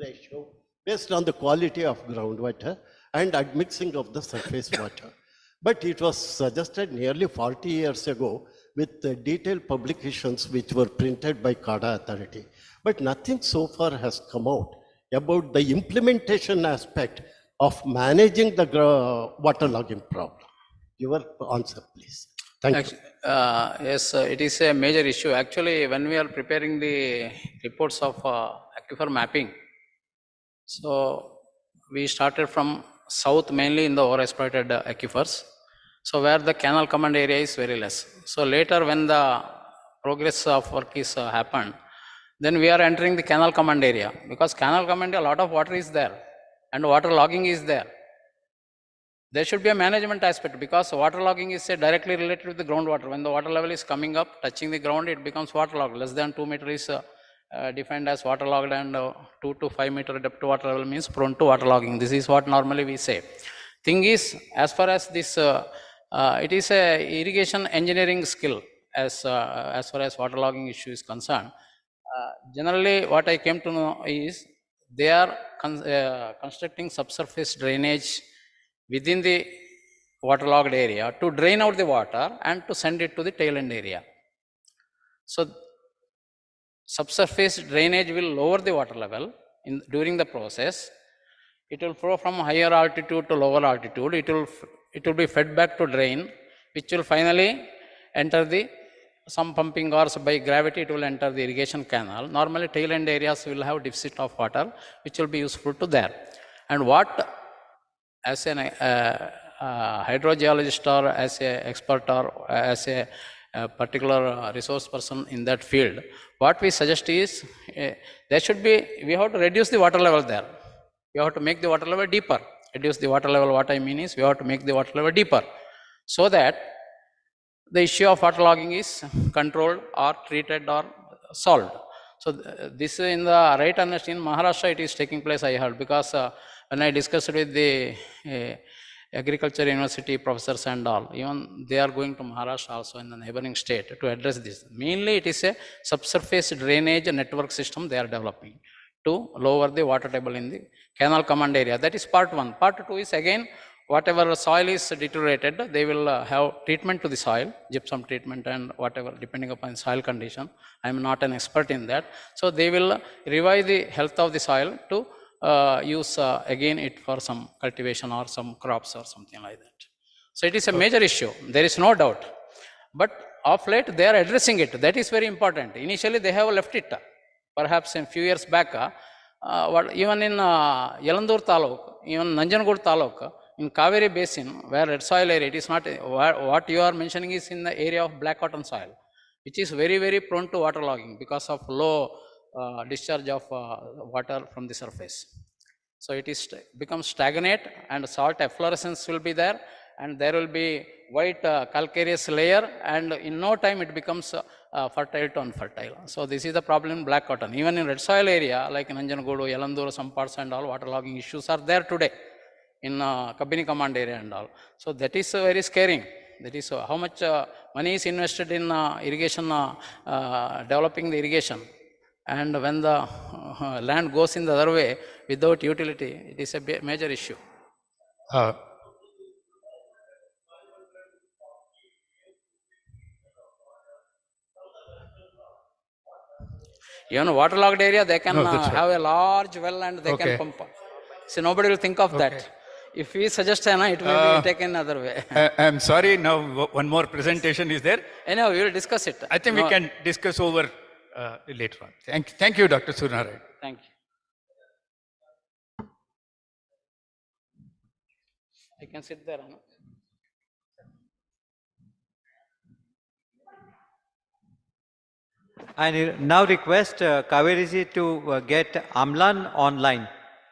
Ratio based on the quality of groundwater and admixing of the surface water. But it was suggested nearly 40 years ago with detailed publications which were printed by CADA Authority. But nothing so far has come out about the implementation aspect of managing the waterlogging problem. Your answer, please. Thank you. Yes, it is a major issue. Actually, when we are preparing the reports of aquifer mapping, so we started from south mainly in the overexploited aquifers. So where the canal command area is very less. So later when the progress of work is happened, then we are entering the canal command area, because canal command, a lot of water is there and water logging is there. there should be a management aspect, because waterlogging is directly related with the groundwater. When the water level is coming up, touching the ground, it becomes waterlogged. Less than 2 meters is defined as waterlogged, and 2 to 5 meter depth water level means prone to waterlogging. This is what normally we say. Thing is, as far as this, it is a irrigation engineering skill as far as waterlogging issue is concerned. Generally, what I came to know is they are constructing subsurface drainage within the waterlogged area to drain out the water and to send it to the tail end area. So, subsurface drainage will lower the water level during the process. It will flow from higher altitude to lower altitude. It will be fed back to drain, which will finally enter some pumping, or by gravity it will enter the irrigation canal. Normally tail end areas will have deficit of water, which will be useful to there. And what, as an hydrogeologist, or as an expert, or as a particular resource person in that field, what we suggest is there should be, we have to reduce the water level there. We have to make the water level deeper. Reduce the water level, what I mean is we have to make the water level deeper, so that the issue of waterlogging is controlled or treated or solved. So this in the right understanding in Maharashtra it is taking place, I heard, because when I discussed with the agriculture university professors and all, even they are going to Maharashtra also in the neighboring state to address this. Mainly it is a subsurface drainage network system they are developing to lower the water table in the canal command area. That is part one. Part two is again, whatever soil is deteriorated, they will have treatment to the soil, gypsum treatment and whatever, depending upon soil condition. I am not an expert in that. So they will revive the health of the soil to use again it for some cultivation or some crops or something like that. So it is a major issue, there is no doubt. But of late they are addressing it. That is very important. Initially they have left it. Perhaps a few years back, even in Yalandur Taluk, even Nanjangud Taluk, in Kaveri Basin, where red soil area, it is not, what you are mentioning is in the area of black cotton soil, which is very, very prone to waterlogging because of low discharge of water from the surface. So it is becomes stagnant, and salt efflorescence will be there, and there will be white calcareous layer, and in no time it becomes fertile to unfertile. So this is the problem in black cotton. Even in red soil area like Nanjangud, Yalandur, some parts and all, waterlogging issues are there today in Kabini command area and all. So that is very scaring. That is how much money is invested in irrigation, developing the irrigation. And when the land goes in the other way without utility, it is a major issue. Even waterlogged area, they can have a large well and they can pump. So nobody will think of that. If we suggest it may be taken another way. I'm sorry, now one more presentation is there. Anyhow, we will discuss it. I think we can discuss over later on. Thank you, Dr. Suryanarayan. Thank you. I can sit there, no? I now request Kaveriji to get Amlan online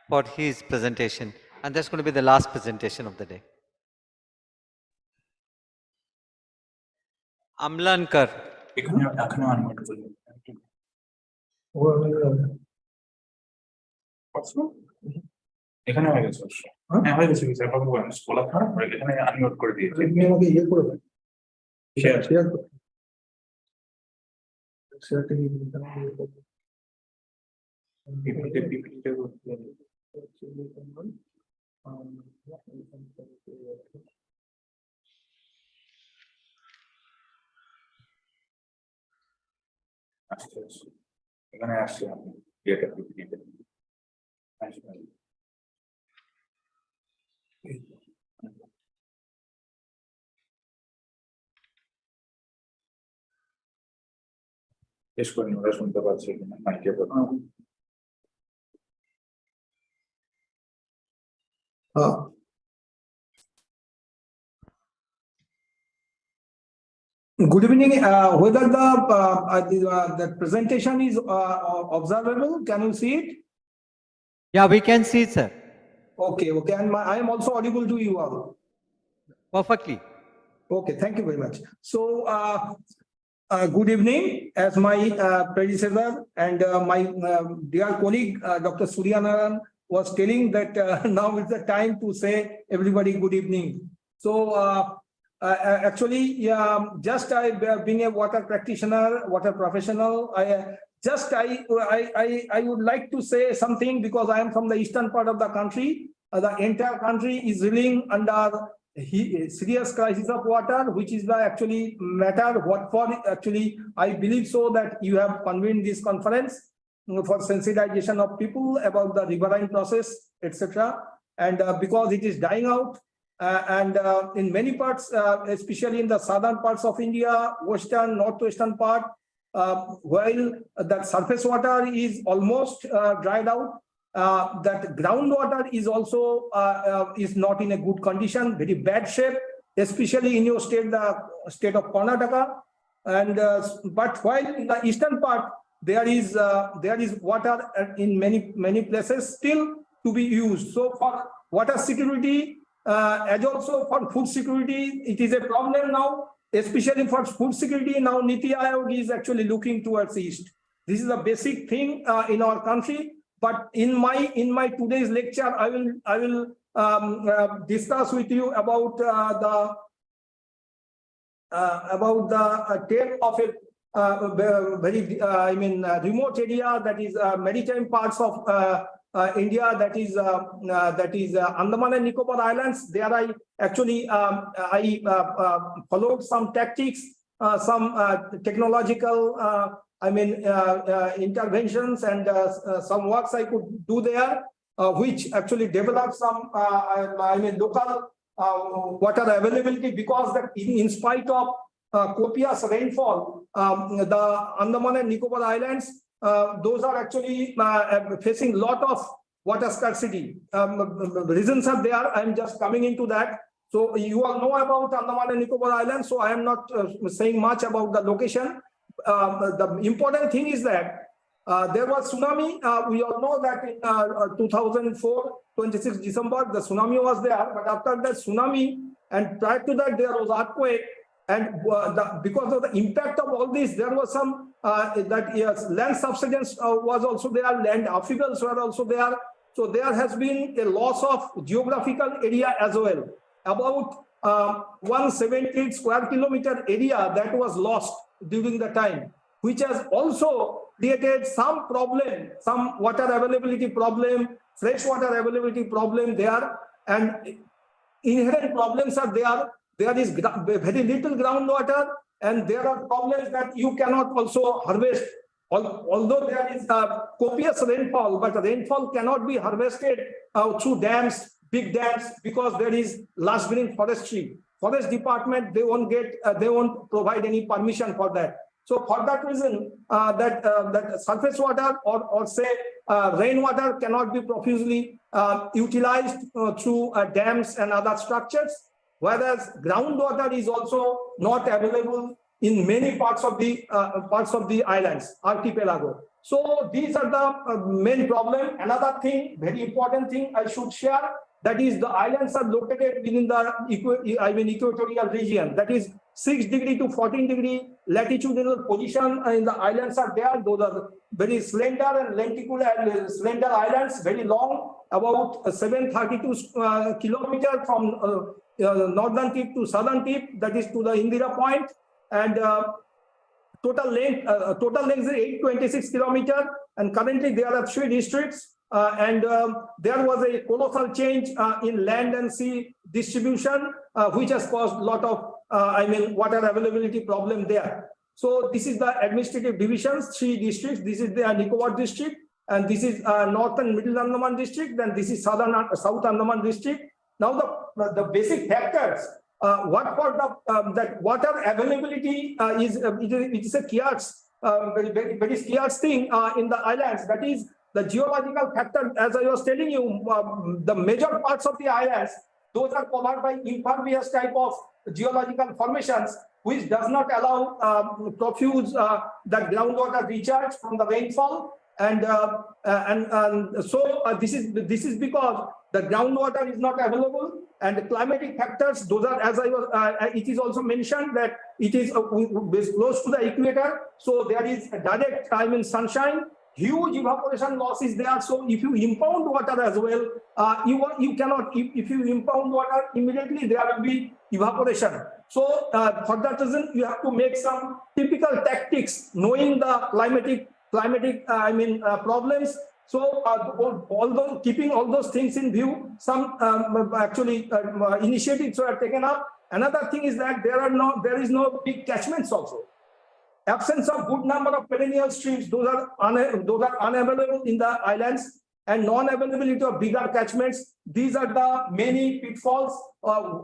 for his presentation. And that's going to be the last presentation of the day. Amlankar. এখানে হয়ে গেছে হ্যাঁ হয়ে গেছে কিছু আপনাকে বলেন স্কুলে খারাপ এখানে আনমিউট করে দিয়েছি আপনি আমাকে ইয়ে করে দেন শেয়ার শেয়ারটা কি এখানে আসছে আপনি ইয়েটা পিপিটিতে আসবেন শেষ করেন ওরা শুনতে পাচ্ছে কিনা মাইকে Good evening. Whether the presentation is observable, can you see it? Yeah, we can see it, sir. Okay, and I am also audible to you all. Perfectly. Okay, thank you very much. So, good evening. As my predecessor and my dear colleague, Dr. Suryanaran, was telling that now is the time to say everybody good evening. So, actually, just I being a water practitioner, water professional, I would like to say something because I am from the eastern part of the country. The entire country is reeling under serious crisis of water, which is the actually matter. What for actually, I believe so that you have convened this conference for sensitization of people about the riverine process, etc. And because it is dying out, and in many parts, especially in the southern parts of India, western, northwestern part, while the surface water is almost dried out, that groundwater is also is not in a good condition, very bad shape, especially in your state, the state of Karnataka. And but while in the eastern part there is water in many places still to be used. So for water security, as also for food security, it is a problem now. Especially for food security, now Niti Aayog is actually looking towards east. This is a basic thing in our country. But in my today's lecture, I will discuss with you about the tale of a very remote area, that is maritime parts of India, that is Andaman and Nicobar Islands. There I actually followed some tactics, some technological interventions and some works I could do there, which actually developed some local water availability, because that in spite of copious rainfall, the Andaman and Nicobar Islands, those are actually facing a lot of water scarcity. Reasons are there. I'm just coming into that. So you all know about Andaman and Nicobar Islands, so I am not saying much about the location. The important thing is that there was tsunami. We all know that in 2004, 26 December, the tsunami was there. But after that tsunami and prior to that, there was earthquake. And because of the impact of all this, there was some land subsidence was also there, land upheavals were also there. So there has been a loss of geographical area as well. About 170 square kilometer area that was lost during the time, which has also created some problem, some water availability problem, fresh water availability problem there, and inherent problems are there. There is very little groundwater, and there are problems that you cannot also harvest. Although there is copious rainfall, but rainfall cannot be harvested through dams, big dams, because there is lush green forestry. Forest department, they won't provide any permission for that. So for that reason, that surface water or say rainwater cannot be profusely utilized through dams and other structures, whereas groundwater is also not available in many parts of the islands, archipelago. So these are the main problem. Another thing, very important thing I should share, that is the islands are located within the equatorial region. That is 6 degree to 14 degree latitudinal position in the islands are there. Those are very slender and lenticular and slender islands, very long, about 732 kilometers from northern tip to southern tip, that is to the Indira Point, and total length is 826 kilometers, and currently there are 3 districts, and there was a colossal change in land and sea distribution, which has caused a lot of water availability problem there. So this is the administrative divisions, 3 districts. This is the Nicobar district, and this is North and Middle Andaman district, then this is South Andaman district. Now the basic factors, what for the that water availability it is a scarce, very scarce thing in the islands. That is the geological factor. As I was telling you, the major parts of the islands, those are covered by impervious type of geological formations, which does not allow profuse that groundwater recharge from the rainfall, and so this is because the groundwater is not available, and the climatic factors, those are, as I was, it is also mentioned that it is close to the equator, so there is a direct time in sunshine, huge evaporation loss is there. So if you impound water as well, you cannot, if you impound water, immediately there will be evaporation. So for that reason, you have to make some typical tactics, knowing the climatic problems. So although keeping all those things in view, some initiatives are taken up. Another thing is that there is no big catchments also. Absence of good number of perennial streams, those are unavailable in the islands, and non-availability of bigger catchments. These are the many pitfalls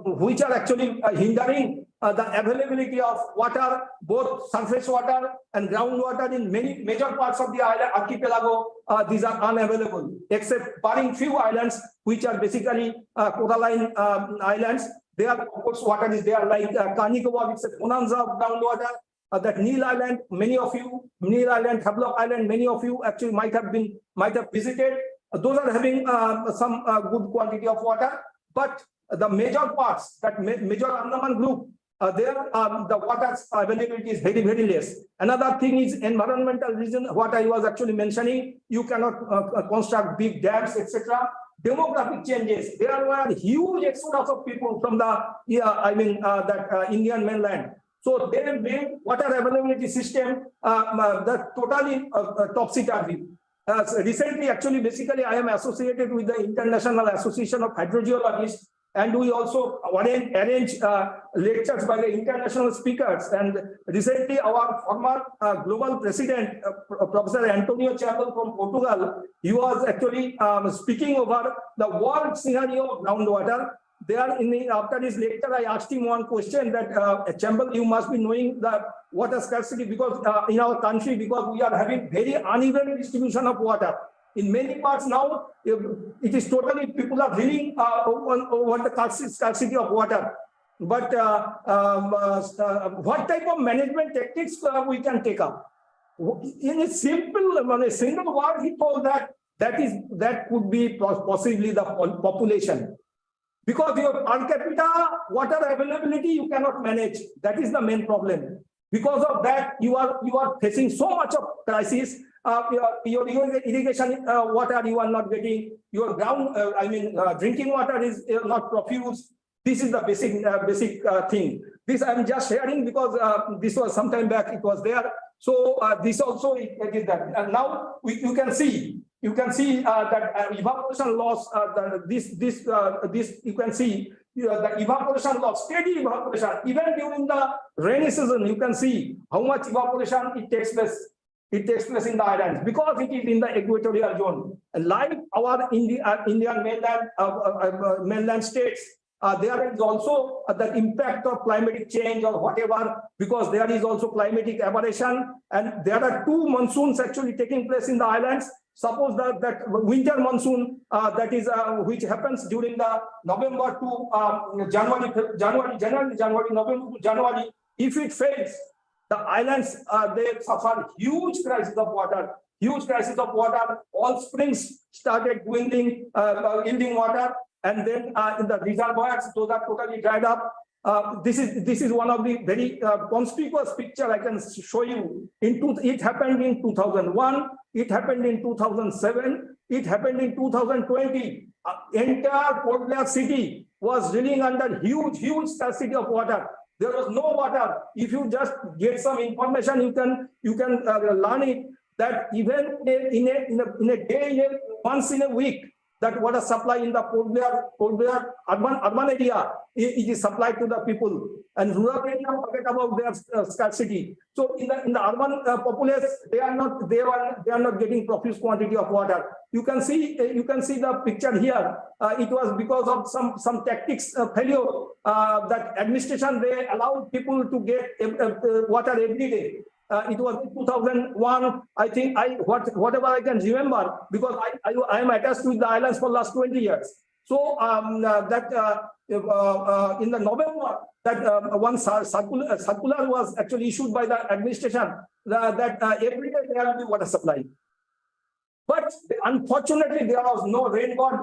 which are actually hindering the availability of water, both surface water and groundwater in many major parts of the island archipelago. These are unavailable, except barring few islands which are basically coralline islands. There, of course, water is there, like Karnikowa, it's a bonanza of groundwater. That Neil Island, Neil Island, Havelock Island, many of you actually might have visited. Those are having some good quantity of water, but the major parts, that major Andaman group, there the water availability is very, very less. Another thing is environmental reason, what I was actually mentioning, you cannot construct big dams, etc. Demographic changes, there were huge exodus of people from the Indian mainland. So they made water availability system that totally topsy-turvy. Recently, actually, basically, I am associated with the International Association of Hydrogeologists, and we also arrange lectures by the international speakers. And recently, our former global president, Professor Antonio Chambel from Portugal, he was actually speaking over the world scenario of groundwater. There, after his lecture, I asked him one question that, Chambel, you must be knowing the water scarcity because in our country, because we are having very uneven distribution of water. In many parts now, it is totally, people are reeling over the scarcity of water. But what type of management tactics we can take up? In a single word, he told that could be possibly the population. Because your per capita water availability you cannot manage. That is the main problem. Because of that, you are facing so much of crisis. Your irrigation water you are not getting. Your drinking water is not profuse. This is the basic thing. This I am just sharing because this was some time back. It was there. So this also it is that. And now you can see. You can see that evaporation loss. This you can see the evaporation loss, steady evaporation. Even during the rainy season, you can see how much evaporation it takes place. It takes place in the islands because it is in the equatorial zone. Like our Indian mainland states, there is also the impact of climatic change or whatever, because there is also climatic aberration, and there are two monsoons actually taking place in the islands. Suppose that winter monsoon which happens during the November to January, November to January. If it fails, the islands they suffer huge crisis of water. Huge crisis of water. All springs started dwindling, yielding water, and then in the reservoirs, those are totally dried up. This is one of the very conspicuous picture I can show you. It happened in 2001. It happened in 2007. It happened in 2020. Entire Port Blair city was reeling under huge scarcity of water. There was no water. If you just get some information, you can learn it that even in a day, once in a week, that water supply in the Port Blair urban area, it is supplied to the people, and rural area forget about their scarcity. So in the urban populace, they are not getting profuse quantity of water. You can see the picture here. It was because of some tactics failure that administration, they allowed people to get water every day. It was 2001, I think. Whatever I can remember, because I am attached with the islands for last 20 years. So in the November, that one circular was actually issued by the administration that every day there will be water supply. But unfortunately, there was no rain god.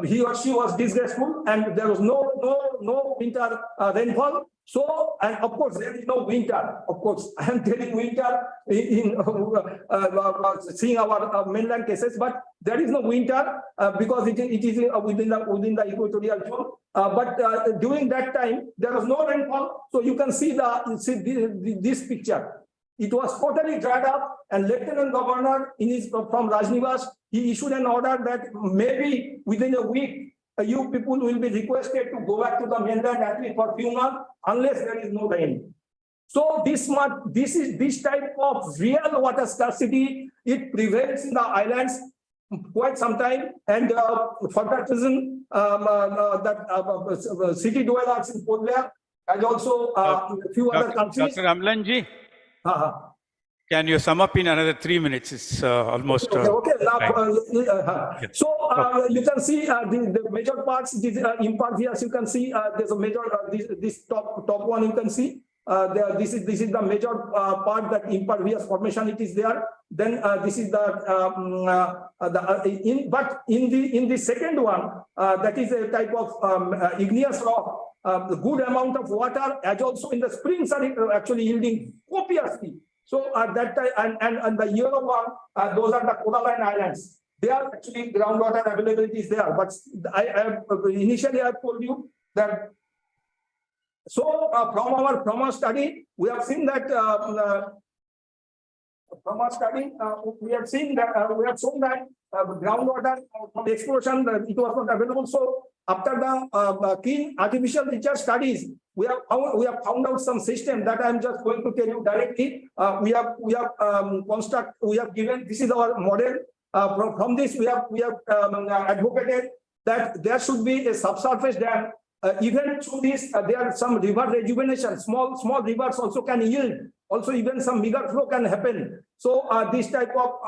He or she was disgraceful, and there was no winter rainfall. So, and of course, there is no winter. Of course, I am telling winter in seeing our mainland cases, but there is no winter because it is within the equatorial zone. But during that time, there was no rainfall. So you can see this picture. It was totally dried up, and Lieutenant Governor from Rajnivas, he issued an order that maybe within a week, you people will be requested to go back to the mainland at least for a few months, unless there is no rain. So this type of real water scarcity, it prevails in the islands quite some time, and for that reason, city dwellers in Port Blair and also a few other countries. Dr. Amlanji, can you sum up in another 3 minutes? It's almost. Okay. So you can see the major parts. This impervious. You can see there's a major. This top one you can see. This is the major part, that impervious formation. It is there. Then this is in the second one, that is a type of igneous rock. The good amount of water, as also in the springs, are actually yielding copiously. So at that time, and the yellow one, those are the Coraline Islands. They are actually groundwater availability is there. But initially I told you that. So from our study, we have seen that we have shown that groundwater from exploration it was not available. So after the keen artificial research studies, we have found out some system that I am just going to tell you directly. We have given, this is our model. From this we have advocated that there should be a subsurface dam. Even through this, there are some river rejuvenation. Small rivers also can yield. Also, even some meager flow can happen. So, this type of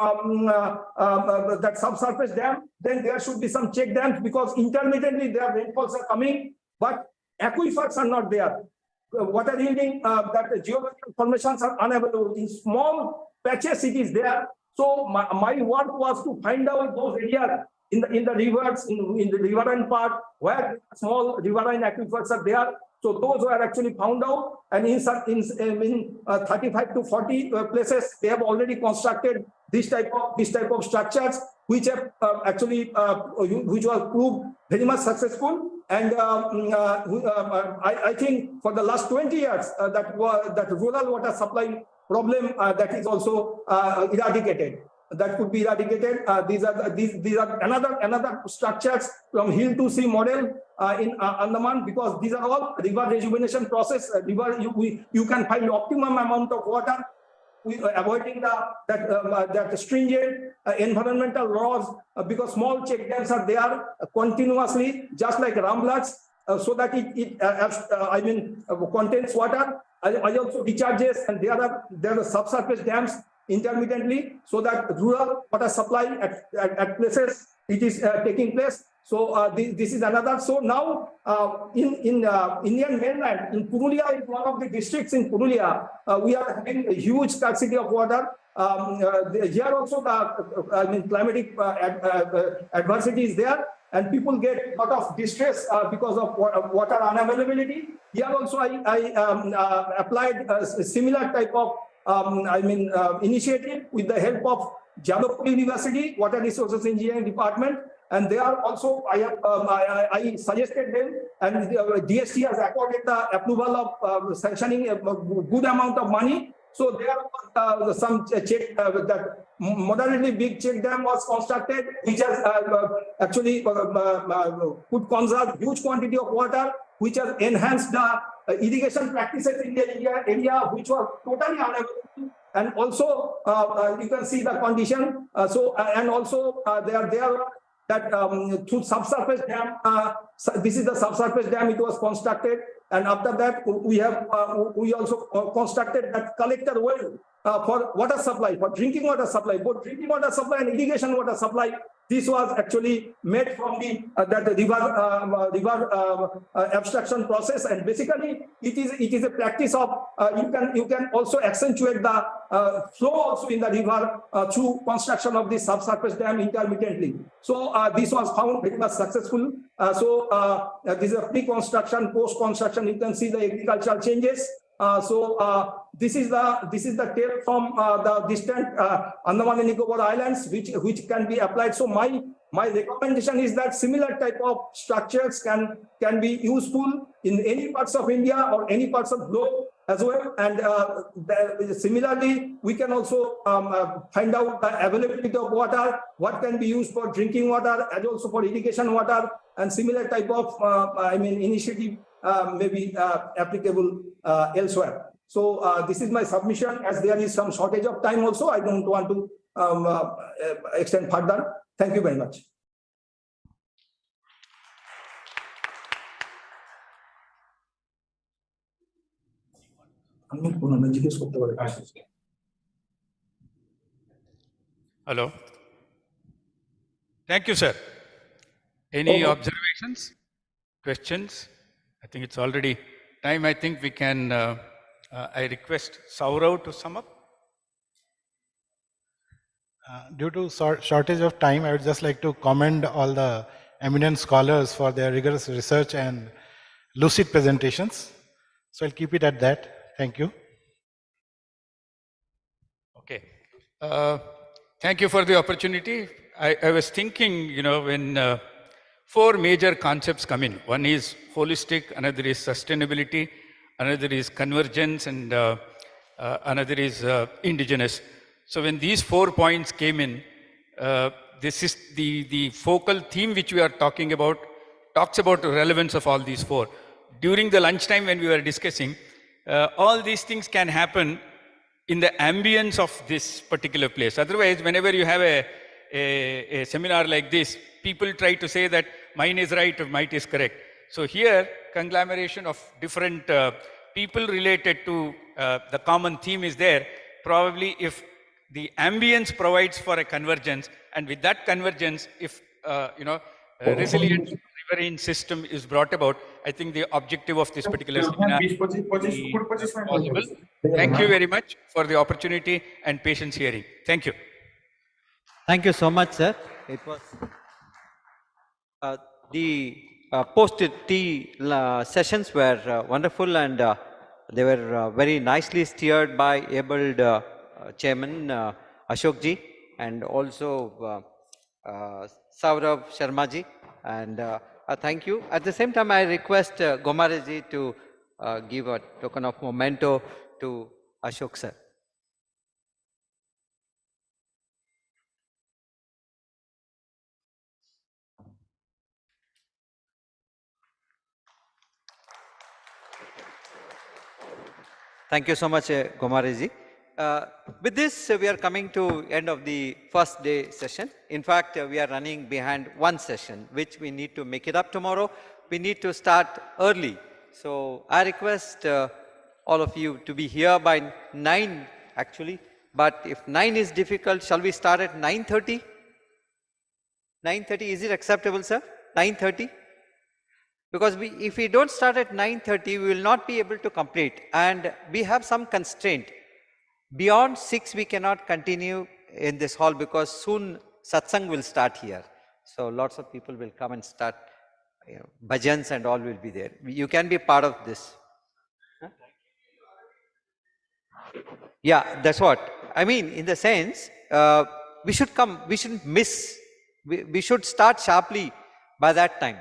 that subsurface dam, then there should be some check dams, because intermittently their rainfalls are coming, but aquifers are not there. Water yielding, that geological formations are unavailable. In small patches, it is there. So, my work was to find out those areas in the rivers, in the riverine part, where small riverine aquifers are there. So those were actually found out, and in 35 to 40 places, they have already constructed this type of structures, which have which was proved very much successful. And I think for the last 20 years, that rural water supply problem that is also eradicated. That could be eradicated. These are another structures from hill to sea model in Andaman, because these are all river rejuvenation process. You can find optimum amount of water, avoiding that stringent environmental laws, because small check dams are there continuously, just like ramblers, so that it contains water. I also recharges, and there are subsurface dams intermittently, so that rural water supply at places it is taking place. So this is another. So now in Indian mainland, in Purulia, is one of the districts in Purulia, we are having a huge scarcity of water. Here also the climatic adversity is there, and people get a lot of distress because of water unavailability. Here also I applied a similar type of initiative with the help of Jadavpur University Water Resources Engineering Department, and they are also I suggested them, and DST has accorded the approval of sanctioning a good amount of money. So there was some check that moderately big check dam was constructed, which has actually could conserve huge quantity of water, which has enhanced the irrigation practices in the area, which was totally unavailable. And also you can see the condition. And also there that through subsurface dam, this is the subsurface dam, it was constructed. And after that, we also constructed that collector well for water supply, for drinking water supply, both drinking water supply and irrigation water supply. This was actually made from the river abstraction process, and basically it is a practice of you can also accentuate the flow also in the river through construction of the subsurface dam intermittently. So this was found very much successful. This is a pre-construction, post-construction. You can see the agricultural changes. This is the tale from the distant Andaman and Nicobar Islands, which can be applied. So my recommendation is that similar type of structures can be useful in any parts of India or any parts of globe as well. And similarly, we can also find out the availability of water, what can be used for drinking water and also for irrigation water, and similar type of initiative may be applicable elsewhere. So this is my submission. As there is some shortage of time also, I don't want to extend further. Thank you very much. Hello. Thank you, sir. Any observations, questions? I think it's already time. I think we can, I request Saurav to sum up. Due to shortage of time, I would just like to commend all the eminent scholars for their rigorous research and lucid presentations. So I'll keep it at that. Thank you. Okay. Thank you for the opportunity. I was thinking, when 4 major concepts come in. One is holistic, another is sustainability, another is convergence, and another is indigenous. So when these 4 points came in, this is the focal theme which we are talking about, talks about the relevance of all these 4. During the lunchtime when we were discussing, all these things can happen in the ambience of this particular place. Otherwise, whenever you have a seminar like this, people try to say that mine is right or mine is correct. So here, conglomeration of different people related to the common theme is there. Probably if the ambience provides for a convergence, and with that convergence, if resilient riverine system is brought about, I think the objective of this particular seminar is possible. Thank you very much for the opportunity and patience hearing. Thank you. Thank you so much, sir. It was the post-tea sessions were wonderful, and they were very nicely steered by abled Chairman Ashok ji, and also Saurav Sharma ji, and thank you. At the same time, I request Gomare ji to give a token of memento to Ashok sir. Thank you so much, Gomare ji. With this, we are coming to end of the first day session. In fact, we are running behind one session, which we need to make it up tomorrow. We need to start early. So I request all of you to be here by 9 actually. But if 9 is difficult, shall we start at 9:30? 9:30, is it acceptable, sir? 9:30? Because if we don't start at 9:30, we will not be able to complete. And we have some constraint. Beyond 6, we cannot continue in this hall because soon satsang will start here. So lots of people will come and start, bhajans and all will be there. You can be part of this. Huh? Yeah, that's what. I mean, in the sense, we should come, we shouldn't miss. We should start sharply by that time.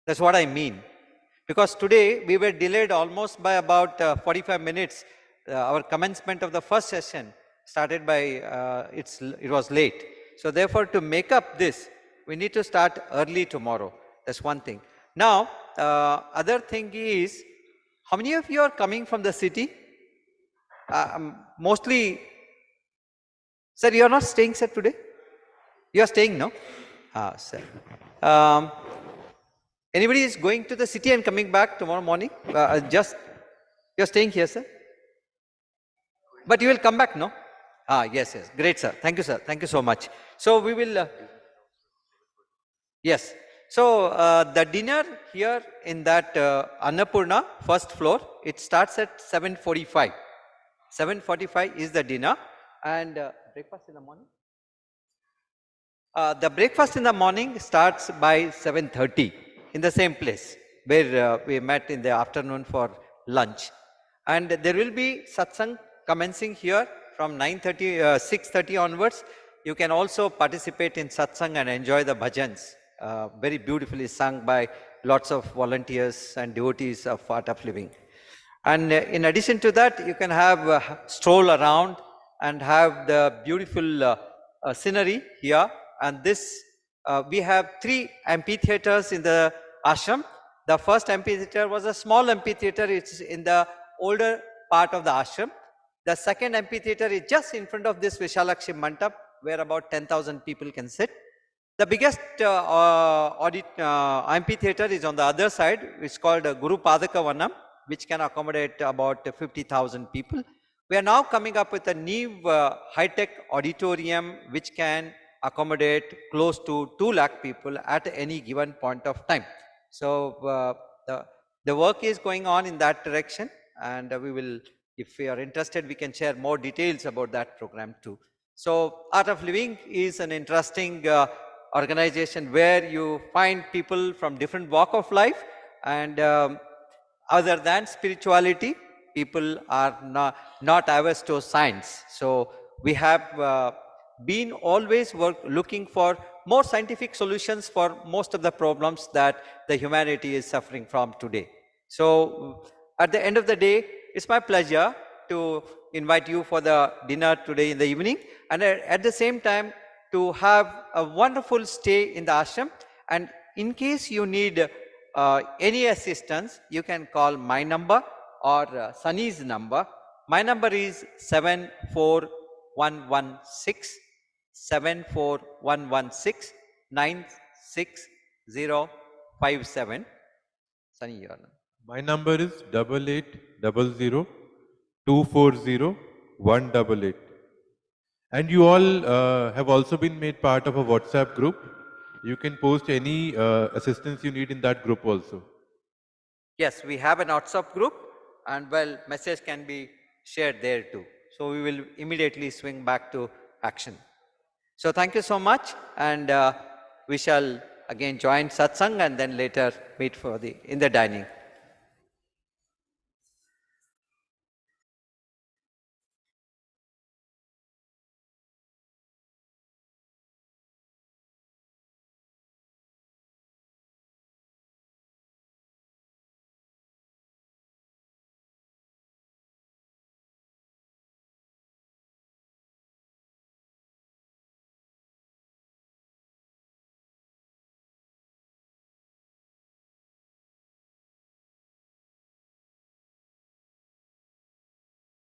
That's what I mean. Because today we were delayed almost by about 45 minutes. Our commencement of the first session started by, it was late. So therefore, to make up this, we need to start early tomorrow. That's one thing. Now, other thing is, how many of you are coming from the city? Mostly, sir, you are not staying, sir, today? You are staying, no? Sir. Anybody is going to the city and coming back tomorrow morning? You're staying here, sir? But you will come back, no? Ah, yes, yes. Great, sir. Thank you, sir. Thank you so much. So we will, yes. So the dinner here in that Annapurna, first floor, it starts at 7:45. 7:45 is the dinner, and breakfast in the morning? The breakfast in the morning starts by 7:30 in the same place where we met in the afternoon for lunch. And there will be satsang commencing here from 9:30, 6:30 onwards. You can also participate in satsang and enjoy the bhajans, very beautifully sung by lots of volunteers and devotees of Art of Living. And in addition to that, you can have stroll around and have the beautiful scenery here. And this, we have 3 amphitheaters in the ashram. The first amphitheater was a small amphitheater. It's in the older part of the ashram. The second amphitheater is just in front of this Vishalakshi Mandap, where about 10,000 people can sit. The biggest amphitheater is on the other side. It's called Guru Padaka Vanam, which can accommodate about 50,000 people. We are now coming up with a new high-tech auditorium which can accommodate close to 2 lakh people at any given point of time. So the work is going on in that direction, and we will, if we are interested, we can share more details about that program too. So Art of Living is an interesting organization where you find people from different walk of life, and other than spirituality, people are not averse to science. So we have been always looking for more scientific solutions for most of the problems that the humanity is suffering from today. So at the end of the day, it's my pleasure to invite you for the dinner today in the evening, and at the same time to have a wonderful stay in the ashram. And in case you need any assistance, you can call my number or Sunny's number. My number is 74116 96057. Sunny, your number. My number is 8800240188. And you all have also been made part of a WhatsApp group. You can post any assistance you need in that group also. Yes, we have an WhatsApp group, and well, message can be shared there too. So we will immediately swing back to action. So thank you so much, and we shall again join satsang and then later meet in the dining.